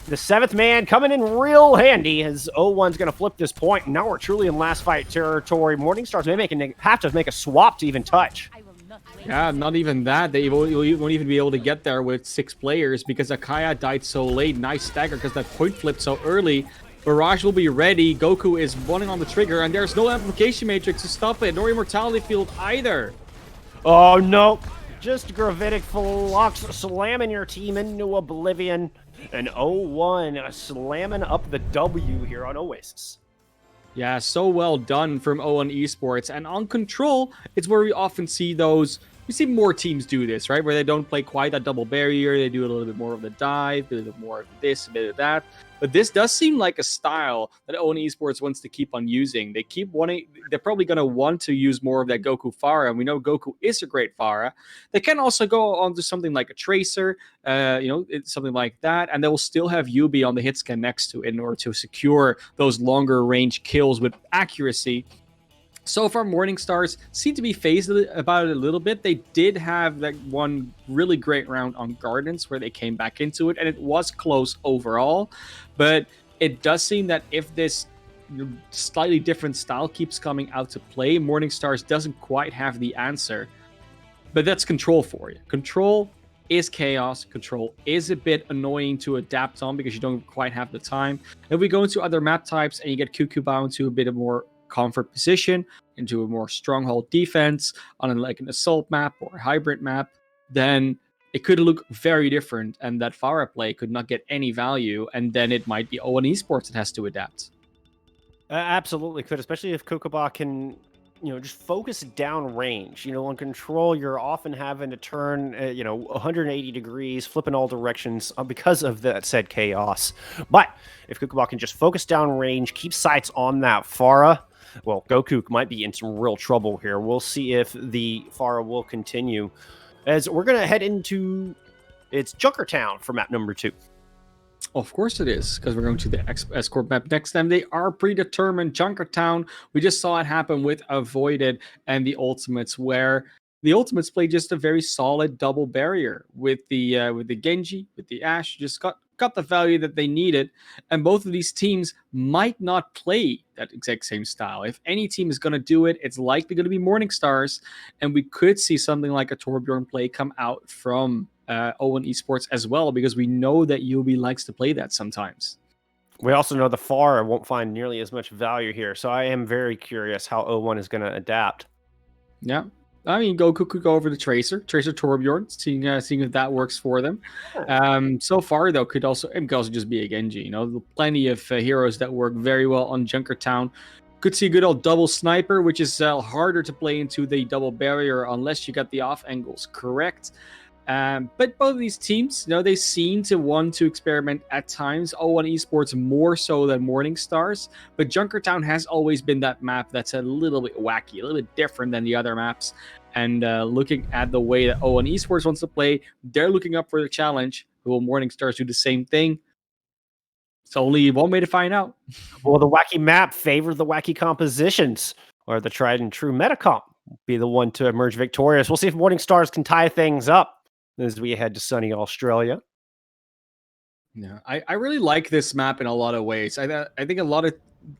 The 7th man coming in real handy as 0-1's going to flip this point. Now we're truly in last fight territory. Morningstars may have to make a swap to even touch. Yeah, not even that. They won't even be able to get there with 6 players because Akaya died so late. Nice stagger because that point flipped so early. Barrage will be ready. Goku is running on the trigger, and there's no amplification matrix to stop it, nor immortality field either. Oh, no. Just gravitic flux slamming your team into oblivion. And 0-1 slamming up the W here on Oasis. Yeah, so well done from O1 Esports. And on Control, it's where we often see those... We see more teams do this, right? Where they don't play quite that double barrier. They do a little bit more of the dive, a little bit more of this, a bit of that. But this does seem like a style that O1 Esports wants to keep on using. They're probably going to want to use more of that Goku Pharah. And we know Goku is a great Pharah. They can also go on to something like a Tracer, something like that. And they will still have Yubi on the hit scan next to it in order to secure those longer range kills with accuracy. So far, Morningstars seem to be phased about it a little bit. They did have that one really great round on Gardens where they came back into it, and it was close overall. But it does seem that if this slightly different style keeps coming out to play, Morningstars doesn't quite have the answer. But that's Control for you. Control is chaos. Control is a bit annoying to adapt on because you don't quite have the time. If we go into other map types and you get Cuckoo bound to a bit of more comfort position, into a more stronghold defense on an assault map or a hybrid map, then it could look very different, and that Pharah play could not get any value, and then it might be O1 Esports that has to adapt. Absolutely could, especially if Kokoba can, just focus down range. On Control, you're often having to turn, 180 degrees, flipping all directions because of that said chaos. But if Kokoba can just focus down range, keep sights on that Pharah, well, Goku might be in some real trouble here. We'll see if the Pharah will continue. As we're going to head into, it's Junkertown for map number 2. Of course it is, because we're going to the escort map next time. They are predetermined. Junkertown, we just saw it happen with Avoided and the Ultimates, where the Ultimates play just a very solid double barrier with the Genji, with the Ashe, just got the value that they needed, and both of these teams might not play that exact same style. If any team is going to do it, it's likely going to be Morningstars, and we could see something like a Torbjorn play come out from O1 Esports as well, because we know that Yubi likes to play that sometimes. We also know the Pharah won't find nearly as much value here, so I am very curious how O1 is going to adapt. Yeah. I mean, Goku could go over the Tracer Torbjorn, seeing if that works for them. So far, though, it could also just be a Genji. Plenty of heroes that work very well on Junkertown. Could see a good old double sniper, which is harder to play into the double barrier unless you got the off angles correct. But both of these teams, they seem to want to experiment at times. O1 Esports more so than Morningstars, but Junkertown has always been that map that's a little bit wacky, a little bit different than the other maps. And looking at the way that O1 Esports wants to play, they're looking up for the challenge. Will Morningstars do the same thing? It's only one way to find out. Will the wacky map favor the wacky compositions, or the tried and true metacomp be the one to emerge victorious? We'll see if Morningstars can tie things up as we head to sunny Australia. Yeah, I really like this map in a lot of ways. I think a lot of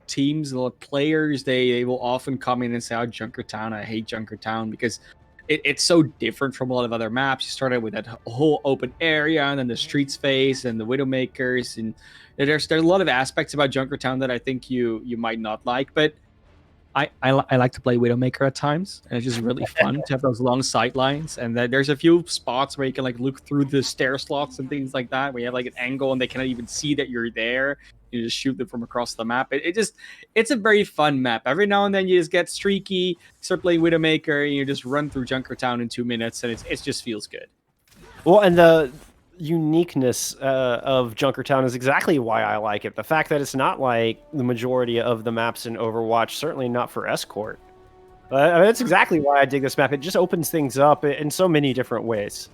teams, a lot of players, they will often come in and say, "Oh, Junkertown, I hate Junkertown," because it's so different from a lot of other maps. You start out with that whole open area, and then the streets phase, and the Widowmakers, and there's a lot of aspects about Junkertown that I think you might not like, but I like to play Widowmaker at times, and it's just really fun to have those long sight lines. And there's a few spots where you can look through the stair slots and things like that, where you have an angle and they cannot even see that you're there. You just shoot them from across the map. It's a very fun map. Every now and then you just get streaky, start playing Widowmaker, and you just run through Junkertown in 2 minutes, and it just feels good. Well, and the uniqueness of Junkertown is exactly why I like it. The fact that it's not like the majority of the maps in Overwatch, certainly not for Escort. That's exactly why I dig this map. It just opens things up in so many different ways.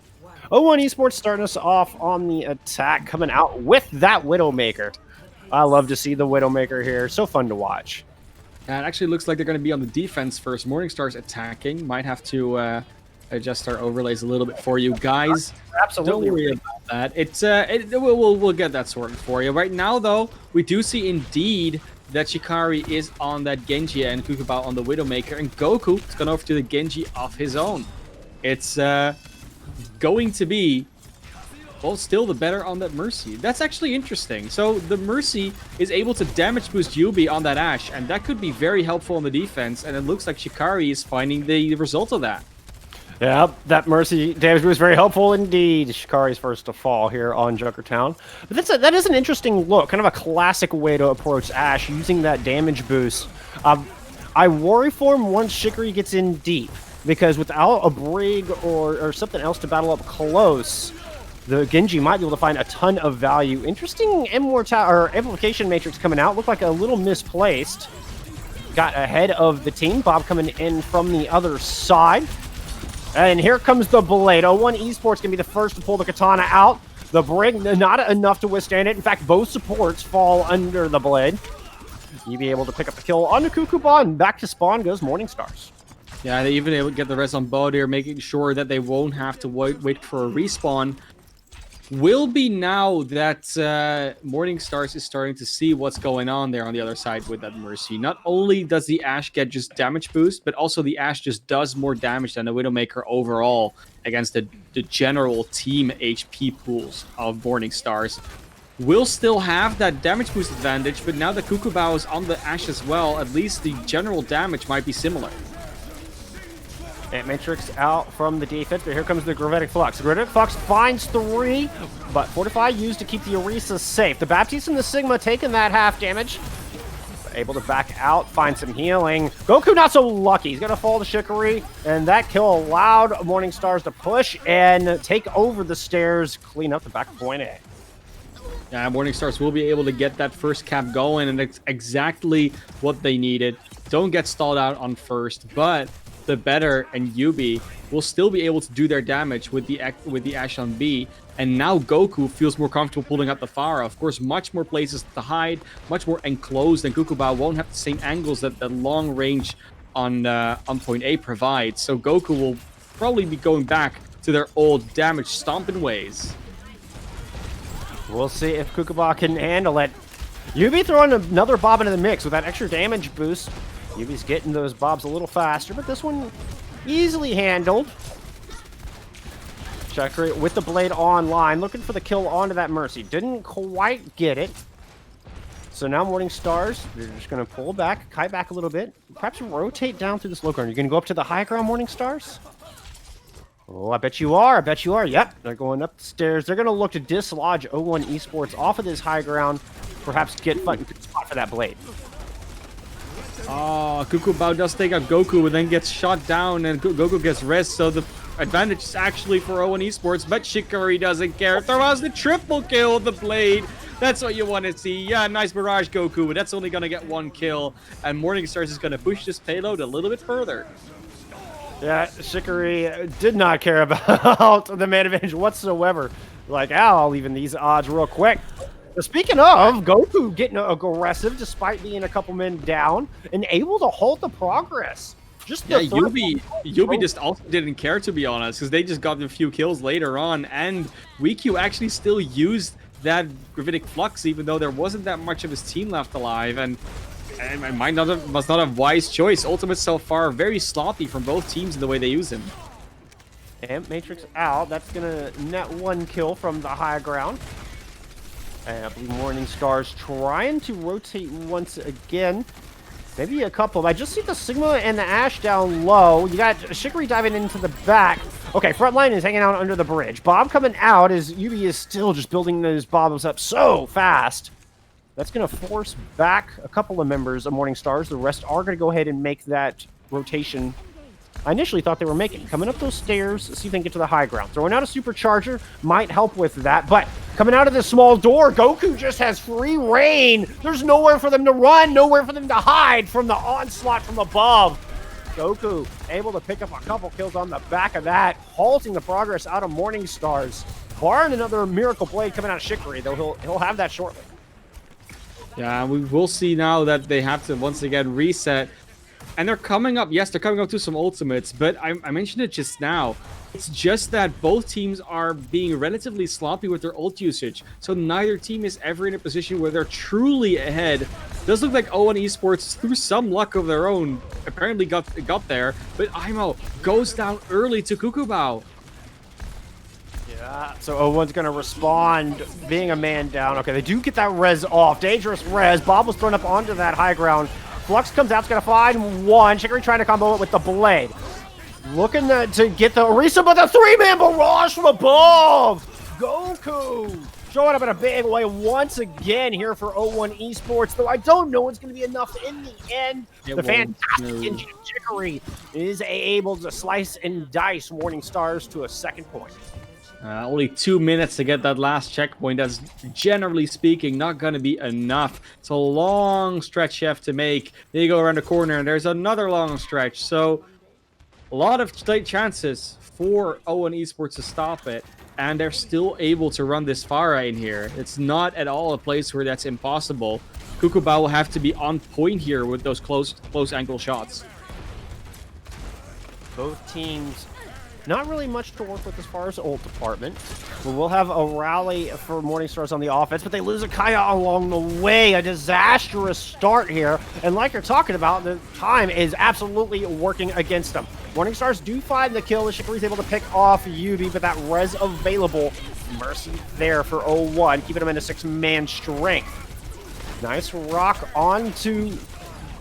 O1 Esports starting us off on the attack, coming out with that Widowmaker. I love to see the Widowmaker here. So fun to watch. And it actually looks like they're going to be on the defense first. Morningstar's attacking. Might have to adjust our overlays a little bit for you guys. Absolutely. Don't worry about that. We'll get that sorted for you. Right now, though, we do see indeed that Shikari is on that Genji and Kukubao on the Widowmaker. And Goku has gone over to the Genji of his own. It's going to be... well, still the better on that Mercy. That's actually interesting. So the Mercy is able to damage boost Yubi on that Ashe, and that could be very helpful on the defense, and it looks like Shikari is finding the result of that. Yeah, that Mercy damage boost very helpful indeed. Shikari's first to fall here on Junkertown. But that is an interesting look, kind of a classic way to approach Ashe, using that damage boost. I worry for him once Shikari gets in deep, because without a Brig or something else to battle up close, the Genji might be able to find a ton of value. Interesting amplification matrix coming out. Looked like a little misplaced. Got ahead of the team. Bob coming in from the other side. And here comes the Blade. O1 Esports can be the first to pull the Katana out. The Brig, not enough to withstand it. In fact, both supports fall under the Blade. You be able to pick up the kill on the Kukubao, and back to spawn goes Morningstars. Yeah, they even able to get the rest on Bow here, making sure that they won't have to wait for a respawn. Will be now that Morningstars is starting to see what's going on there on the other side with that Mercy. Not only does the Ashe get just damage boost, but also the Ashe just does more damage than the Widowmaker overall against the general team HP pools of Morningstars. Will still have that damage boost advantage, but now that Kukubao is on the Ashe as well, at least the general damage might be similar. And Matrix out from the defense, but here comes the Gravitic Flux. The Gravitic Flux finds 3, but Fortify used to keep the Orisa safe. The Baptiste and the Sigma taking that half damage. Able to back out, find some healing. Goku not so lucky. He's going to fall to Shikari, and that kill allowed Morningstars to push and take over the stairs, clean up the back of point A. Yeah, Morningstars will be able to get that first cap going, and it's exactly what they needed. Don't get stalled out on first, but the better and Yubi will still be able to do their damage with the Ashe on B, and now Goku feels more comfortable pulling out the Pharah. Of course, much more places to hide, much more enclosed, and Kukubao won't have the same angles that the long range on point A provides. So Goku will probably be going back to their old damage stomping ways. We'll see if Kukubao can handle it. Yubi throwing another Bob into the mix with that extra damage boost. Yubi's getting those Bobs a little faster, but this one easily handled. Shikari with the Blade online, looking for the kill onto that Mercy. Didn't quite get it. So now Morningstars, they're just going to pull back, kite back a little bit. Perhaps rotate down through this low ground. You're going to go up to the high ground, Morningstars? Oh, I bet you are. I bet you are. Yep, they're going up the stairs. They're going to look to dislodge O1 Esports off of this high ground. Perhaps get fun spot for that Blade. Oh, Kukubao does take out Goku, but then gets shot down, and Goku gets rest, so the advantage is actually for O1 Esports, but Shikari doesn't care. Throws the triple kill with the Blade. That's what you want to see. Yeah, nice barrage, Goku, but that's only going to get 1 kill, and Morningstars is going to push this payload a little bit further. Yeah, Shikari did not care about the man advantage whatsoever. Like, I'll even these odds real quick. Speaking of, Goku getting aggressive despite being a couple men down and able to halt the progress. Just the Yubi just also didn't care, to be honest, because they just got a few kills later on, and WeQ actually still used that Gravitic Flux, even though there wasn't that much of his team left alive, and it was not a wise choice. Ultimate so far very sloppy from both teams in the way they use him. And Matrix out. That's going to net 1 kill from the high ground. And I believe Morningstars trying to rotate once again. Maybe a couple. I just see the Sigma and the Ashe down low. You got Shikari diving into the back. Okay, front line is hanging out under the bridge. Bob coming out as Yubi is still just building those Bobs up so fast. That's going to force back a couple of members of Morningstars. The rest are going to go ahead and make that rotation I initially thought they were making. Coming up those stairs, see if they can get to the high ground. Throwing out a supercharger might help with that, but coming out of this small door, Goku just has free reign. There's nowhere for them to run, nowhere for them to hide from the onslaught from above. Goku able to pick up a couple kills on the back of that, halting the progress out of Morning Stars. Barring another Miracle Blade coming out of Shikari, though he'll have that shortly. Yeah, we will see now that they have to once again reset. And they're coming up, yes, they're coming up to some ultimates, but I mentioned it just now. It's just that both teams are being relatively sloppy with their ult usage. So neither team is ever in a position where they're truly ahead. It does look like O1 Esports, through some luck of their own, apparently got there. But Imo goes down early to Kukubao. Yeah, so O1's going to respond, being a man down. Okay, they do get that res off. Dangerous res. Bob was thrown up onto that high ground. Flux comes out, it's going to find one. Shikari trying to combo it with the Blade. Looking to get the Orisa, but the three-man barrage from above! Goku showing up in a big way once again here for O1 Esports, though I don't know it's going to be enough in the end. The fantastic engine of Shikari is able to slice and dice Morning Stars to a second point. Only 2 minutes to get that last checkpoint. That's, generally speaking, not going to be enough. It's a long stretch you have to make. Then you go around the corner, and there's another long stretch. So, a lot of chances for O1 Esports to stop it, and they're still able to run this Pharah in here. It's not at all a place where that's impossible. Kukubao will have to be on point here with those close angle shots. Both teams... not really much to work with as far as ult department. We'll have a rally for Morning Stars on the offense, but they lose a Kaya along the way. A disastrous start here. And like you're talking about, the time is absolutely working against them. Morning Stars do find the kill. Shikari's able to pick off Yubi, but that res available. Mercy there for O1, keeping them in a 6-man strength. Nice rock onto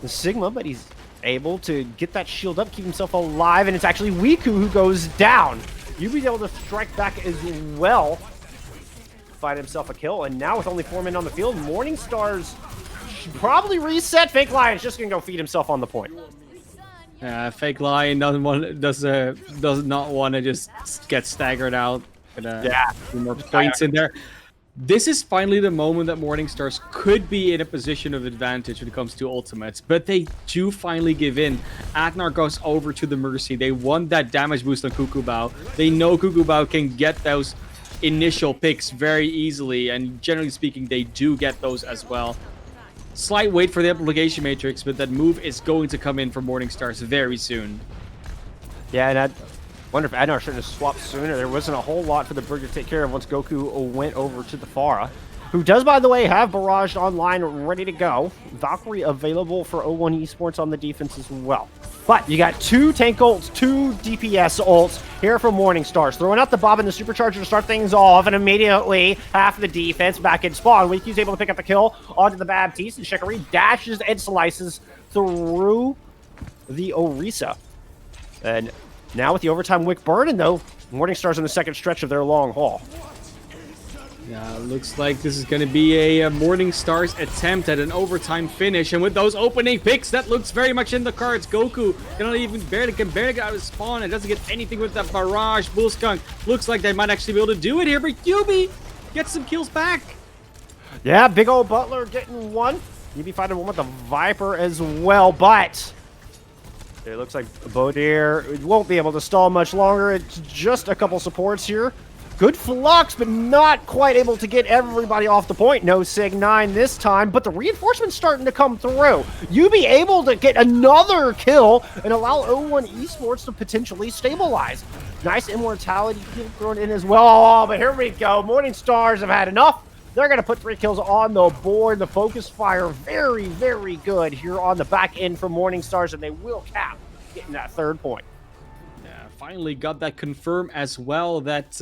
the Sigma, but he's able to get that shield up, keep himself alive, and it's actually Wiku who goes down. Yubi's able to strike back as well, find himself a kill, and now with only 4 men on the field, Morning Stars should probably reset. Fake Lion's just gonna go feed himself on the point. Fake Lion does not want to just get staggered out. Yeah, more points in there. This is finally the moment that Morning Stars could be in a position of advantage when it comes to ultimates, but they do finally give in. Agnar goes over to the Mercy. They want that damage boost on Kukubao. They know Kukubao can get those initial picks very easily, and generally speaking, they do get those as well. Slight wait for the application matrix, but that move is going to come in for Morning Stars very soon. Yeah, and I wonder if Agnar shouldn't have swapped sooner. There wasn't a whole lot for the Brig to take care of once Goku went over to the Pharah, who does, by the way, have Barrage online ready to go. Valkyrie available for O1 Esports on the defense as well. But you got 2 tank ults, 2 DPS ults here from Morning Stars. Throwing out the Bob and the Supercharger to start things off, and immediately half the defense back in spawn. Wiki's able to pick up the kill onto the Baptiste, and Shikari dashes and slices through the Orisa. And now with the overtime wick burning, though, Morning Stars in the second stretch of their long haul. Yeah, looks like this is going to be a Morning Stars attempt at an overtime finish, and with those opening picks, that looks very much in the cards. Goku can barely get out of spawn and doesn't get anything with that barrage. Bullskunk looks like they might actually be able to do it here, but Yubi gets some kills back. Yeah, big old Butler getting one. Yubi finding one with the Viper as well, but it looks like Bodir won't be able to stall much longer. It's just a couple supports here. Good Flux, but not quite able to get everybody off the point. No Sig 9 this time, but the reinforcements starting to come through. Yubi able to get another kill and allow O1 Esports to potentially stabilize. Nice immortality kill thrown in as well. Oh, but here we go. Morning Stars have had enough. They're going to put 3 kills on the board. The focus fire very, very good here on the back end for Morning Stars, and they will cap getting that 3rd point. Finally got that confirmed as well that,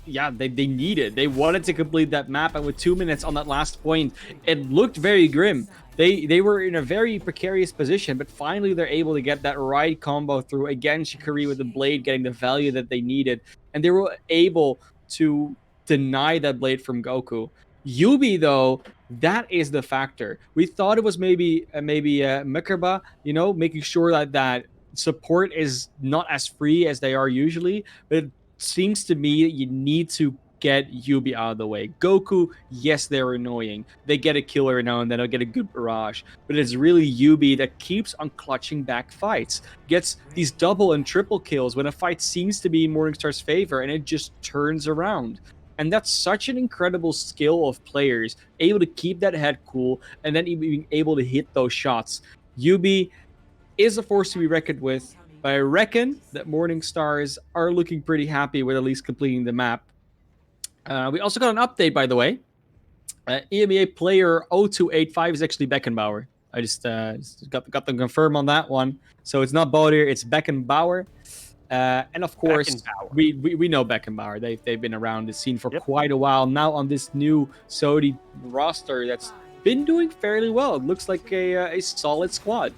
yeah, they needed. They wanted to complete that map, and with 2 minutes on that last point, it looked very grim. They were in a very precarious position, but finally they're able to get that right combo through. Again, Shikari with the Blade getting the value that they needed, and they were able to deny that Blade from Goku. Yubi, though, that is the factor. We thought it was maybe Mikerba, you know, making sure that support is not as free as they are usually, but it seems to me that you need to get Yubi out of the way. Goku, yes, they're annoying. They get a kill every now and then. They'll get a good barrage. But it's really Yubi that keeps on clutching back fights. Gets these double and triple kills when a fight seems to be in Morningstar's favor, and it just turns around. And that's such an incredible skill of players, able to keep that head cool and then being able to hit those shots. Yubi is a force to be reckoned with, but I reckon that Morningstars are looking pretty happy with at least completing the map. We also got an update, by the way. EMEA player 0285 is actually Beckenbauer. I just got them confirmed on that one. So it's not Bauer, it's Beckenbauer. And of course, we know Beckenbauer. They've been around the scene for quite a while now on this new Saudi roster that's been doing fairly well. It looks like a solid squad.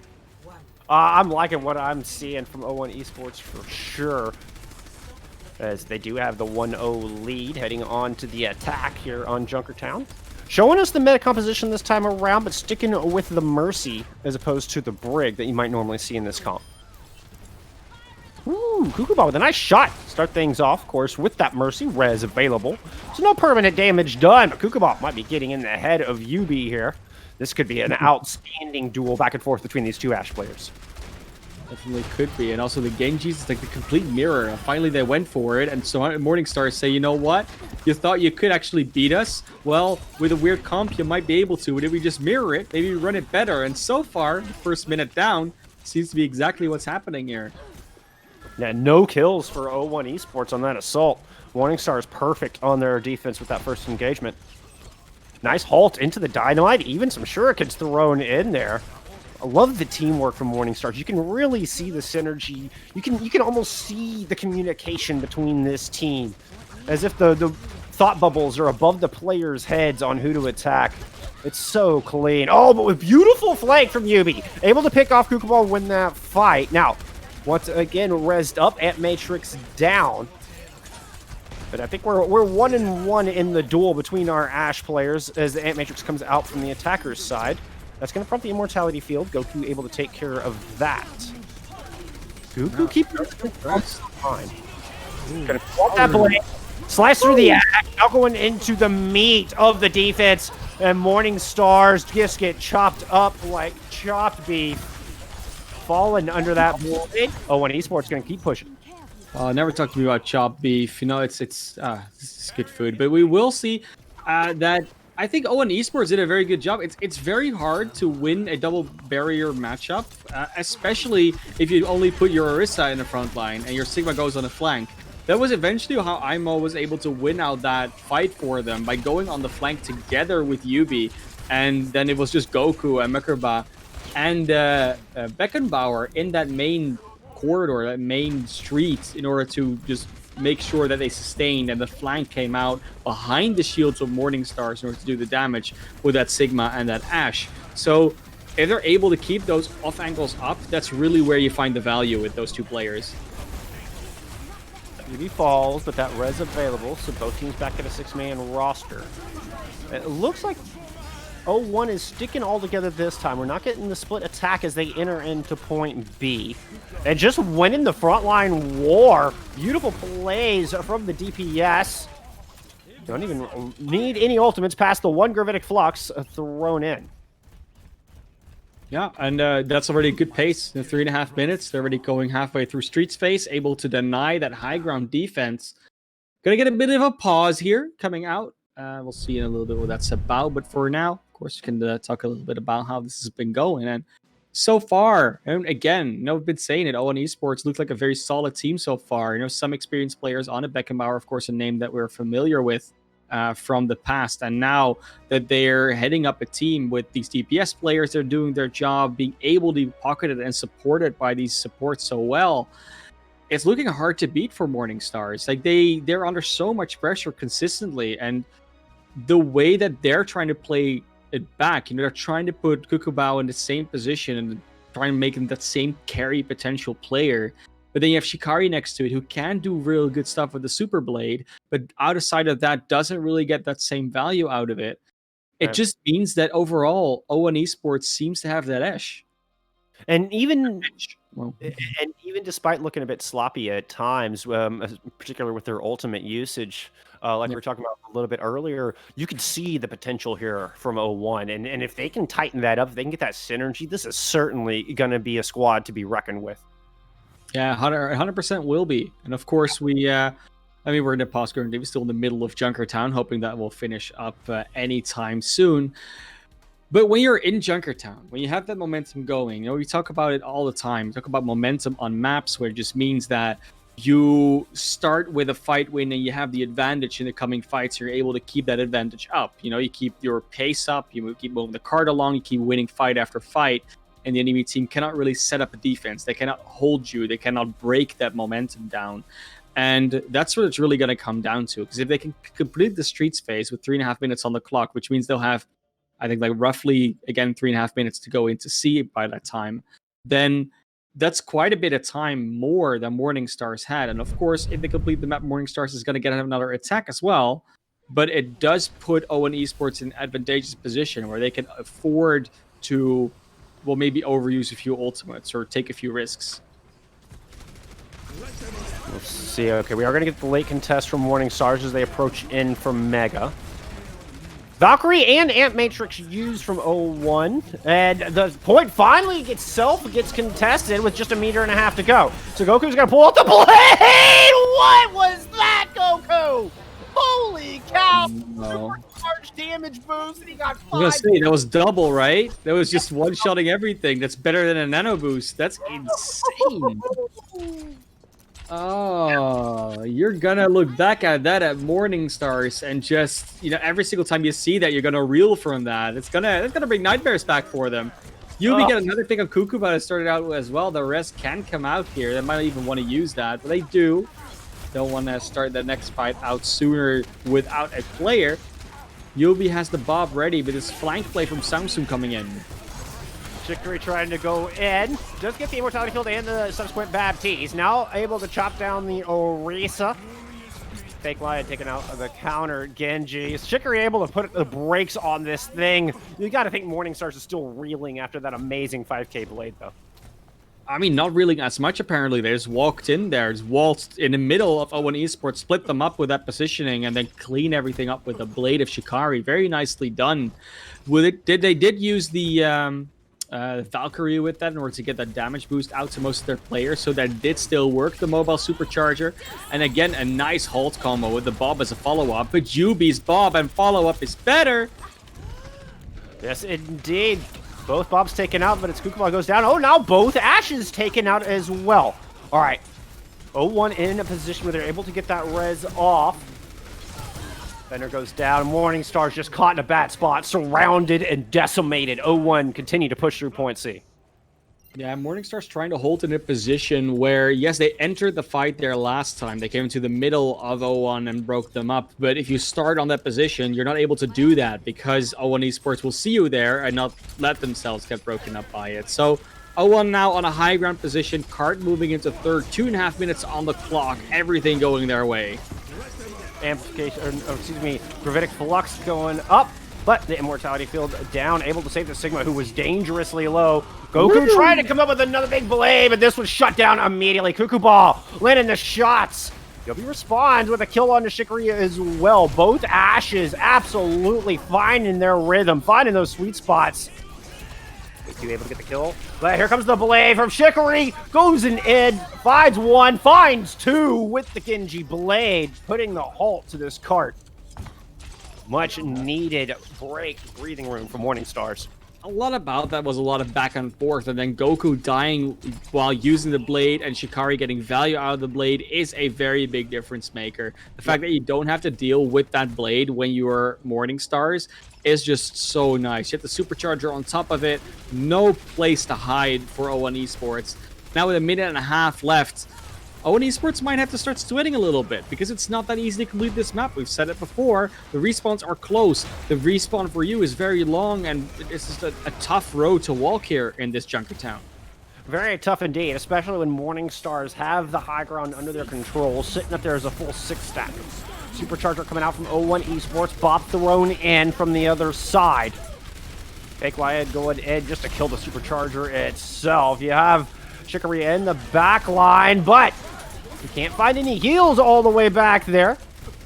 I'm liking what I'm seeing from O1 Esports for sure, as they do have the 1-0 lead heading on to the attack here on Junkertown. Showing us the meta composition this time around, but sticking with the Mercy as opposed to the Brig that you might normally see in this comp. Ooh, Kukuba with a nice shot. Start things off, of course, with that Mercy. Res available. So no permanent damage done, but Kukuba might be getting in the head of Yubi here. This could be an outstanding duel back and forth between these two Ashe players. Definitely could be. And also the Genjis is like the complete mirror. Finally they went for it, and so Morningstar say, you know what? You thought you could actually beat us? Well, with a weird comp, you might be able to. But if we just mirror it, maybe we run it better. And so far, the first minute down seems to be exactly what's happening here. Yeah, no kills for O1 Esports on that assault. Morningstar is perfect on their defense with that first engagement. Nice halt into the dynamite, even some shurikens thrown in there. I love the teamwork from Morningstar. You can really see the synergy. You can almost see the communication between this team, as if the thought bubbles are above the players' heads on who to attack. It's so clean. Oh, but with beautiful flank from Yubi, able to pick off Kukuba and win that fight. Now, once again, rezzed up, Ant Matrix down. But I think we're 1-1 in the duel between our Ashe players as the Ant Matrix comes out from the attacker's side. That's going to prompt the Immortality Field. Goku able to take care of that. Goku keep fine. Going to swap that blade, slice through the axe, now going into the meat of the defense, and Morningstar's just get chopped up like chopped beef. Falling under that blade. O1 Esports going to keep pushing. Never talk to me about chopped beef. You know, this is good food. But we will see that I think O1 Esports did a very good job. It's very hard to win a double barrier matchup, especially if you only put your Orisa in the front line and your Sigma goes on the flank. That was eventually how IMO was able to win out that fight for them, by going on the flank together with Yubi, and then it was just Goku and Mekurba and Beckenbauer in that main corridor, that main street, in order to just make sure that they sustained, and the flank came out behind the shields of Morningstars in order to do the damage with that Sigma and that Ashe. So if they're able to keep those off angles up, that's really where you find the value with those two players. Yubi falls, but that res available, so both teams back at a 6-man roster. It looks like O1 is sticking all together this time. We're not getting the split attack as they enter into point B. And just winning the frontline war. Beautiful plays from the DPS. Don't even need any ultimates past the one Gravitic Flux thrown in. Yeah, and that's already a good pace. In 3.5 minutes, they're already going halfway through Street Space, able to deny that high ground defense. Gonna get a bit of a pause here coming out. We'll see in a little bit what that's about. But for now, of course, we can talk a little bit about how this has been going. And so far, and again, you know, we've been saying it, O1 Esports looked like a very solid team so far. You know, some experienced players on it. Beckenbauer, of course, a name that we're familiar with from the past. And now that they're heading up a team with these DPS players, they're doing their job, being able to be pocketed and supported by these supports so well. It's looking hard to beat for Morningstars. Like they're under so much pressure consistently, and the way that they're trying to play it back, you know, they're trying to put Kukubao in the same position and trying to make him that same carry potential player. But then you have Shikari next to it, who can do real good stuff with the Super Blade, but outside of that, doesn't really get that same value out of it. It just means that overall, O1 Esports seems to have that edge. And even despite looking a bit sloppy at times, particularly with their ultimate usage, Like we were talking about a little bit earlier, you could see the potential here from O1. And if they can tighten that up, if they can get that synergy, this is certainly going to be a squad to be reckoned with. Yeah, 100% will be. And of course, we're in the past currently. We're still in the middle of Junkertown, hoping that will finish up anytime soon. But when you're in Junkertown, when you have that momentum going, we talk about it all the time. We talk about momentum on maps, where it just means that you start with a fight win and you have the advantage in the coming fights. You're able to keep that advantage up. You keep your pace up, you keep moving the card along, you keep winning fight after fight. And the enemy team cannot really set up a defense. They cannot hold you. They cannot break that momentum down. And that's what it's really going to come down to. Because if they can complete the streets phase with 3.5 minutes on the clock, which means they'll have, I think, like roughly, again, 3.5 minutes to go into C by that time, then that's quite a bit of time more than Morning Stars had. And of course, if they complete the map, Morning Stars is going to get another attack as well. But it does put O1 Esports in an advantageous position where they can afford to, well, maybe overuse a few ultimates or take a few risks. Let's see. Okay, we are going to get the late contest from Morning Stars as they approach in from Mega. Valkyrie and Ant Matrix used from O1, and the point finally gets contested with just 1.5 meters to go. So Goku's gonna pull out the blade. What was that, Goku? Holy cow! No. Supercharged damage boost, and he got 5. I was gonna say that was double, right? That was just one-shotting everything. That's better than a nano boost. That's insane. Oh, you're gonna look back at that at Morning Stars and just, every single time you see that, you're gonna reel from that. It's gonna bring nightmares back for them. Yubi get another thing on Cuckoo, but it started out as well. The rest can come out here. They might not even want to use that, but they do. They'll want to start the next fight out sooner without a player. Yubi has the Bob ready, with his flank play from Samsung coming in. Chicory trying to go in. Does get the Immortality Field and the subsequent Baptiste. Now able to chop down the Orisa. Fake Lion taking out the counter Genji. Chicory able to put the brakes on this thing. You got to think Morning Stars is still reeling after that amazing 5K blade, though. I mean, not reeling as much, apparently. They just walked in there, just waltzed in the middle of O1 Esports, split them up with that positioning, and then clean everything up with the blade of Shikari. Very nicely done. They did use the Valkyrie with that in order to get that damage boost out to most of their players, so that did still work, the mobile supercharger. And again, a nice halt combo with the Bob as a follow-up, but Yubi's Bob and follow-up is better. Yes, indeed. Both Bobs taken out, but it's Kukuma goes down. Oh, now both Ashes taken out as well. All right. O1 in a position where they're able to get that res off. Fender goes down. Morning Stars just caught in a bad spot, surrounded and decimated. O1 continue to push through point C. Yeah, Morning Star's trying to hold in a position where, yes, they entered the fight there last time. They came into the middle of O1 and broke them up. But if you start on that position, you're not able to do that because O1 Esports will see you there and not let themselves get broken up by it. So O1 now on a high ground position, cart moving into third, 2.5 minutes on the clock, everything going their way. Gravitic Flux going up, but the Immortality Field down, able to save the Sigma, who was dangerously low. Goku trying to come up with another big blade, but this was shut down immediately. Cuckoo Ball landing the shots. Yobi responds with a kill on the Shikari as well. Both Ashes absolutely finding their rhythm, finding those sweet spots. Is he able to get the kill? But here comes the blade from Shikari. Goes in, finds one, finds two with the Genji blade, putting the halt to this cart. Much needed breathing room for Morning Stars. A lot about that was a lot of back and forth, and then Goku dying while using the blade and Shikari getting value out of the blade is a very big difference maker. The fact that you don't have to deal with that blade when you are Morning Stars is just so nice. You have the supercharger on top of it, no place to hide for O1 Esports. Now with 1.5 minutes left, O1 Esports might have to start sweating a little bit because it's not that easy to complete this map. We've said it before. The respawns are close. The respawn for you is very long, and it's just a tough road to walk here in this Junkertown. Very tough indeed, especially when Morning Stars have the high ground under their control, sitting up there as a full 6-stack. Supercharger coming out from O1 Esports, Bob thrown in from the other side. Fake Wyatt going in just to kill the Supercharger itself. You have Shikari in the back line, but you can't find any heals all the way back there.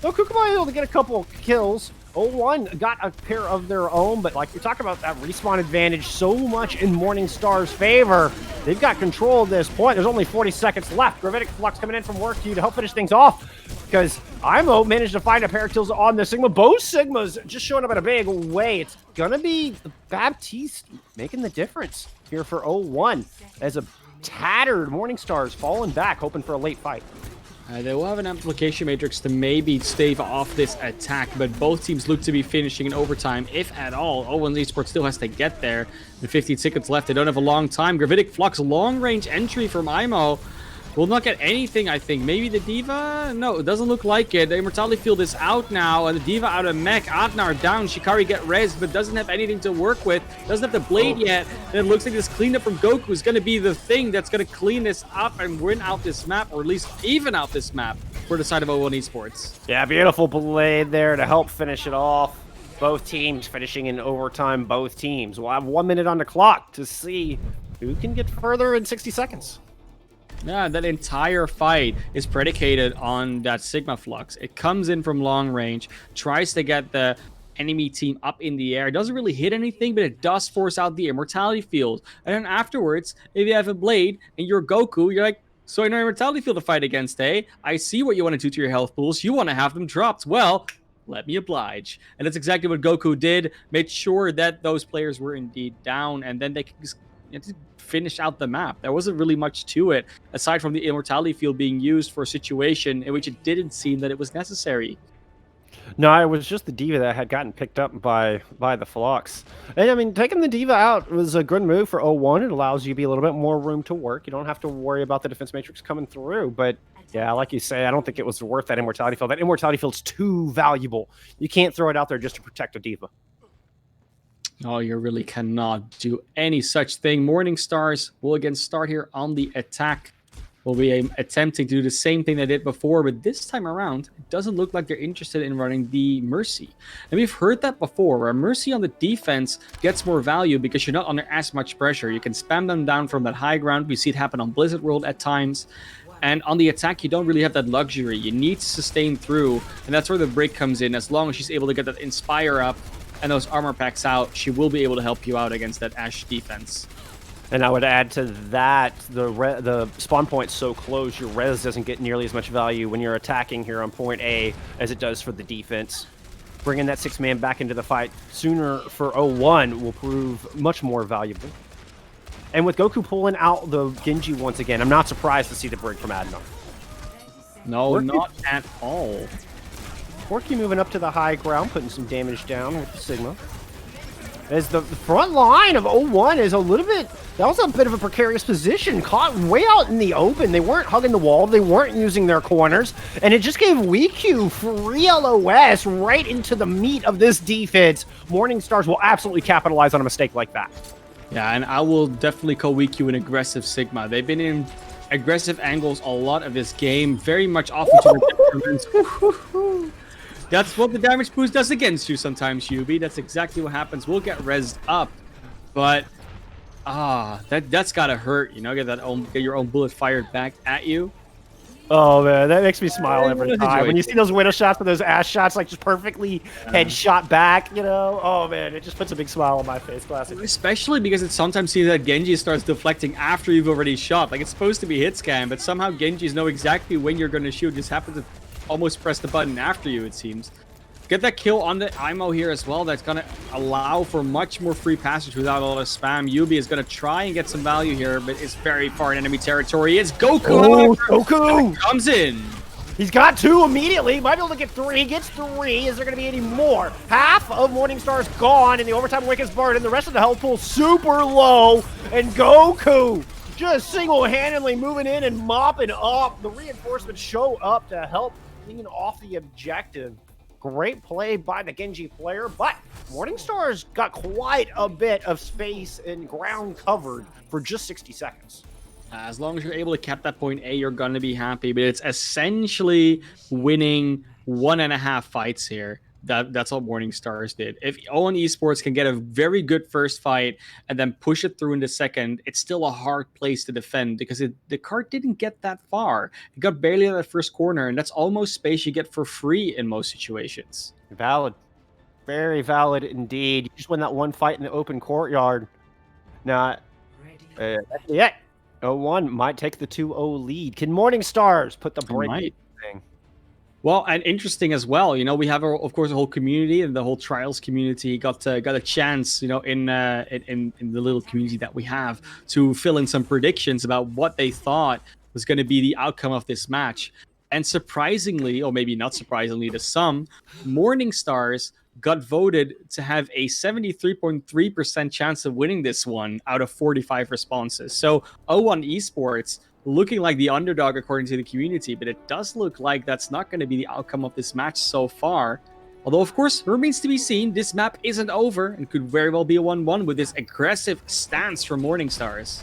So Kukuma able to get a couple kills. 0-1 got a pair of their own, but like we talked about that respawn advantage so much in Morningstar's favor. They've got control at this point. There's only 40 seconds left. Gravitic Flux coming in from work to help finish things off because IMO managed to find a pair of kills on the Sigma. Both Sigmas just showing up in a big way. It's gonna be the Baptiste making the difference here for 0-1 as a tattered Morningstar's falling back, hoping for a late fight. They will have an amplification matrix to maybe stave off this attack, but both teams look to be finishing in overtime, if at all. 0-1 Esports still has to get there. With 15 seconds left, they don't have a long time. Gravitic Flux, long-range entry from IMO. Will not get anything, I think. Maybe the D.Va? No, it doesn't look like it. The Immortality Field is out now, and the D.Va out of mech. Agnar down. Shikari get rezzed, but doesn't have anything to work with. Doesn't have the blade yet. And it looks like this cleanup from Goku is going to be the thing that's going to clean this up and win out this map, or at least even out this map for the side of 0-1 Esports. Yeah, beautiful blade there to help finish it off. Both teams finishing in overtime, both teams. We'll have 1 minute on the clock to see who can get further in 60 seconds. Yeah, that entire fight is predicated on that Sigma Flux. It comes in from long range, tries to get the enemy team up in the air. It doesn't really hit anything, but it does force out the Immortality Field. And then afterwards, if you have a blade and you're Goku, you're like, so I know Immortality Field to fight against, eh? I see what you want to do to your health pools. You want to have them dropped. Well, let me oblige. And that's exactly what Goku did. Made sure that those players were indeed down, and then they could just finish out the map. There wasn't really much to it, aside from the Immortality Field being used for a situation in which it didn't seem that it was necessary. No, it was just the D.Va that had gotten picked up by the Flux. And I mean, taking the D.Va out was a good move for 0-1. It allows you to be a little bit more room to work. You don't have to worry about the defense matrix coming through. But yeah, like you say, I don't think it was worth that Immortality Field. That Immortality Field's too valuable. You can't throw it out there just to protect a D.Va. Oh, you really cannot do any such thing. Morningstars will again start here on the attack. Will be attempting to do the same thing they did before, but this time around, it doesn't look like they're interested in running the Mercy. And we've heard that before, where Mercy on the defense gets more value because you're not under as much pressure. You can spam them down from that high ground. We see it happen on Blizzard World at times. And on the attack, you don't really have that luxury. You need to sustain through, and that's where the break comes in. As long as she's able to get that Inspire up and those armor packs out, she will be able to help you out against that Ashe defense. And I would add to that, the spawn point's so close, your res doesn't get nearly as much value when you're attacking here on point A as it does for the defense. Bringing that 6-man back into the fight sooner for 0-1 will prove much more valuable. And with Goku pulling out the Genji once again, I'm not surprised to see the break from Adnan. No, not at all. Porky moving up to the high ground, putting some damage down with the Sigma. As the front line of 0-1 is a little bit, that was a bit of a precarious position, caught way out in the open. They weren't hugging the wall, they weren't using their corners, and it just gave WeQ free LOS right into the meat of this defense. Morningstars will absolutely capitalize on a mistake like that. Yeah, and I will definitely call WeQ an aggressive Sigma. They've been in aggressive angles a lot of this game, very much often to their detriment. That's what the damage boost does against you sometimes, Yubi. That's exactly what happens. We'll get rezzed up, but that's gotta hurt. You know, get your own bullet fired back at you. Oh man, that makes me smile every time. When you see those window shots or those ass shots, like just perfectly headshot back, you know. Oh man, it just puts a big smile on my face. Classic. Especially because it sometimes seems that Genji starts deflecting after you've already shot. Like it's supposed to be hit scan, but somehow Genjis know exactly when you're going to shoot. Just happen to almost press the button after you, it seems. Get that kill on the IMO here as well. That's going to allow for much more free passage without a lot of spam. Yubi is going to try and get some value here, but it's very far in enemy territory. It's Goku! Oh, Goku! Comes in. He's got 2 immediately. Might be able to get 3. Gets 3. Is there going to be any more? Half of Morningstar's gone, and the overtime wick is burned, and the rest of the health pool super low. And Goku just single-handedly moving in and mopping up. The reinforcements show up to help clean off the objective. Great play by the Genji player, but Morningstar's got quite a bit of space and ground covered for just 60 seconds. As long as you're able to cap that point A, you're going to be happy, but it's essentially winning 1.5 fights here. that's what Morning Stars did. If Owen Esports can get a very good first fight and then push it through in the second, it's still a hard place to defend because the cart didn't get that far. It got barely out of that first corner, and that's almost space you get for free in most situations. Valid. Very valid indeed. You just win that one fight in the open courtyard. Now, yeah, 0-1 might take the 2-0 lead. Can Morning Stars put the break in thing? Well, and interesting as well. We have, of course, a whole community, and the whole trials community got a chance, in the little community that we have, to fill in some predictions about what they thought was going to be the outcome of this match. And surprisingly, or maybe not surprisingly to some, Morning Stars got voted to have a 73.3% chance of winning this one out of 45 responses. So O1 Esports looking like the underdog according to the community, but it does look like that's not going to be the outcome of this match so far. Although, of course, it remains to be seen. This map isn't over and could very well be a 1-1 with this aggressive stance from Morning Stars.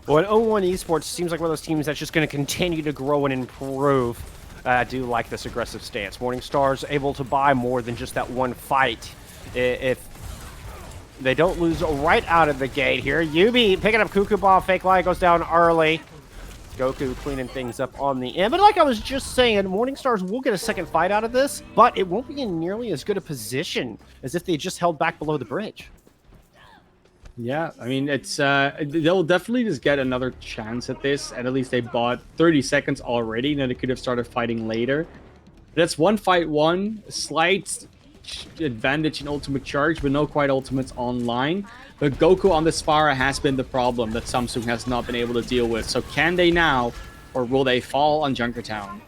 Well, 0-1 Esports seems like one of those teams that's just going to continue to grow and improve. I do like this aggressive stance. Morning Stars able to buy more than just that one fight. If they don't lose right out of the gate here. Yubi picking up Cuckoo Ball. Fake line goes down early. Goku cleaning things up on the end. But like I was just saying, Morning Stars will get a second fight out of this, but it won't be in nearly as good a position as if they just held back below the bridge. Yeah, I mean, it's they'll definitely just get another chance at this, and at least they bought 30 seconds already, and then they could have started fighting later. That's one fight won, slight advantage in ultimate charge, but no quite ultimates online. But Goku on this Pharah has been the problem that Samsung has not been able to deal with. So can they now, or will they fall on Junkertown?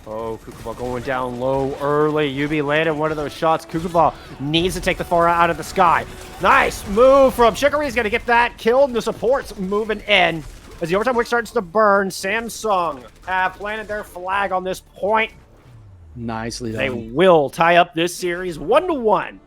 Oh, Kukubal going down low early. Yubi landed one of those shots. Kukubal needs to take the Pharah out of the sky. Nice move from Shikari. He's going to get that killed. The support's moving in. As the overtime wick starts to burn, Samsung have planted their flag on this point. Nicely done. They will tie up this series 1-1,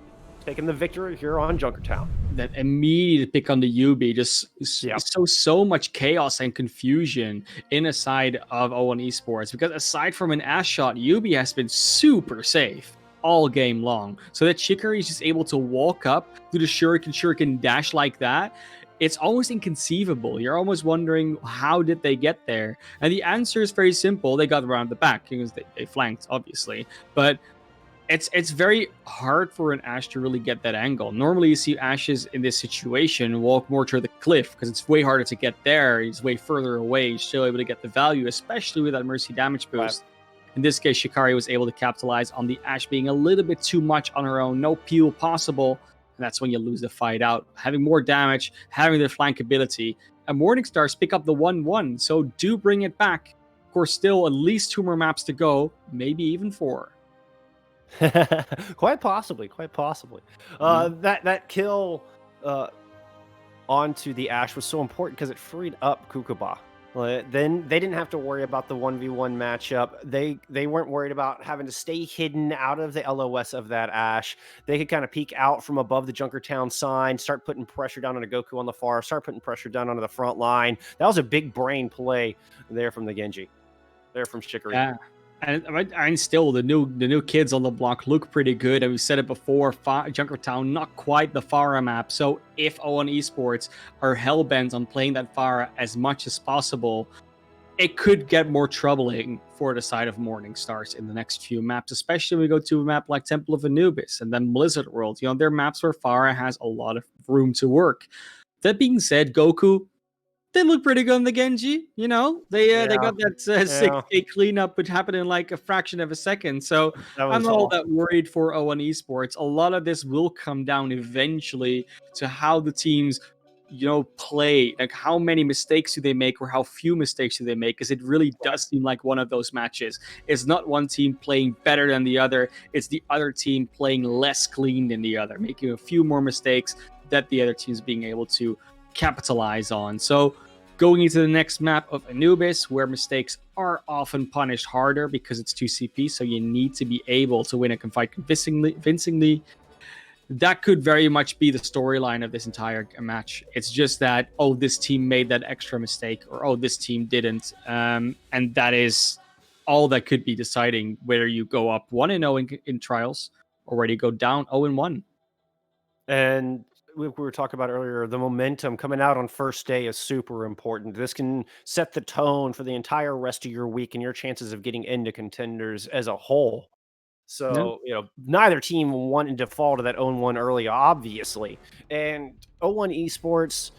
taking the victory here on Junkertown. That immediate pick on the Yubi, just so much chaos and confusion in a side of O1 Esports, because aside from an Ash shot, Yubi has been super safe all game long. So that Shikari is just able to walk up, do the shuriken dash like that. It's almost inconceivable. You're almost wondering, how did they get there? And the answer is very simple. They got around the back because they flanked, obviously. But it's very hard for an Ashe to really get that angle. Normally, you see Ashes in this situation walk more toward the cliff because it's way harder to get there. He's way further away. He's still able to get the value, especially with that Mercy damage boost. Right. In this case, Shikari was able to capitalize on the Ashe being a little bit too much on her own. No peel possible. And that's when you lose the fight out. Having more damage, having the flankability. And Morning Stars pick up the 1-1, so do bring it back. Of course, still at least 2 more maps to go, maybe even 4. Quite possibly. That kill onto the Ashe was so important because it freed up Kukuba. Then they didn't have to worry about the 1v1 matchup. They weren't worried about having to stay hidden out of the LOS of that Ashe. They could kind of peek out from above the Junkertown sign, start putting pressure down on a Goku on the far, start putting pressure down onto the front line. That was a big brain play there from the Genji. There from Shikari. Yeah. And still, the new kids on the block look pretty good. And we said it before, Junkertown, not quite the Pharah map. So if O1 Esports are hellbent on playing that Pharah as much as possible, it could get more troubling for the side of Morning Stars in the next few maps, especially when we go to a map like Temple of Anubis and then Blizzard World. They're maps where Pharah has a lot of room to work. That being said, Goku, they look pretty good on the Genji, They got that 6K cleanup, which happened in like a fraction of a second. So I'm not all that worried for O1 Esports. A lot of this will come down eventually to how the teams, play. Like how many mistakes do they make or how few mistakes do they make? Because it really does seem like one of those matches. It's not one team playing better than the other. It's the other team playing less clean than the other, making a few more mistakes that the other team's being able to capitalize on. So going into the next map of Anubis, where mistakes are often punished harder because it's 2 CP, so you need to be able to win a fight convincingly. That could very much be the storyline of this entire match. It's just that, this team made that extra mistake, or this team didn't. And that is all that could be deciding whether you go up 1-0 in trials or whether you go down 0-1. And we were talking about earlier, the momentum coming out on first day is super important. This can set the tone for the entire rest of your week and your chances of getting into contenders as a whole. Yeah. So, neither team wanted to fall to that 0-1 early, obviously. And 0-1 esports,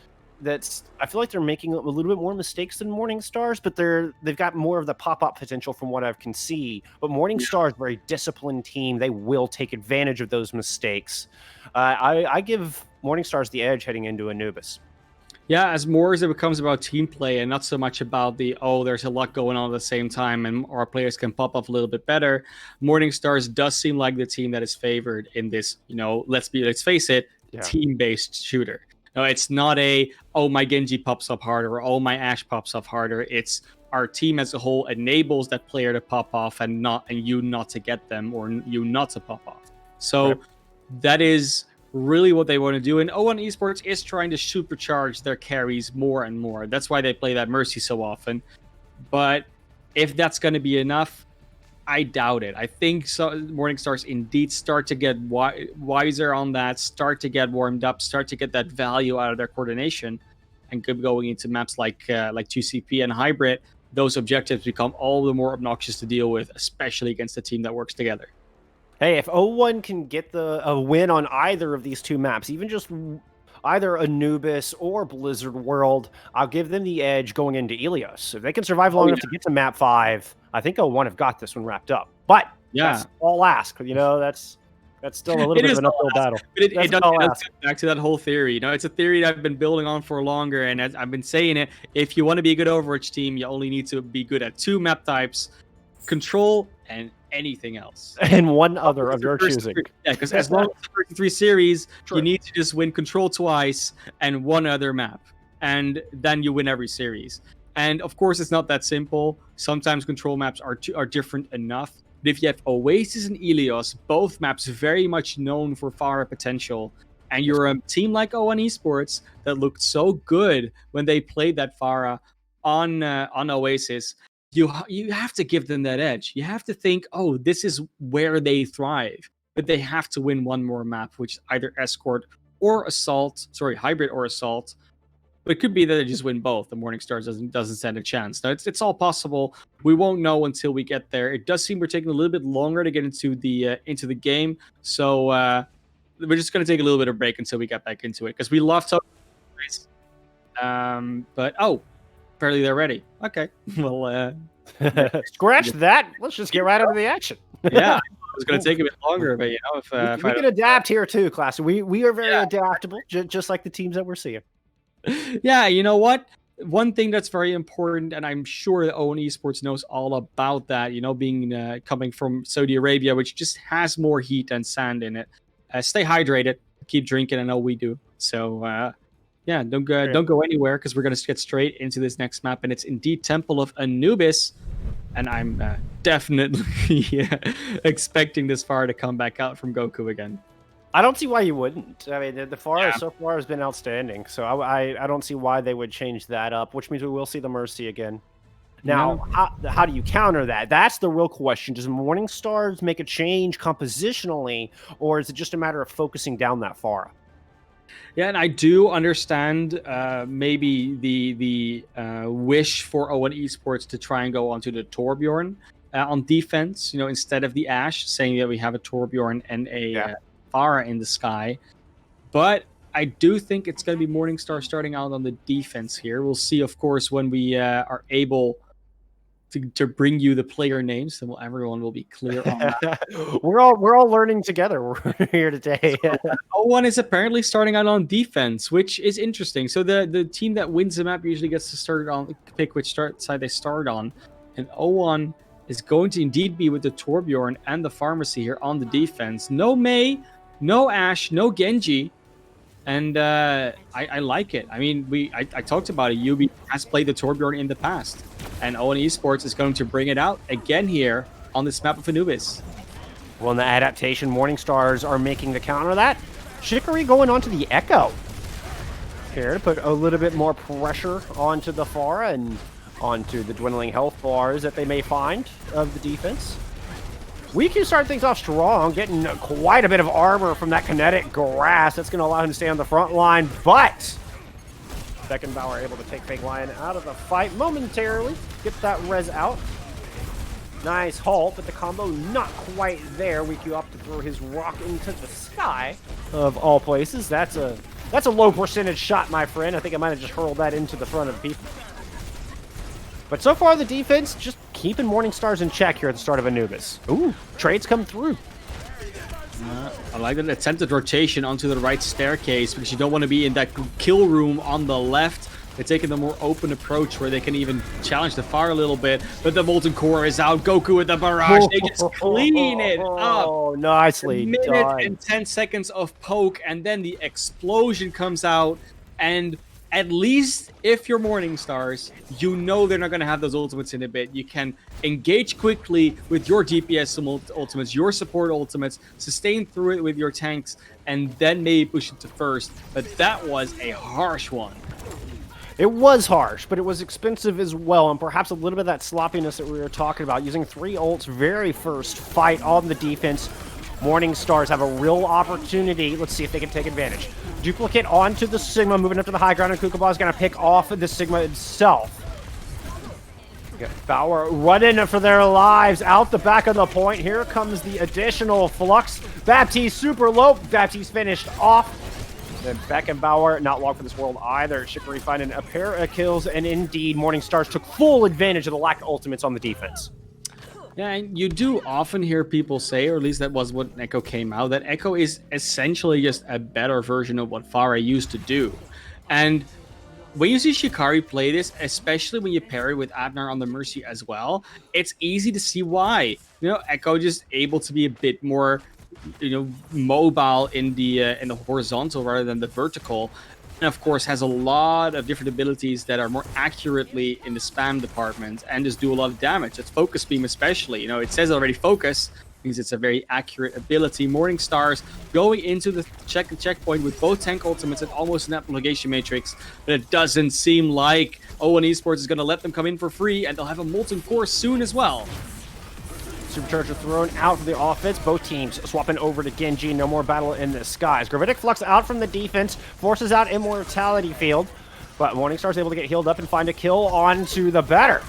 I feel like they're making a little bit more mistakes than Morningstars, but they've got more of the pop-up potential from what I can see. But Morningstar is a very disciplined team. They will take advantage of those mistakes. I give Morningstars the edge heading into Anubis. Yeah, as more as it becomes about team play and not so much about there's a lot going on at the same time and our players can pop up a little bit better. Morningstars does seem like the team that is favored in this, let's face it, team-based shooter. No, it's not my Genji pops up harder or my Ashe pops up harder. It's our team as a whole enables that player to pop off and you not to get them or you not to pop off. So that is really what they want to do. And 0-1 Esports is trying to supercharge their carries more and more. That's why they play that Mercy so often. But if that's going to be enough, I doubt it. I think Morningstars indeed start to get wiser on that, start to get warmed up, start to get that value out of their coordination, and going into maps like 2CP and Hybrid, those objectives become all the more obnoxious to deal with, especially against a team that works together. Hey, if 0-1 can get a win on either of these two maps, even just either Anubis or Blizzard World, I'll give them the edge going into Ilios. If they can survive long enough to get to map 5, I think 0-1 have got this one wrapped up. But that's all ask. That's still a little bit of an uphill battle. But it does come back to that whole theory. It's a theory that I've been building on for longer, and as I've been saying it, if you want to be a good Overwatch team, you only need to be good at 2 map types, control, and anything else. And one other of your choosing. Yeah, because as long as it's 3 series, you need to just win control twice and one other map. And then you win every series. And of course, it's not that simple. Sometimes control maps are different enough. But if you have Oasis and Ilios, both maps very much known for Pharah potential, and you're a team like 0-1 Esports that looked so good when they played that Pharah on Oasis, you have to give them that edge. You have to think, this is where they thrive. But they have to win one more map, which is either Escort or Assault. Sorry, Hybrid or Assault. But it could be that they just win both. The Morningstars doesn't stand a chance. Now, it's all possible. We won't know until we get there. It does seem we're taking a little bit longer to get into the game. So we're just going to take a little bit of break until we get back into it. Because we love talking about this. But apparently they're ready. Okay. Well, scratch that. Let's just get right into the action. Yeah. It was going to take a bit longer, but if we can adapt here too, class. We are very adaptable, just like the teams that we're seeing. Yeah, you know what? One thing that's very important, and I'm sure that 0-1 Esports knows all about that, being coming from Saudi Arabia, which just has more heat and sand in it. Stay hydrated, keep drinking. I know we do. So, don't go anywhere, because we're going to get straight into this next map, and it's indeed Temple of Anubis. And I'm definitely expecting this Pharah to come back out from Goku again. I don't see why you wouldn't. I mean, the Pharah so far has been outstanding, so I don't see why they would change that up, which means we will see the Mercy again. Now, how do you counter that? That's the real question. Does Morningstars make a change compositionally, or is it just a matter of focusing down that Pharah? Yeah, and I do understand maybe the wish for 0-1 Esports to try and go onto the Torbjorn on defense, instead of the Ashe, saying that we have a Torbjorn and a Pharah in the sky. But I do think it's going to be Morningstar starting out on the defense here. We'll see, of course, when we are able to bring you the player names, then everyone will be clear on that. We're all learning together. We're here today. So, 0-1 is apparently starting out on defense, which is interesting. So the team that wins the map usually gets to pick which side they start on, and 0-1 is going to indeed be with the Torbjorn and the Pharmacy here on the defense. No Mei, no Ashe, no Genji. And I like it. I mean, I talked about it. UB has played the Torbjorn in the past. And 0-1 Esports is going to bring it out again here on this map of Anubis. Well, in the adaptation, Morningstars are making the counter to that. Shikari going onto the Echo here to put a little bit more pressure onto the Pharah. And onto the dwindling health bars that they may find of the defense. WeQ started things off strong, getting quite a bit of armor from that kinetic grass. That's going to allow him to stay on the front line, but Beckenbauer able to take Fake Lion out of the fight momentarily. Get that res out. Nice halt, but the combo not quite there. WeQ opt to throw his rock into the sky, of all places. That's a low percentage shot, my friend. I think I might have just hurled that into the front of people. But so far, the defense just keeping Morningstars in check here at the start of Anubis. Ooh, trades come through. I like that attempted rotation onto the right staircase because you don't want to be in that kill room on the left. They're taking the more open approach where they can even challenge the fire a little bit. But the Molten Core is out. Goku with the barrage. They just clean it up. Oh, nicely a minute done. and 10 seconds of poke, and then the explosion comes out. And at least if you're Morningstars, you know they're not going to have those ultimates in a bit. You can engage quickly with your DPS ultimates, your support ultimates, sustain through it with your tanks, and then maybe push it to first. But that was a harsh one. It was harsh, but it was expensive as well, and perhaps a little bit of that sloppiness that we were talking about. Using 3 ults very first fight on the defense. Morningstars have a real opportunity. Let's see if they can take advantage. Duplicate onto the Sigma, moving up to the high ground, and Kookaburra is going to pick off the Sigma itself. Bauer running for their lives out the back of the point. Here comes the additional flux. Baptiste super low. Baptiste finished off. Then Beckenbauer, not long for this world either. Shikari finding a pair of kills, and indeed, Morningstars took full advantage of the lack of ultimates on the defense. Yeah, and you do often hear people say, or at least that was what Echo came out, that Echo is essentially just a better version of what Pharah used to do. And when you see Shikari play this, especially when you pair it with Abnar on the Mercy as well, it's easy to see why. You know, Echo just able to be a bit more, mobile in the horizontal rather than the vertical, and of course has a lot of different abilities that are more accurately in the spam department and just do a lot of damage. It's Focus Beam especially. It says already focus because it's a very accurate ability. Morningstars going into the checkpoint with both tank ultimates and almost an application matrix, but it doesn't seem like O1 Esports is going to let them come in for free, and they'll have a Molten Core soon as well. Supercharger thrown out for the offense. Both teams swapping over to Genji. No more battle in the skies. Gravitic Flux out from the defense. Forces out Immortality Field. But Morningstar's able to get healed up and find a kill onto the better.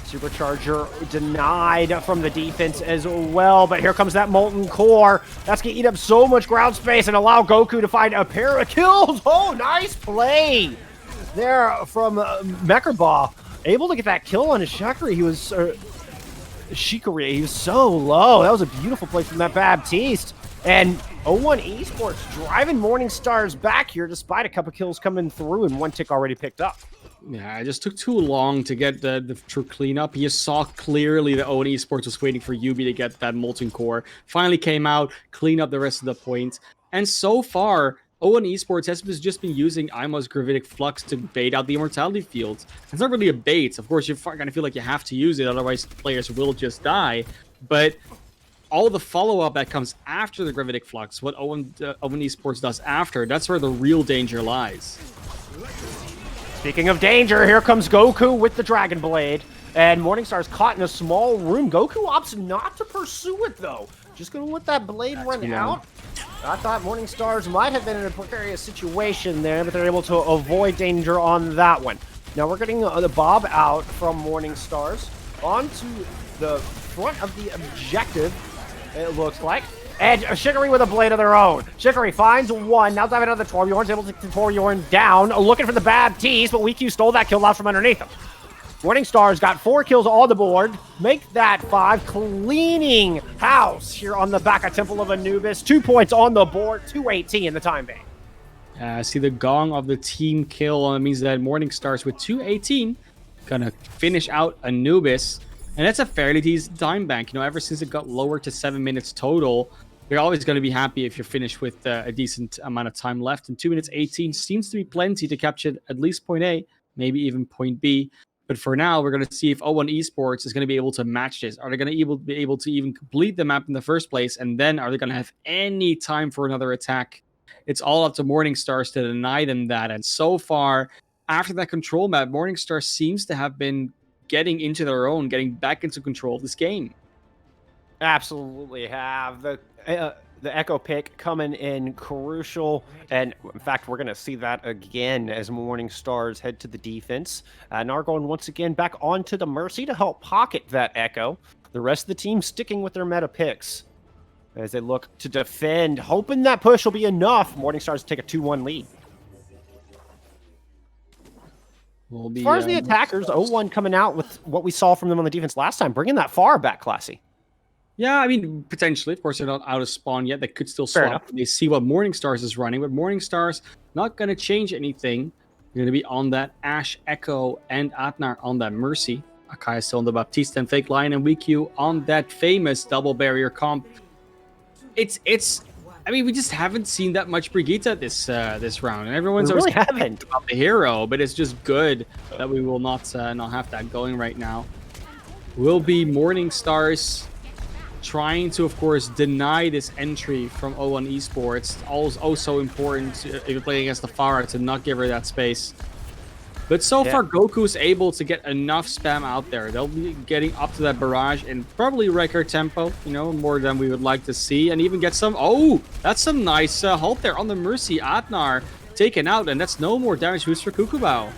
Supercharger denied from the defense as well. But here comes that Molten Core. That's going to eat up so much ground space and allow Goku to find a pair of kills. Oh, nice play there from Meckerbaugh. Able to get that kill on his Shikari. He was so low. That was a beautiful play from that Baptiste. And O1 Esports driving Morningstars back here despite a couple kills coming through and 1 tick already picked up. Yeah, it just took too long to get the true cleanup. You saw clearly that O1 Esports was waiting for Yubi to get that Molten Core. Finally came out, clean up the rest of the points. And so far, O1 Esports has just been using Aimo's Gravitic Flux to bait out the Immortality Fields. It's not really a bait. Of course, you're going to feel like you have to use it, otherwise players will just die. But all the follow-up that comes after the Gravitic Flux, what O1 Esports does after, that's where the real danger lies. Speaking of danger, here comes Goku with the Dragon Blade. And Morningstar's caught in a small room. Goku opts not to pursue it, though. Just going to let that blade run out. I thought Morningstars might have been in a precarious situation there, but they're able to avoid danger on that one. Now we're getting the Bob out from Morningstars onto the front of the objective, it looks like. And Shikari with a blade of their own. Shikari finds 1. Now diving another Torbjorn's able to take Torbjorn down. Looking for the Baptiste, but WeQ stole that kill out from underneath him. Morningstars got 4 kills on the board. Make that 5. Cleaning house here on the back of Temple of Anubis. 2 points on the board. 2:18 in the time bank. See the gong of the team kill. That means that Morningstars with 2:18 gonna finish out Anubis. And that's a fairly decent time bank. Ever since it got lower to 7 minutes total, you're always going to be happy if you're finished with a decent amount of time left. And 2 minutes 18 seems to be plenty to capture at least point A, maybe even point B. But for now, we're going to see if O1 Esports is going to be able to match this. Are they going to be able to even complete the map in the first place? And then are they going to have any time for another attack? It's all up to Morningstars to deny them that. And so far, after that control map, Morningstar seems to have been getting into their own, getting back into control of this game. Absolutely have. The Echo pick coming in crucial, and in fact, we're going to see that again as Morning Stars head to the defense. Nargon once again back onto the Mercy to help pocket that Echo. The rest of the team sticking with their meta picks as they look to defend, hoping that push will be enough. Morning Stars take a 2-1 lead. As far as the attackers, 0-1 coming out with what we saw from them on the defense last time, bringing that far back, Classy. Yeah, I mean, potentially. Of course, they're not out of spawn yet. They could still swap. They see what Morningstars is running, but Morningstars not going to change anything. They're going to be on that Ashe, Echo, and Atnar on that Mercy. Akai is still on the Baptiste and Fake Lion, and WeQ on that famous double barrier comp. I mean, we just haven't seen that much Brigitte this round, and everyone's really haven't about the hero, but it's just good that we will not have that going right now. Will be Morningstars trying to, of course, deny this entry from O1 Esports. Also important if you're playing against the Pharah to not give her that space. But so far, Goku's able to get enough spam out there. They'll be getting up to that barrage in probably record tempo, more than we would like to see, and even get some. Oh, that's some nice hold there on the Mercy. Atnar taken out, and that's no more damage boost for Kukubao.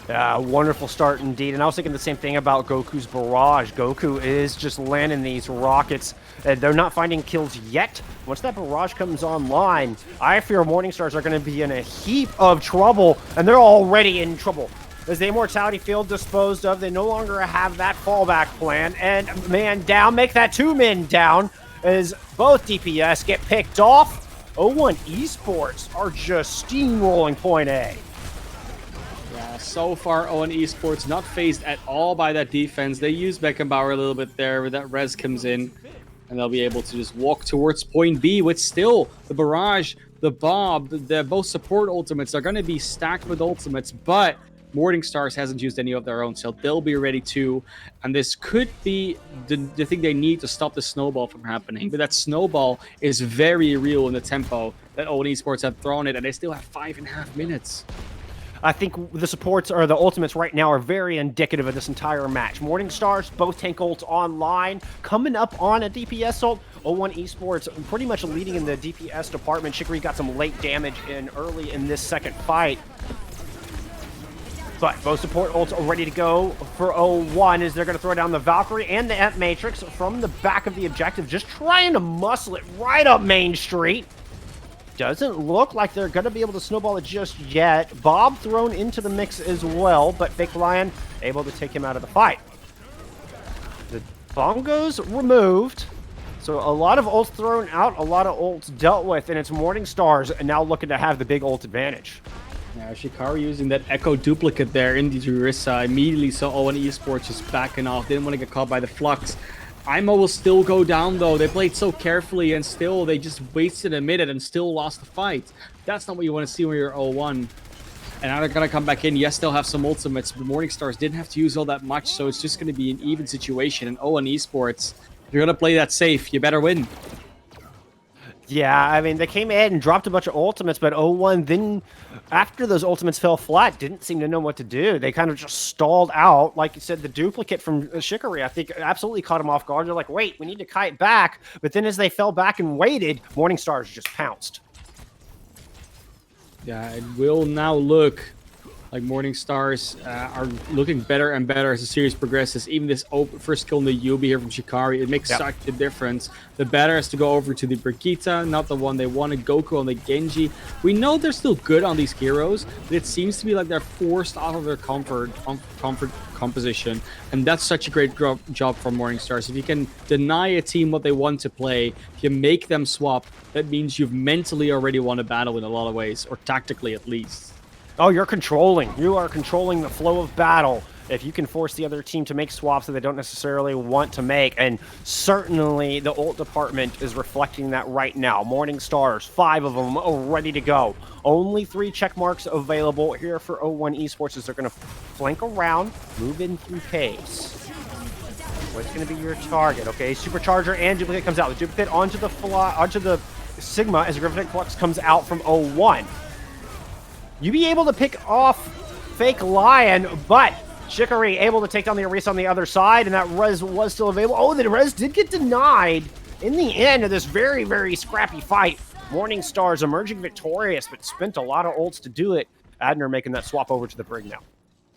Wonderful start indeed. And I was thinking the same thing about Goku's barrage. Goku is just landing these rockets. They're not finding kills yet. Once that barrage comes online, I fear Morningstars are going to be in a heap of trouble, and they're already in trouble. As the Immortality Field disposed of, they no longer have that fallback plan. And man down, make that 2 men down as both DPS get picked off. O1 Esports are just steamrolling point A. Yeah, so far, O1 Esports not phased at all by that defense. They use Beckenbauer a little bit there, where that res comes in, and they'll be able to just walk towards point B with still the barrage, the Bob, the both support ultimates. They're going to be stacked with ultimates, but Morningstars hasn't used any of their own, so they'll be ready too. And this could be the thing they need to stop the snowball from happening. But that snowball is very real in the tempo that O1 Esports have thrown it, and they still have 5.5 minutes. I think the supports or the ultimates right now are very indicative of this entire match. Morningstars, both tank ults online, coming up on a DPS ult. O1 Esports pretty much leading in the DPS department. Chicory got some late damage in early in this second fight. But both support ults are ready to go for O1 as they're going to throw down the Valkyrie and the Ant Matrix from the back of the objective, just trying to muscle it right up Main Street. Doesn't look like they're going to be able to snowball it just yet. Bob thrown into the mix as well, but Fake Lion able to take him out of the fight. The bongos removed. So a lot of ults thrown out, a lot of ults dealt with, and it's Morningstars now looking to have the big ult advantage. Yeah, Shikari using that Echo duplicate there in the Orisa immediately saw O1 Esports just backing off. Didn't want to get caught by the Flux. IMO will still go down though. They played so carefully and still they just wasted a minute and still lost the fight. That's not what you want to see when you're 0-1. And now they're going to come back in. Yes, they'll have some ultimates, but Morningstars didn't have to use all that much, so it's just going to be an even situation. And O1 Esports, if you're going to play that safe, you better win. Yeah, I mean, they came in and dropped a bunch of ultimates, but O1 then, after those ultimates fell flat, didn't seem to know what to do. They kind of just stalled out. Like you said, the duplicate from Shikari, I think, absolutely caught him off guard. They're like, wait, we need to kite back. But then as they fell back and waited, Morningstars just pounced. Yeah, it will now look like Morningstars are looking better and better as the series progresses. Even this first kill in the Yubi here from Shikari, it makes such a difference. The better is to go over to the Brigitte, not the one they wanted. Goku on the Genji. We know they're still good on these heroes, but it seems to be like they're forced out of their comfort composition, and that's such a great job from Morningstars. If you can deny a team what they want to play, if you make them swap, that means you've mentally already won a battle in a lot of ways, or tactically at least. Oh, you're controlling. You are controlling the flow of battle. If you can force the other team to make swaps that they don't necessarily want to make, and certainly the ult department is reflecting that right now. Morningstars, 5 of them are ready to go. Only 3 check marks available here for O1 Esports as they're going to flank around, move in through pace. What's going to be your target? Okay, Supercharger and Duplicate comes out. The Duplicate onto the Sigma as the Griffin Flux comes out from O1. You be able to pick off fake lion, but Shikari able to take down the Orisa on the other side, and that res was still available. Oh, the res did get denied in the end of this very, very scrappy fight. Morning Stars emerging victorious, but spent a lot of ults to do it. Adner making that swap over to the Brig now.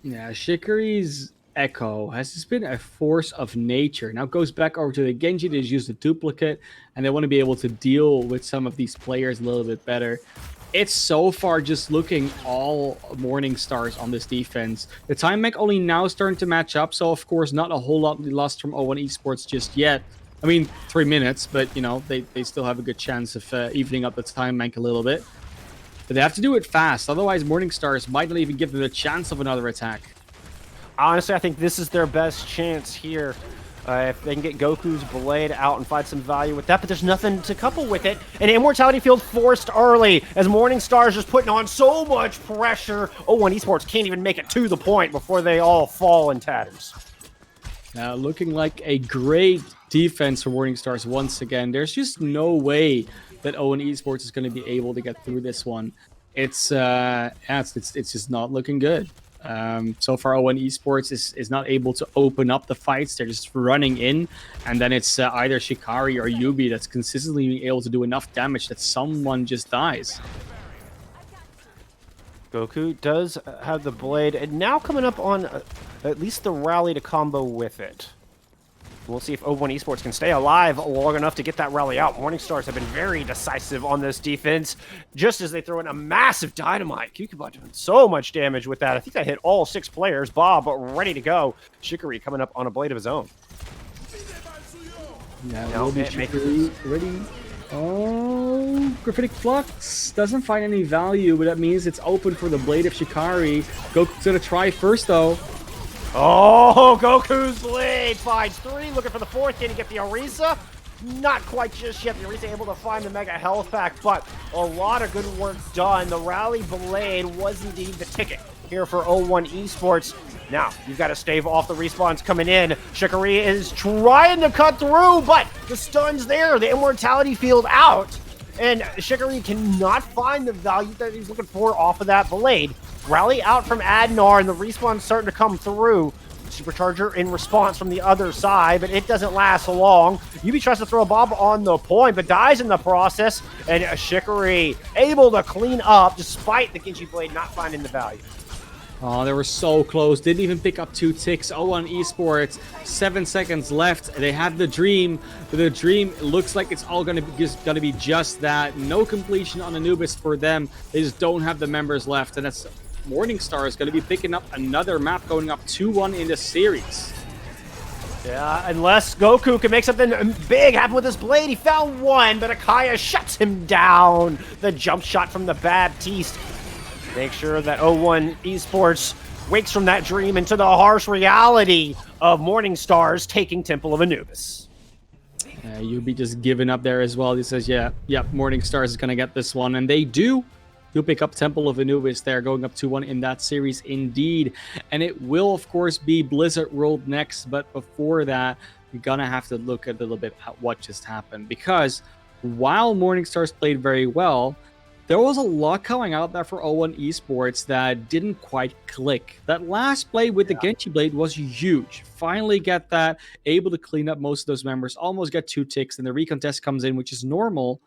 Yeah, Shikari's Echo has just been a force of nature. Now goes back over to the Genji to use the duplicate, and they want to be able to deal with some of these players a little bit better. It's so far just looking all Morning Stars on this defense. The time mech only now starting to match up, so of course not a whole lot lost from O1 Esports just yet. I mean, 3 minutes, but you know, they still have a good chance of evening up the time mech a little bit. But they have to do it fast, otherwise Morning Stars might not even give them a chance of another attack. Honestly, I think this is their best chance here. If they can get Goku's Blade out and find some value with that, but there's nothing to couple with it. And Immortality Field forced early as Morning Stars just putting on so much pressure. O1 Esports can't even make it to the point before they all fall in tatters. Now looking like a great defense for Morning Stars once again. There's just no way that O1 Esports is going to be able to get through this one. It's just not looking good. So far, O1 Esports is not able to open up the fights. They're just running in, and then it's either Shikari or Yubi that's consistently able to do enough damage that someone just dies. Goku does have the Blade, and now coming up on at least the rally to combo with it. We'll see if O1 Esports can stay alive long enough to get that rally out. Morning Stars have been very decisive on this defense, just as they throw in a massive dynamite. Kukubot doing so much damage with that. I think that hit all 6 players. Bob ready to go. Shikari coming up on a blade of his own. Yeah, no, Shikari ready. Oh, Graphitic Flux doesn't find any value, but that means it's open for the blade of Shikari. Goku's gonna try first, though. Oh, Goku's Blade finds 3, looking for the 4th. Can he get the Orisa? Not quite just yet. The Orisa able to find the Mega Health Pack, but a lot of good work done. The Rally Blade was indeed the ticket here for O1 Esports. Now, you've got to stave off the respawns coming in. Shikari is trying to cut through, but the stun's there. The Immortality Field out. And Shikari cannot find the value that he's looking for off of that Blade. Rally out from Adnar, and the respawn's starting to come through. Supercharger in response from the other side, but it doesn't last long. Yubi tries to throw a bomb on the point, but dies in the process. And Shikari able to clean up despite the Genji Blade not finding the value. Oh, they were so close. Didn't even pick up 2 ticks. O1 Esports, 7 seconds left. They have the dream, but the dream looks like it's all gonna be just that. No completion on Anubis for them. They just don't have the members left, and that's Morning Star is going to be picking up another map, going up 2-1 in the series. Yeah, unless Goku can make something big happen with his Blade. He found one, but Akaya shuts him down. The jump shot from the Baptiste. Make sure that O1 Esports wakes from that dream into the harsh reality of Morning Stars taking Temple of Anubis. Yubi just giving up there as well. He says, yeah, Morning Stars is going to get this one, and they do. You'll pick up Temple of Anubis there, going up 2-1 in that series indeed. And it will, of course, be Blizzard World next. But before that, we're going to have to look a little bit at what just happened. Because while Morning Stars played very well, there was a lot coming out there for O1 Esports that didn't quite click. That last play with the Genji Blade was huge. Finally get that, able to clean up most of those members, almost get 2 ticks, and the recontest comes in, which is normal.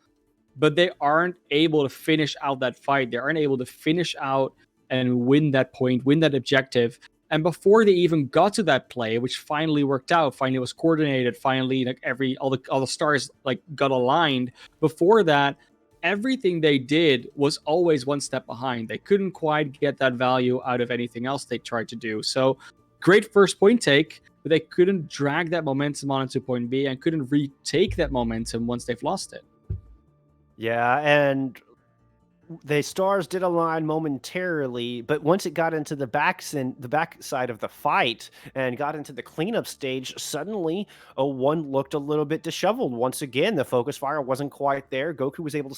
But they aren't able to finish out that fight. They aren't able to finish out and win that point, win that objective. And before they even got to that play, which finally worked out, finally was coordinated, finally like all the stars like got aligned. Before that, everything they did was always one step behind. They couldn't quite get that value out of anything else they tried to do. So great first point take, but they couldn't drag that momentum on into point B and couldn't retake that momentum once they've lost it. Yeah, and the stars did align momentarily, but once it got into the backside of the fight and got into the cleanup stage, suddenly O1 looked a little bit disheveled. Once again, the focus fire wasn't quite there. Goku was able to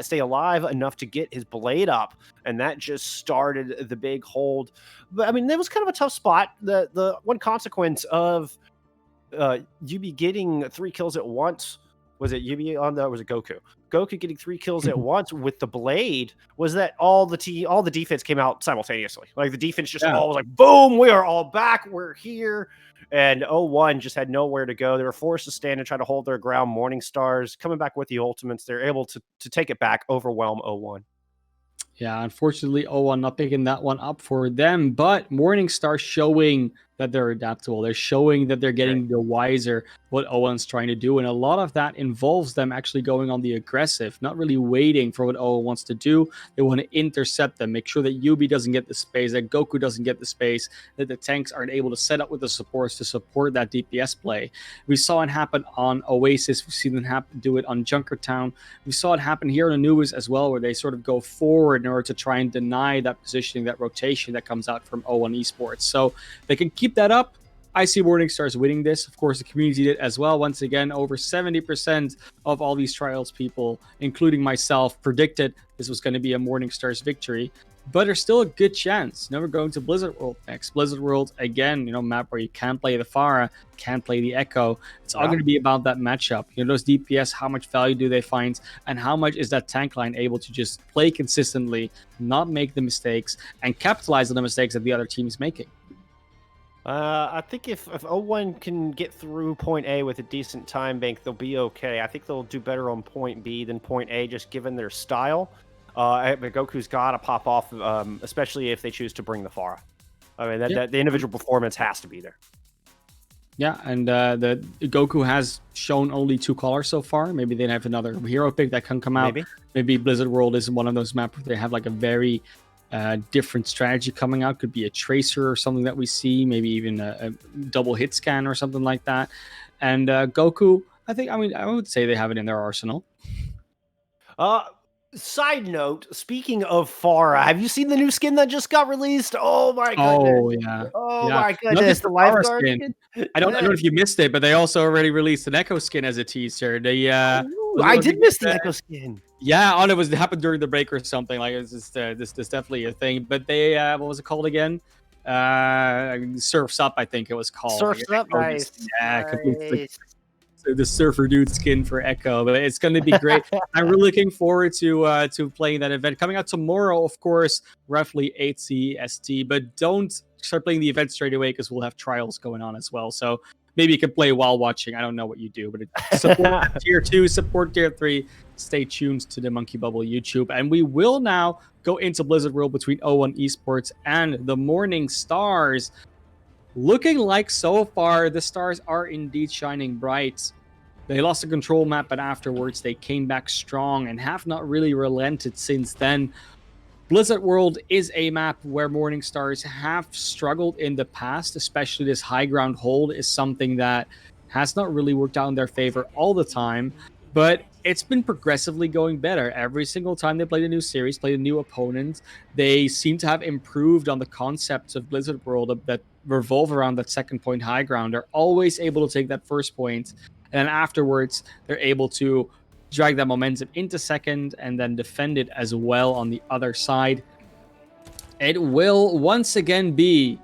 stay alive enough to get his Blade up, and that just started the big hold. But I mean, that was kind of a tough spot. The one consequence of Yubi getting 3 kills at once was it Yubi on the, or was it Goku? Goku getting 3 kills at once with the blade was that all the defense came out simultaneously. Like the defense just all was like, boom, we are all back, we're here. And 0-1 just had nowhere to go. They were forced to stand and try to hold their ground. Morning Stars coming back with the ultimates. They're able to take it back, overwhelm 0-1. Yeah, unfortunately, 0-1 not picking that one up for them. But Morningstar showing that they're adaptable. They're showing that they're getting the wiser what 0-1's trying to do. And a lot of that involves them actually going on the aggressive, not really waiting for what 0-1 wants to do. They want to intercept them, make sure that Yubi doesn't get the space, that Goku doesn't get the space, that the tanks aren't able to set up with the supports to support that DPS play. We saw it happen on Oasis. We've seen them do it on Junkertown. We saw it happen here on Anubis as well, where they sort of go forward in order to try and deny that positioning, that rotation that comes out from 0-1 Esports. So they can keep that up. I see Morningstars winning this. Of course, the community did as well. Once again, over 70% of all these trials people, including myself, predicted this was going to be a Morningstars victory. But there's still a good chance. Now we're going to Blizzard World next. Blizzard World, again, map where you can't play the Pharah, can't play the Echo. It's all going to be about that matchup. Those DPS, how much value do they find? And how much is that tank line able to just play consistently, not make the mistakes, and capitalize on the mistakes that the other team is making? I think if 0-1 can get through point A with a decent time bank, they'll be okay. I think they'll do better on point B than point A, just given their style. But Goku's got to pop off, especially if they choose to bring the Pharah. I mean, the individual performance has to be there. Yeah, and the Goku has shown only 2 callers so far. Maybe they have another hero pick that can come out. Maybe Blizzard World is one of those maps where they have like a very different strategy coming out. Could be a tracer or something that we see. Maybe even a double hit scan or something like that. And Goku, I would say they have it in their arsenal. Side note, speaking of Pharah, have you seen the new skin that just got released? Oh my goodness. My goodness. The lifeguard skin. I don't know if you missed it, but they also already released an Echo skin as a teaser. I did miss the Echo skin. Yeah, it happened during the break or something. Like it's just this definitely a thing. But they what was it called again? Surfs Up, I think it was called. Surfs Up, nice. Yeah, completely. The surfer dude skin for Echo, but it's going to be great. I'm really looking forward to playing that event coming out tomorrow, of course, roughly 8 CEST. But don't start playing the event straight away because we'll have trials going on as well. So maybe you can play while watching. I don't know what you do, but support tier 2, support tier 3. Stay tuned to the Monkey Bubble YouTube, and we will now go into Blizzard World between 0-1 Esports and the Morning Stars. Looking like so far the Stars are indeed shining bright. They lost the control map, but afterwards they came back strong and have not really relented since then. Blizzard World is a map where Morning Stars have struggled in the past, especially this high ground hold is something that has not really worked out in their favor all the time, but it's been progressively going better. Every single time they played a new series, played a new opponent, they seem to have improved on the concepts of Blizzard World that revolve around that second point high ground. They're always able to take that first point, and afterwards they're able to drag that momentum into second and then defend it as well on the other side. It will once again be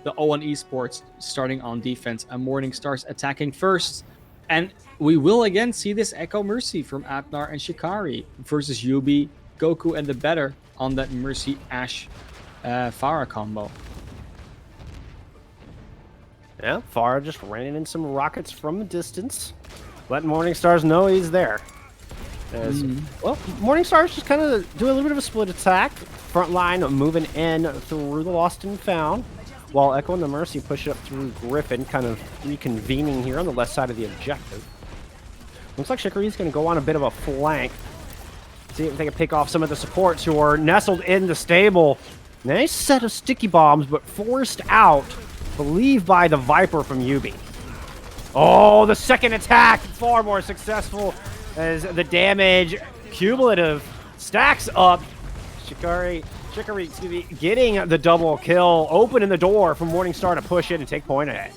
the 0-1 Esports starting on defense and Morning Stars attacking first. And we will again see this Echo Mercy from Abnar and Shikari versus Yubi, Goku, and the better on that Mercy Ash Pharah combo. Yeah, Pharah just raining in some rockets from a distance, letting Morning Stars know he's there. Well, Morning Stars just kind of do a little bit of a split attack. Front line moving in through the Lost and Found, while Echo and the Mercy push it up through Griffin, kind of reconvening here on the left side of the objective. Looks like Shikari's going to go on a bit of a flank. See if they can pick off some of the supports who are nestled in the stable. Nice set of sticky bombs, but forced out, believed by the Viper from Yubi. Oh, the second attack, far more successful as the damage cumulative stacks up. Shikari, excuse me, getting the double kill, opening the door for Morningstar to push in and take point ahead.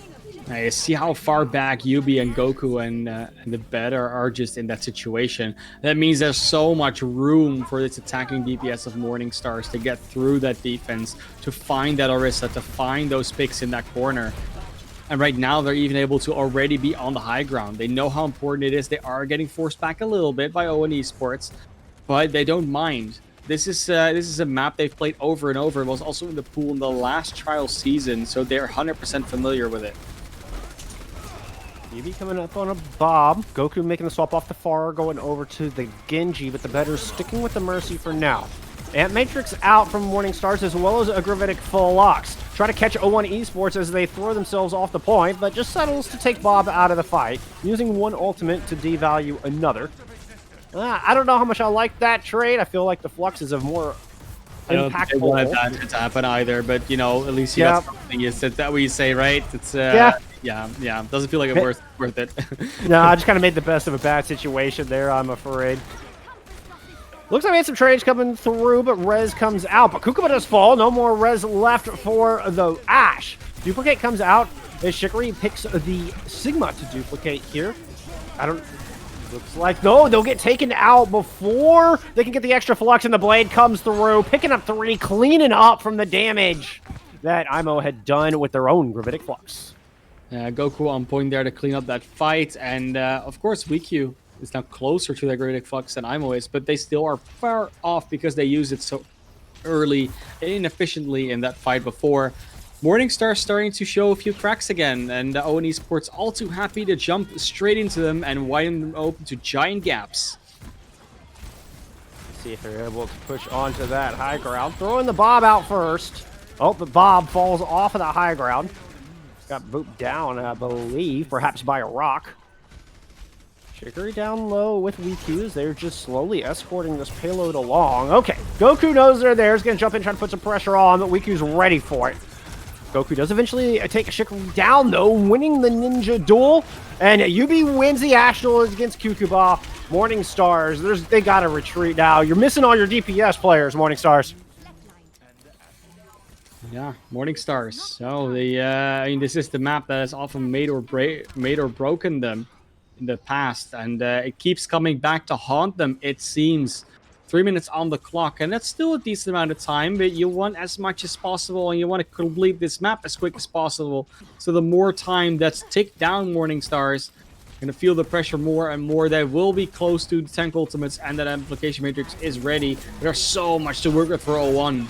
I see how far back Yubi and Goku and the better are just in that situation. That means there's so much room for this attacking DPS of Morning Stars to get through that defense, to find that Orisa, to find those picks in that corner. And right now, they're even able to already be on the high ground. They know how important it is. They are getting forced back a little bit by O1 Esports, but they don't mind. This is a map they've played over and over. It was also in the pool in the last trial season, so they're 100% familiar with it. UB coming up on a Bob. Goku making the swap off the Far, going over to the Genji, but the better sticking with the Mercy for now. Ant Matrix out from Morning Stars, as well as a Gravitic full locks. Try to catch O1 Esports as they throw themselves off the point, but just settles to take Bob out of the fight, using one ultimate to devalue another. I don't know how much I like that trade. I feel like the Flux is a more I don't think they wanted that to happen either, but, you know, at least you got something. Is that what you say, right? It's yeah. Doesn't feel like it's worth it. No, I just kind of made the best of a bad situation there, I'm afraid. Looks like we had some trades coming through, but Rez comes out. But Kukuma does fall. No more Rez left for the Ash. Duplicate comes out as Shikari picks the Sigma to duplicate here. Looks like, no, they'll get taken out before they can get the extra flux, and the blade comes through, picking up 3, cleaning up from the damage that IMO had done with their own Gravitic Flux. Goku on point there to clean up that fight, and of course, WeQ is now closer to their Gravitic Flux than IMO is, but they still are far off because they used it so early and inefficiently in that fight before. Morningstar starting to show a few cracks again, and O1 Esports all too happy to jump straight into them and widen them open to giant gaps. Let's see if they're able to push onto that high ground. Throwing the Bob out first. Oh, but Bob falls off of the high ground. Got booped down, I believe, perhaps by a rock. Shikari down low with WeQs. They're just slowly escorting this payload along. Okay, Goku knows they're there. He's going to jump in, trying to put some pressure on, but WeQ's ready for it. Goku does eventually take Shikari down, though, winning the Ninja Duel. And UB wins the Ash Duel against Kukuba. Morning Stars, they got to retreat now. You're missing all your DPS players, Morning Stars. Yeah, Morning Stars. So I mean, this is the map that has often made or broken them in the past, and it keeps coming back to haunt them, it seems. 3 minutes on the clock, and that's still a decent amount of time, but you want as much as possible, and you want to complete this map as quick as possible. So the more time that's ticked down Morning Stars, going to feel the pressure more and more. They will be close to the tank ultimates, and that amplification matrix is ready. There's so much to work with for O1.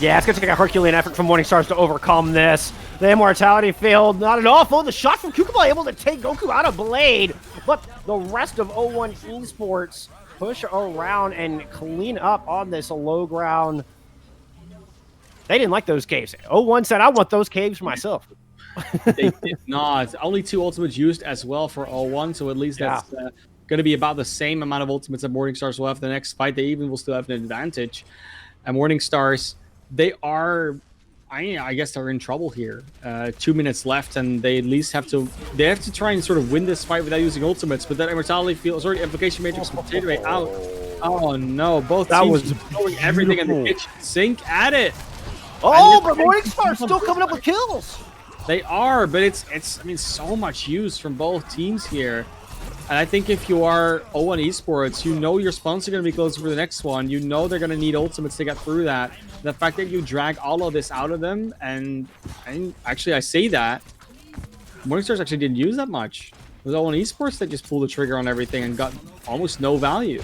Yeah, it's going to take a Herculean effort from Morning Stars to overcome this. The immortality failed, not enough. Oh, the shot from Kukuba able to take Goku out of Blade, but the rest of O1 Esports push around and clean up on this low ground. They didn't like those caves. O1 said, I want those caves for myself. They did not. Only 2 ultimates used as well for O1, so at least that's going to be about the same amount of ultimates that Morning Stars will have the next fight. They even will still have an advantage. And Morning Stars, they are, I guess they're in trouble here. 2 minutes left, and they at least have to try and sort of win this fight without using ultimates. But that immortality field, sorry, implication matrix continuing out. Oh no, both teams throwing everything in the kitchen sink at it. Oh, but Morning Stars still coming up with kills. They are, but it's I mean, so much use from both teams here. And I think if you are O1 Esports, you know your spawns are going to be close for the next one. You know they're going to need ultimates to get through that. The fact that you drag all of this out of them, and actually I say that, Morningstars actually didn't use that much. It was O1 Esports that just pulled the trigger on everything and got almost no value.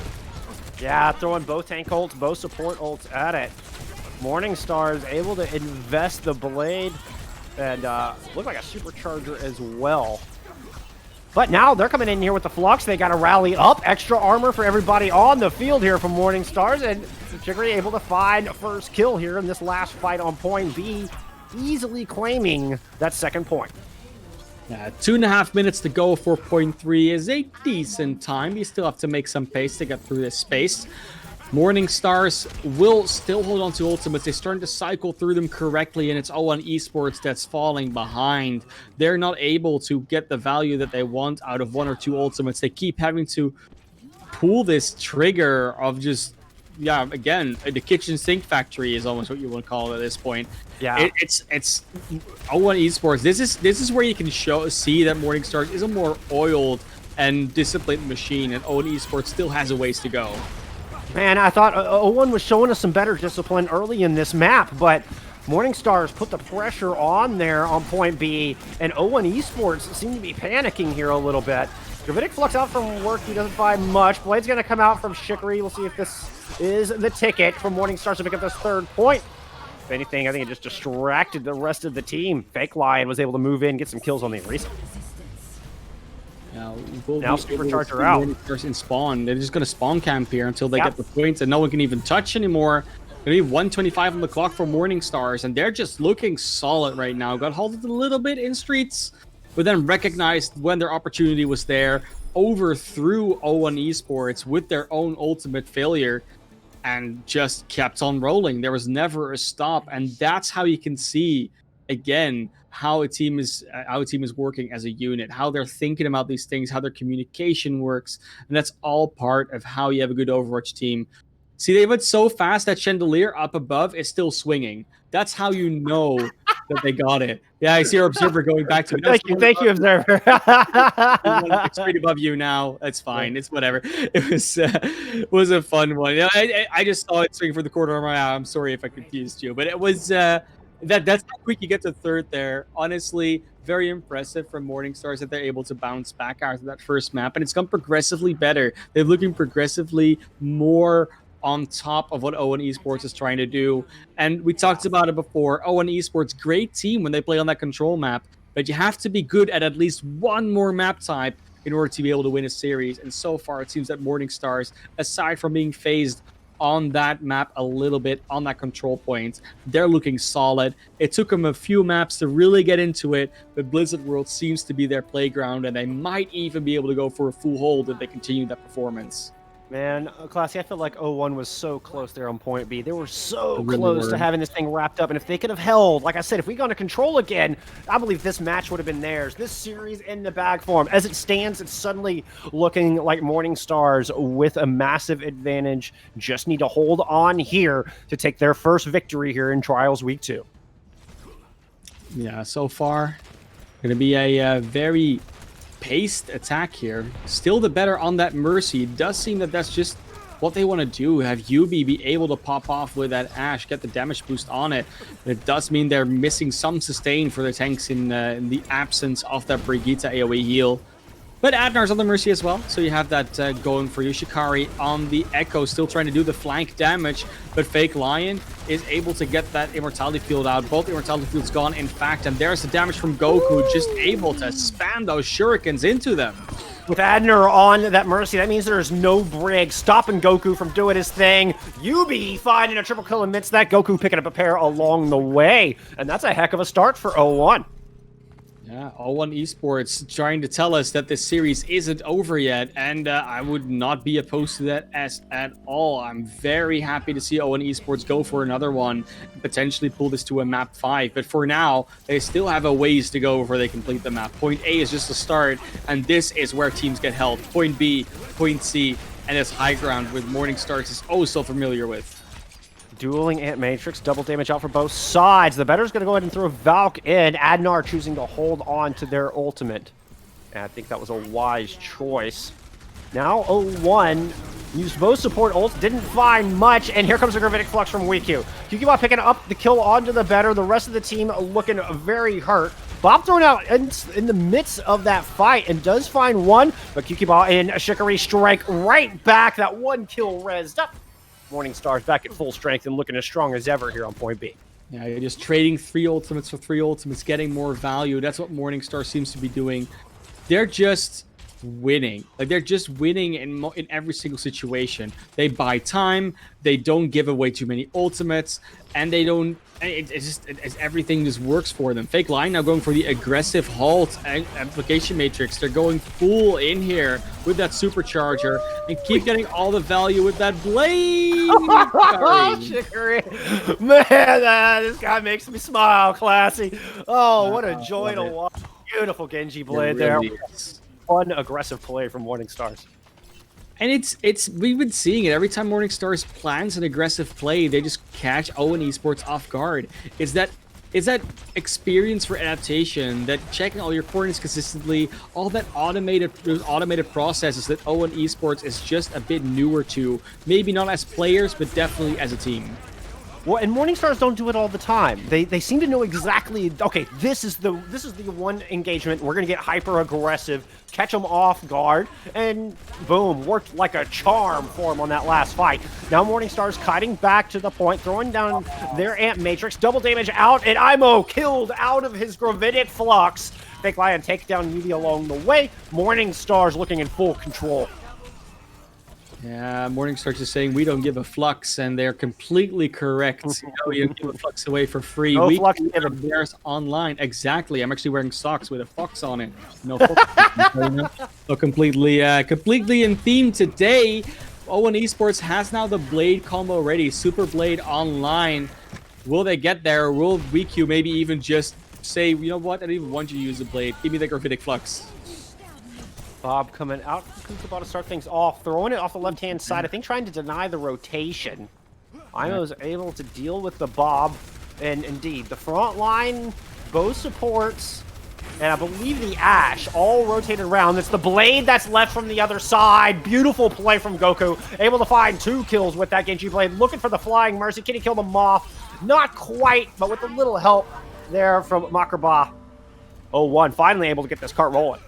Yeah, throwing both tank ults, both support ults at it. Morning Stars able to invest the blade and look like a supercharger as well. But now they're coming in here with the Flux. They got to rally up. Extra armor for everybody on the field here from Morning Stars. And Shikari able to find first kill here in this last fight on point B, easily claiming that second point. 2.5 minutes to go for point 3 is a decent time. You still have to make some pace to get through this space. Morning Stars will still hold on to ultimates. They're starting to cycle through them correctly, and it's O1 Esports that's falling behind. They're not able to get the value that they want out of 1 or 2 ultimates. They keep having to pull this trigger of just, again, the kitchen sink factory is almost what you want to call it at this point. Yeah, it's O1 Esports. This is where you can see that Morning Stars is a more oiled and disciplined machine, and O1 Esports still has a ways to go. Man, I thought O1 was showing us some better discipline early in this map, but Morning Stars put the pressure on there on point B, and O1 Esports seem to be panicking here a little bit. Gravitic Flux out from work, he doesn't find much. Blade's gonna come out from Shikari. We'll see if this is the ticket for Morning Stars to pick up this 3rd point. If anything, I think it just distracted the rest of the team. Fake Lion was able to move in, get some kills on the Arisa. Now Supercharger out. In spawn. They're just going to spawn camp here until they get the points, and no one can even touch anymore. Going to be 125 on the clock for Morning Stars, and they're just looking solid right now. Got halted a little bit in streets, but then recognized when their opportunity was there, overthrew O1 Esports with their own ultimate failure, and just kept on rolling. There was never a stop, and that's how you can see again how a team is working as a unit, how they're thinking about these things, how their communication works, and that's all part of how you have a good Overwatch team. See, they went so fast that Chandelier up above is still swinging. That's how you know that they got it. Yeah, I see our Observer going back to it. Thank you, Observer. It's straight above you now. That's fine. It's whatever. It was a fun one. You know, I just saw it swing for the corner of my eye. I'm sorry if I confused you, but it was that's how quick you get to 3rd there. Honestly, very impressive from Morning Stars that they're able to bounce back after that first map, and it's gone progressively better. They're looking progressively more on top of what O1 Esports is trying to do. And we talked about it before. O1 Esports, great team when they play on that control map, but you have to be good at least one more map type in order to be able to win a series. And so far, it seems that Morning Stars, aside from being phased on that map a little bit, on that control point, they're looking solid. It took them a few maps to really get into it, but Blizzard World seems to be their playground, and they might even be able to go for a full hold if they continue that performance. Man, Classy, I feel like O1 was so close there on point B. They were so close to having this thing wrapped up. And if they could have held, like I said, if we got to control again, I believe this match would have been theirs. This series in the bag form. As it stands, it's suddenly looking like Morning Stars with a massive advantage. Just need to hold on here to take their first victory here in Trials Week 2. Yeah, so far, going to be a very paced attack here. Still the better on that Mercy. It does seem that that's just what they want to do. Have Yubi be able to pop off with that Ashe, get the damage boost on it. But it does mean they're missing some sustain for their tanks in the absence of that Brigitte AoE heal. But Adnar's on the Mercy as well, so you have that going for you. Shikari on the Echo, still trying to do the flank damage, but Fake Lion is able to get that Immortality Field out. Both Immortality Fields gone, in fact, and there's the damage from Goku, just able to spam those shurikens into them. With Adnar on that Mercy, that means there's no Brig stopping Goku from doing his thing. Yubi finding a triple kill amidst that, Goku picking up a pair along the way, and that's a heck of a start for O1. Yeah, O1 Esports trying to tell us that this series isn't over yet, and I would not be opposed to that at all. I'm very happy to see O1 Esports go for another one and potentially pull this to a map 5. But for now, they still have a ways to go before they complete the map. Point A is just the start, and this is where teams get held. Point B, Point C, and this high ground with Morning Stars is oh so familiar with. Dueling Ant Matrix, double damage out for both sides. The better's going to go ahead and throw Valk in. Adnar choosing to hold on to their ultimate. And I think that was a wise choice. Now O1 used both support ults, didn't find much, and here comes a Gravitic Flux from WeQ. Kukibot picking up the kill onto the better. The rest of the team looking very hurt. Bob thrown out in the midst of that fight and does find one, but Kukibot and Shikari strike right back. That one kill rezzed up. Morning Stars back at full strength and looking as strong as ever here on point B. Yeah, you're just trading 3 ultimates for 3 ultimates, getting more value. That's what Morning Star seems to be doing. They're just winning. Like, they're just winning in every single situation. They buy time, they don't give away too many ultimates, and they don't... everything just works for them. Fake Lion now going for the aggressive halt and application matrix. They're going full in here with that supercharger and keep getting all the value with that blade. Shikari. Man, this guy makes me smile, Classy. Oh, what a joy to watch. Beautiful Genji blade there. Fun, aggressive play from Morning Stars. And it's we've been seeing it every time Morning Stars plans an aggressive play, they just catch O1 Esports off guard. It's that experience for adaptation, that checking all your corners consistently, all that automated processes that O1 Esports is just a bit newer to. Maybe not as players, but definitely as a team. Well, and Morningstars don't do it all the time. They seem to know exactly, okay, this is the one engagement. We're going to get hyper aggressive, catch them off guard, and boom, worked like a charm for them on that last fight. Now Morningstar's kiting back to the point, throwing down their Amp Matrix, double damage out, and Imo killed out of his Gravitic Flux. Fake Lion take down Yubi along the way. Morningstar's looking in full control. Yeah, Morningstar is saying we don't give a flux, and they're completely correct. You don't give a flux away for free. No we flux give theirs online. Exactly. I'm actually wearing socks with a fox on it. No flux. So completely in theme today. O1 Esports has now the Blade combo ready. Super Blade online. Will they get there? Will WeQ maybe even just say, you know what? I don't even want you to use the Blade. Give me the Gravitic Flux. Bob coming out. Who's about to start things off, throwing it off the left-hand side. I think trying to deny the rotation. Imo's able to deal with the Bob, and indeed, the front line, both supports, and I believe the Ashe all rotated around. It's the Blade that's left from the other side. Beautiful play from Goku. Able to find 2 kills with that Genji Blade. Looking for the Flying Mercy. Can he kill the Moth? Not quite, but with a little help there from Makraba. 0-1, finally able to get this cart rolling.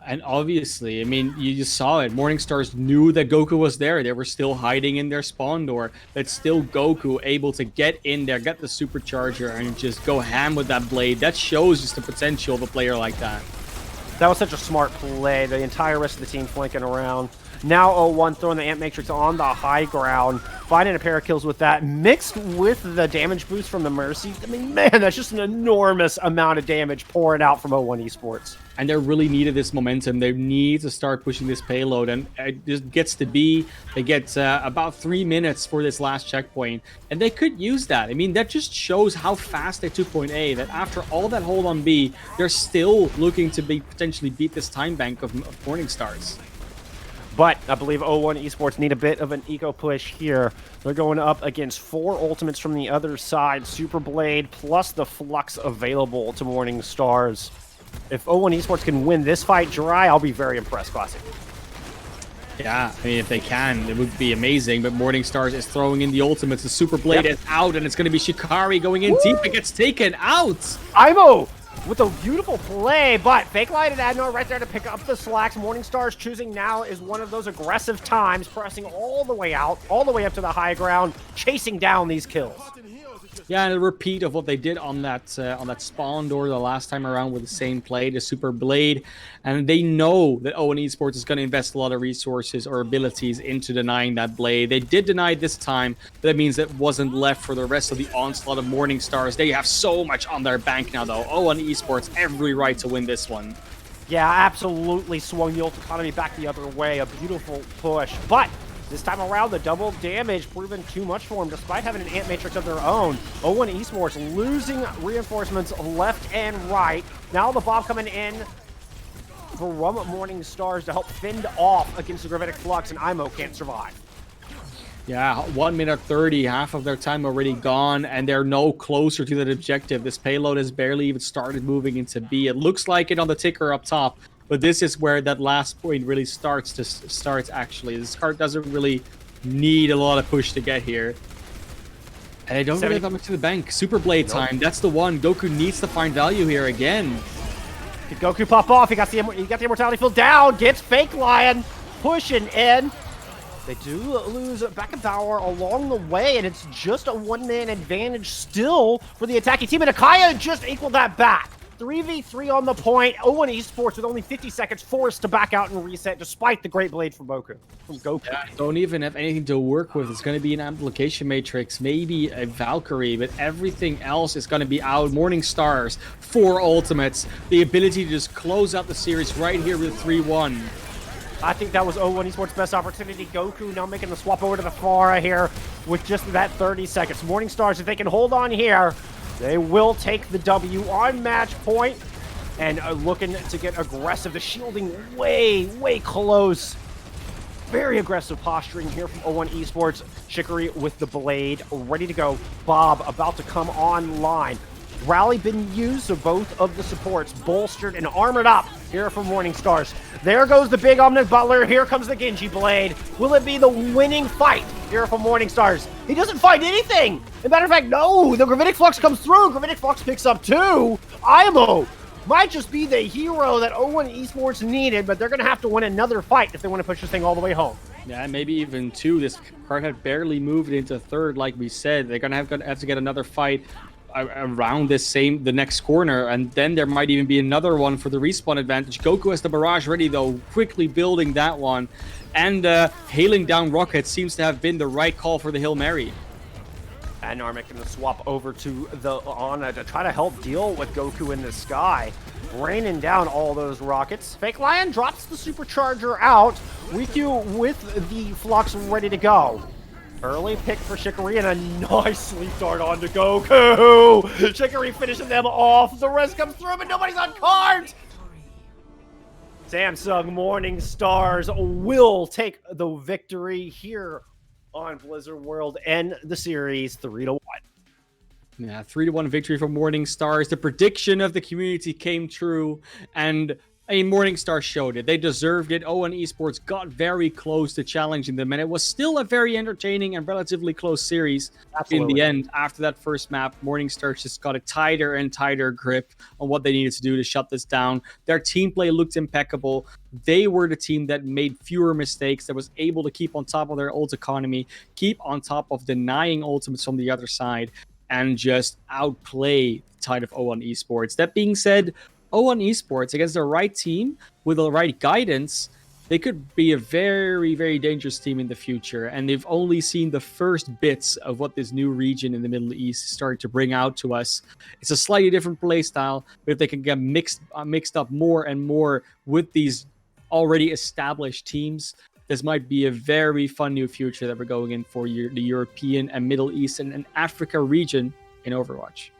And obviously, I mean, you just saw it. Morningstars knew that Goku was there. They were still hiding in their spawn door. But still Goku able to get in there, get the supercharger, and just go ham with that Blade. That shows just the potential of a player like that. That was such a smart play. The entire rest of the team flanking around. Now 0-1 throwing the Amp Matrix on the high ground. Finding a pair of kills with that. Mixed with the damage boost from the Mercy. I mean, man, that's just an enormous amount of damage pouring out from O1 Esports. And they really needed this momentum. They need to start pushing this payload. And it just gets to be, they get about 3 minutes for this last checkpoint. And they could use that. I mean, that just shows how fast they took point A. That after all that hold on B, they're still looking to potentially beat this time bank of Morningstars. But I believe O1 Esports need a bit of an eco push here. They're going up against 4 ultimates from the other side. Super Blade plus the Flux available to Morningstars. If O1 Esports can win this fight dry, I'll be very impressed, Classic. Yeah, I mean, if they can, it would be amazing. But Morningstars is throwing in the ultimates. The Super Blade is out, and it's going to be Shikari going in deep. It gets taken out. Imo with a beautiful play, but Fake Light and Adnor right there to pick up the slacks. Morningstars choosing now is one of those aggressive times, pressing all the way out, all the way up to the high ground, chasing down these kills. Yeah, and a repeat of what they did on that spawn door the last time around with the same play, the Super Blade. And they know that O1 Esports is going to invest a lot of resources or abilities into denying that Blade. They did deny it this time, but that means it wasn't left for the rest of the onslaught of Morningstars. They have so much on their bank now, though. O1 Esports, every right to win this one. Yeah, absolutely swung the ult economy back the other way. A beautiful push, but this time around, the double damage proven too much for them, despite having an Amp Matrix of their own. O1 Esports losing reinforcements left and right. Now the Bob coming in from Morningstars to help fend off against the Gravitic Flux, and Imo can't survive. Yeah, 1 minute 30, half of their time already gone, and they're no closer to that objective. This payload has barely even started moving into B. It looks like it on the ticker up top, but this is where that last point really starts actually. This card doesn't really need a lot of push to get here. And they don't really have that much to the bank. Super Blade time, that's the one. Goku needs to find value here again. Did Goku pop off? He got the Immortality Field down, gets Fake Lion pushing in. They do lose back in power along the way, and it's just a one-man advantage still for the attacking team, and Akaya just equaled that back. 3v3 on the point. O1 Esports with only 50 seconds forced to back out and reset despite the great blade from Goku. Yeah, don't even have anything to work with. It's going to be an amplification matrix, maybe a Valkyrie, but everything else is going to be out. Morningstars, 4 ultimates, the ability to just close out the series right here with 3-1. I think that was O1 Esports' best opportunity. Goku now making the swap over to the Pharah here with just that 30 seconds. Morningstars, if they can hold on here, they will take the W on match point and looking to get aggressive. The shielding way, way close. Very aggressive posturing here from O1 Esports. Shikari with the blade, ready to go. Bob about to come online. Rally been used, so both of the supports bolstered and armored up. here from Morning Stars. There goes the big Omnic Butler. Here comes the Genji Blade. Will it be the winning fight here from Morning Stars? He doesn't find anything. As a matter of fact, no. The Gravitic Flux comes through. Gravitic Flux picks up 2. IMO might just be the hero that O1 Esports needed, but they're going to have to win another fight if they want to push this thing all the way home. Yeah, maybe even 2. This card had barely moved into 3rd, like we said. They're going to have to get another fight around the next corner, and then there might even be another one for the respawn advantage. Goku has the barrage ready, though, quickly building that one. And hailing down rockets seems to have been the right call for the Hail Mary. And Narmik going to swap over to the Ana to try to help deal with Goku in the sky, raining down all those rockets. Fake Lion drops the supercharger out. Riku with the Flux ready to go. Early pick for Shikari and a nice sleep dart onto Goku. Shikari finishing them off. The rest comes through, but nobody's on cards. Samsung Morning Stars will take the victory here on Blizzard World and the series 3-1. Yeah, 3-1 victory for Morning Stars. The prediction of the community came true, and Morning Star showed it. They deserved it. O1 Esports got very close to challenging them, and it was still a very entertaining and relatively close series. Absolutely. In the end. After that first map, Morning Stars just got a tighter and tighter grip on what they needed to do to shut this down. Their team play looked impeccable. They were the team that made fewer mistakes, that was able to keep on top of their ult economy, keep on top of denying ultimates from the other side, and just outplay the tide of O1 Esports. That being said, O1 Esports, against the right team with the right guidance, they could be a very, very dangerous team in the future. And they've only seen the first bits of what this new region in the Middle East is starting to bring out to us. It's a slightly different play style, but if they can get mixed up more and more with these already established teams, this might be a very fun new future that we're going in for the European and Middle Eastern and Africa region in Overwatch.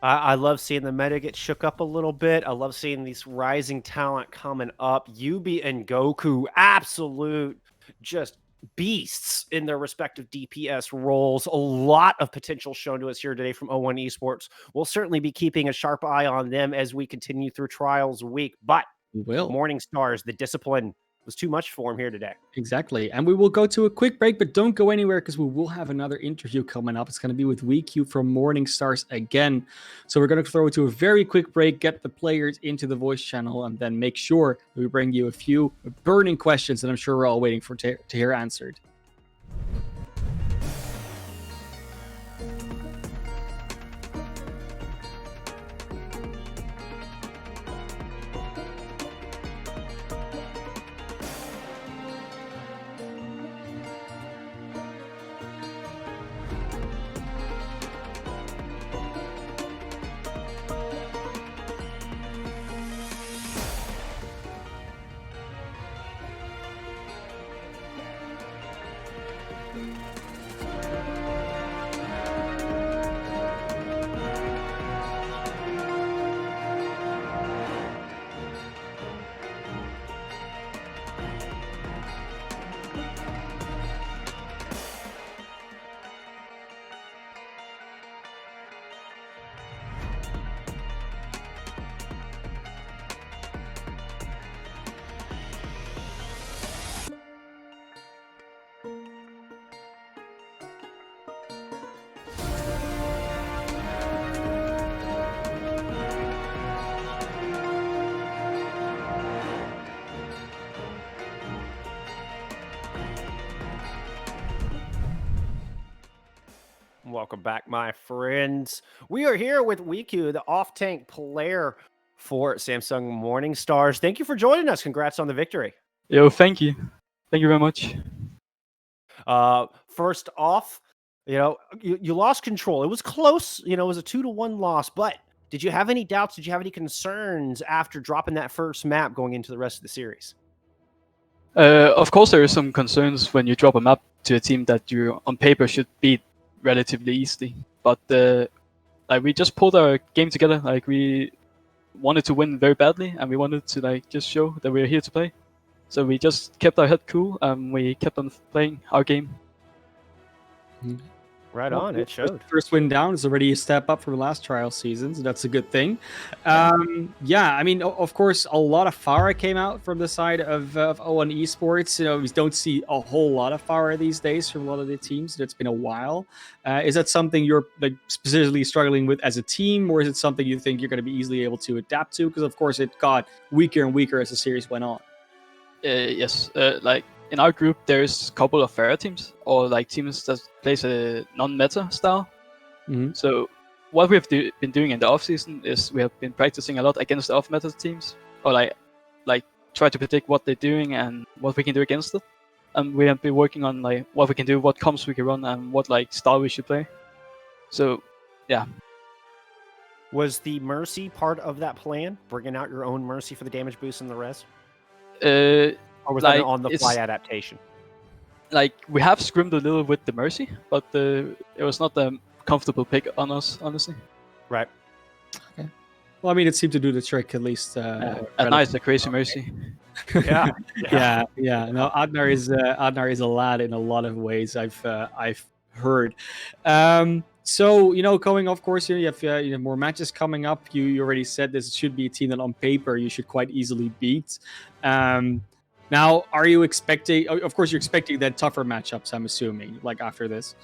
I love seeing the meta get shook up a little bit. I love seeing these rising talent coming up. Yubi and Goku, absolute just beasts in their respective DPS roles. A lot of potential shown to us here today from O1 Esports. We'll certainly be keeping a sharp eye on them as we continue through Trials Week. But Morning Stars, the discipline was too much for him here today. Exactly. And we will go to a quick break, but don't go anywhere because we will have another interview coming up. It's going to be with WeQ from Morning Stars again. So we're going to throw it to a very quick break, get the players into the voice channel, and then make sure that we bring you a few burning questions that I'm sure we're all waiting for to hear answered. Welcome back, my friends. We are here with WeQ, the off-tank player for Samsung Morning Stars. Thank you for joining us. Congrats on the victory. Yo, thank you. Thank you very much. First off, you lost control. It was close. It was a 2-1 loss, but did you have any doubts? Did you have any concerns after dropping that first map going into the rest of the series? Of course, there are some concerns when you drop a map to a team that you, on paper, should beat relatively easily. But we just pulled our game together. We wanted to win very badly, and we wanted to just show that we're here to play. So we just kept our head cool, and we kept on playing our game. Right on. It showed. First win down is already a step up from last trial season, so that's a good thing. Yeah, I mean, of course, a lot of Farah came out from the side of O1 Esports. You know, we don't see a whole lot of Farah these days from a lot of the teams. It's been a while. Is that something you're like specifically struggling with as a team, or is it something you think you're going to be easily able to adapt to? Because of course, it got weaker and weaker as the series went on. Yes, like in our group, there's a couple of Farah teams, or like teams that plays a non-meta style. So what we've been doing in the off season is we have been practicing a lot against the off-meta teams, or like try to predict what they're doing and what we can do against it. And we have been working on like what we can do, what comps we can run, and what like style we should play. So, yeah. Was the Mercy part of that plan? Bringing out your own Mercy for the damage boost and the res? Or was that an on-the-fly adaptation? Like, we have scrimmed a little with the Mercy, but it was not a comfortable pick on us, honestly. Right. Okay. Well, I mean, it seemed to do the trick, at least. At night, the crazy Mercy. Yeah. No, Adnar is a lad in a lot of ways. I've heard. So, you know, going, of course, you have more matches coming up. You already said this should be a team that on paper you should quite easily beat. Now, are you expecting? Of course, you're expecting that tougher matchups. I'm assuming, like after this.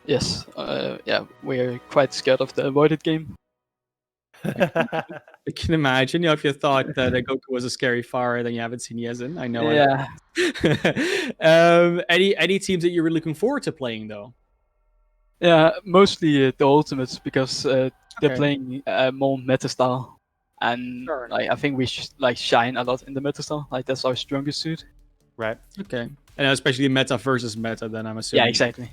Yes. Yeah, we're quite scared of the avoided game. I can imagine. You know, if you thought that Goku was a scary Farah, then you haven't seen Yezin. I know. Yeah. Any teams that you're really looking forward to playing though? Yeah, mostly the ultimates because they're playing more meta style. And like I think we shine a lot in the meta style. Like that's our strongest suit. Right. Okay. And especially meta versus meta, then I'm assuming. Yeah, exactly.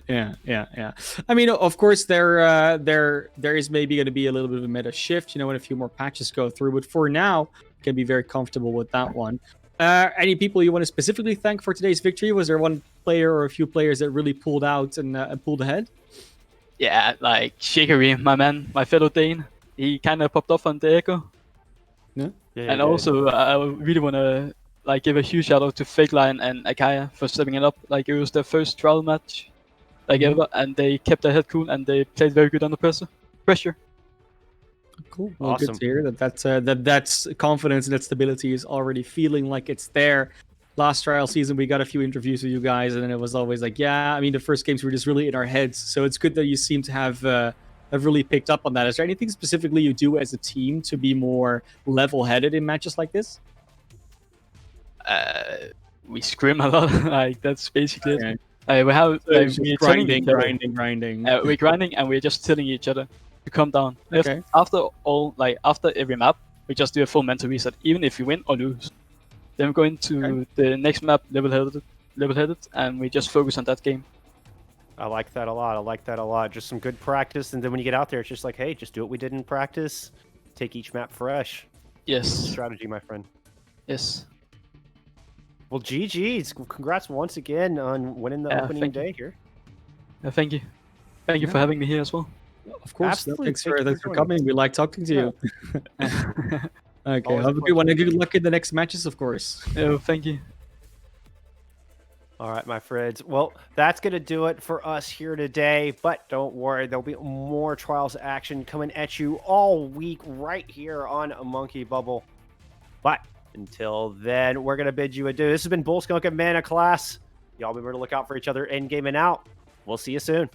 yeah. I mean, of course, there is maybe going to be a little bit of a meta shift, you know, when a few more patches go through. But for now, can be very comfortable with that one. Any people you want to specifically thank for today's victory? Was there one player or a few players that really pulled out and pulled ahead? Yeah, like Shikari, my man, my fellow Dane. He kind of popped off on the Echo. Yeah. And also, I really want to like give a huge shout out to Fake Lion and Akaya for stepping it up. Like it was their first trial match, like ever, and they kept their head cool and they played very good under pressure. Cool. Well, Awesome. Good to hear that's confidence and that stability is already feeling like it's there. Last trial season, we got a few interviews with you guys, and it was always like, yeah, I mean, the first games were just really in our heads. So it's good that you seem to have really picked up on that. Is there anything specifically you do as a team to be more level-headed in matches like this? We scrim a lot. Like that's basically it. We have we're grinding. We're grinding and we're just telling each other to calm down. Okay. After every map, we just do a full mental reset, even if we win or lose. Then we go into the next map level-headed, and we just focus on that game. I like that a lot. Just some good practice, and then when you get out there, it's just like, hey, just do what we did in practice. Take each map fresh. Yes. Strategy, my friend. Yes. Well, GG's. Congrats once again on winning the opening day here. Thank you. Thank you for having me here as well. Of course. Absolutely. Thanks for for coming. We like talking to you. Okay. Always Have a good one. And good luck in the next matches, of course. Thank you. All right, my friends. Well, that's going to do it for us here today. But don't worry, there'll be more Trials action coming at you all week right here on Monkey Bubble. But until then, we're going to bid you adieu. This has been Bull Skunk and Mana Class. Y'all be sure to look out for each other in game and out. We'll see you soon.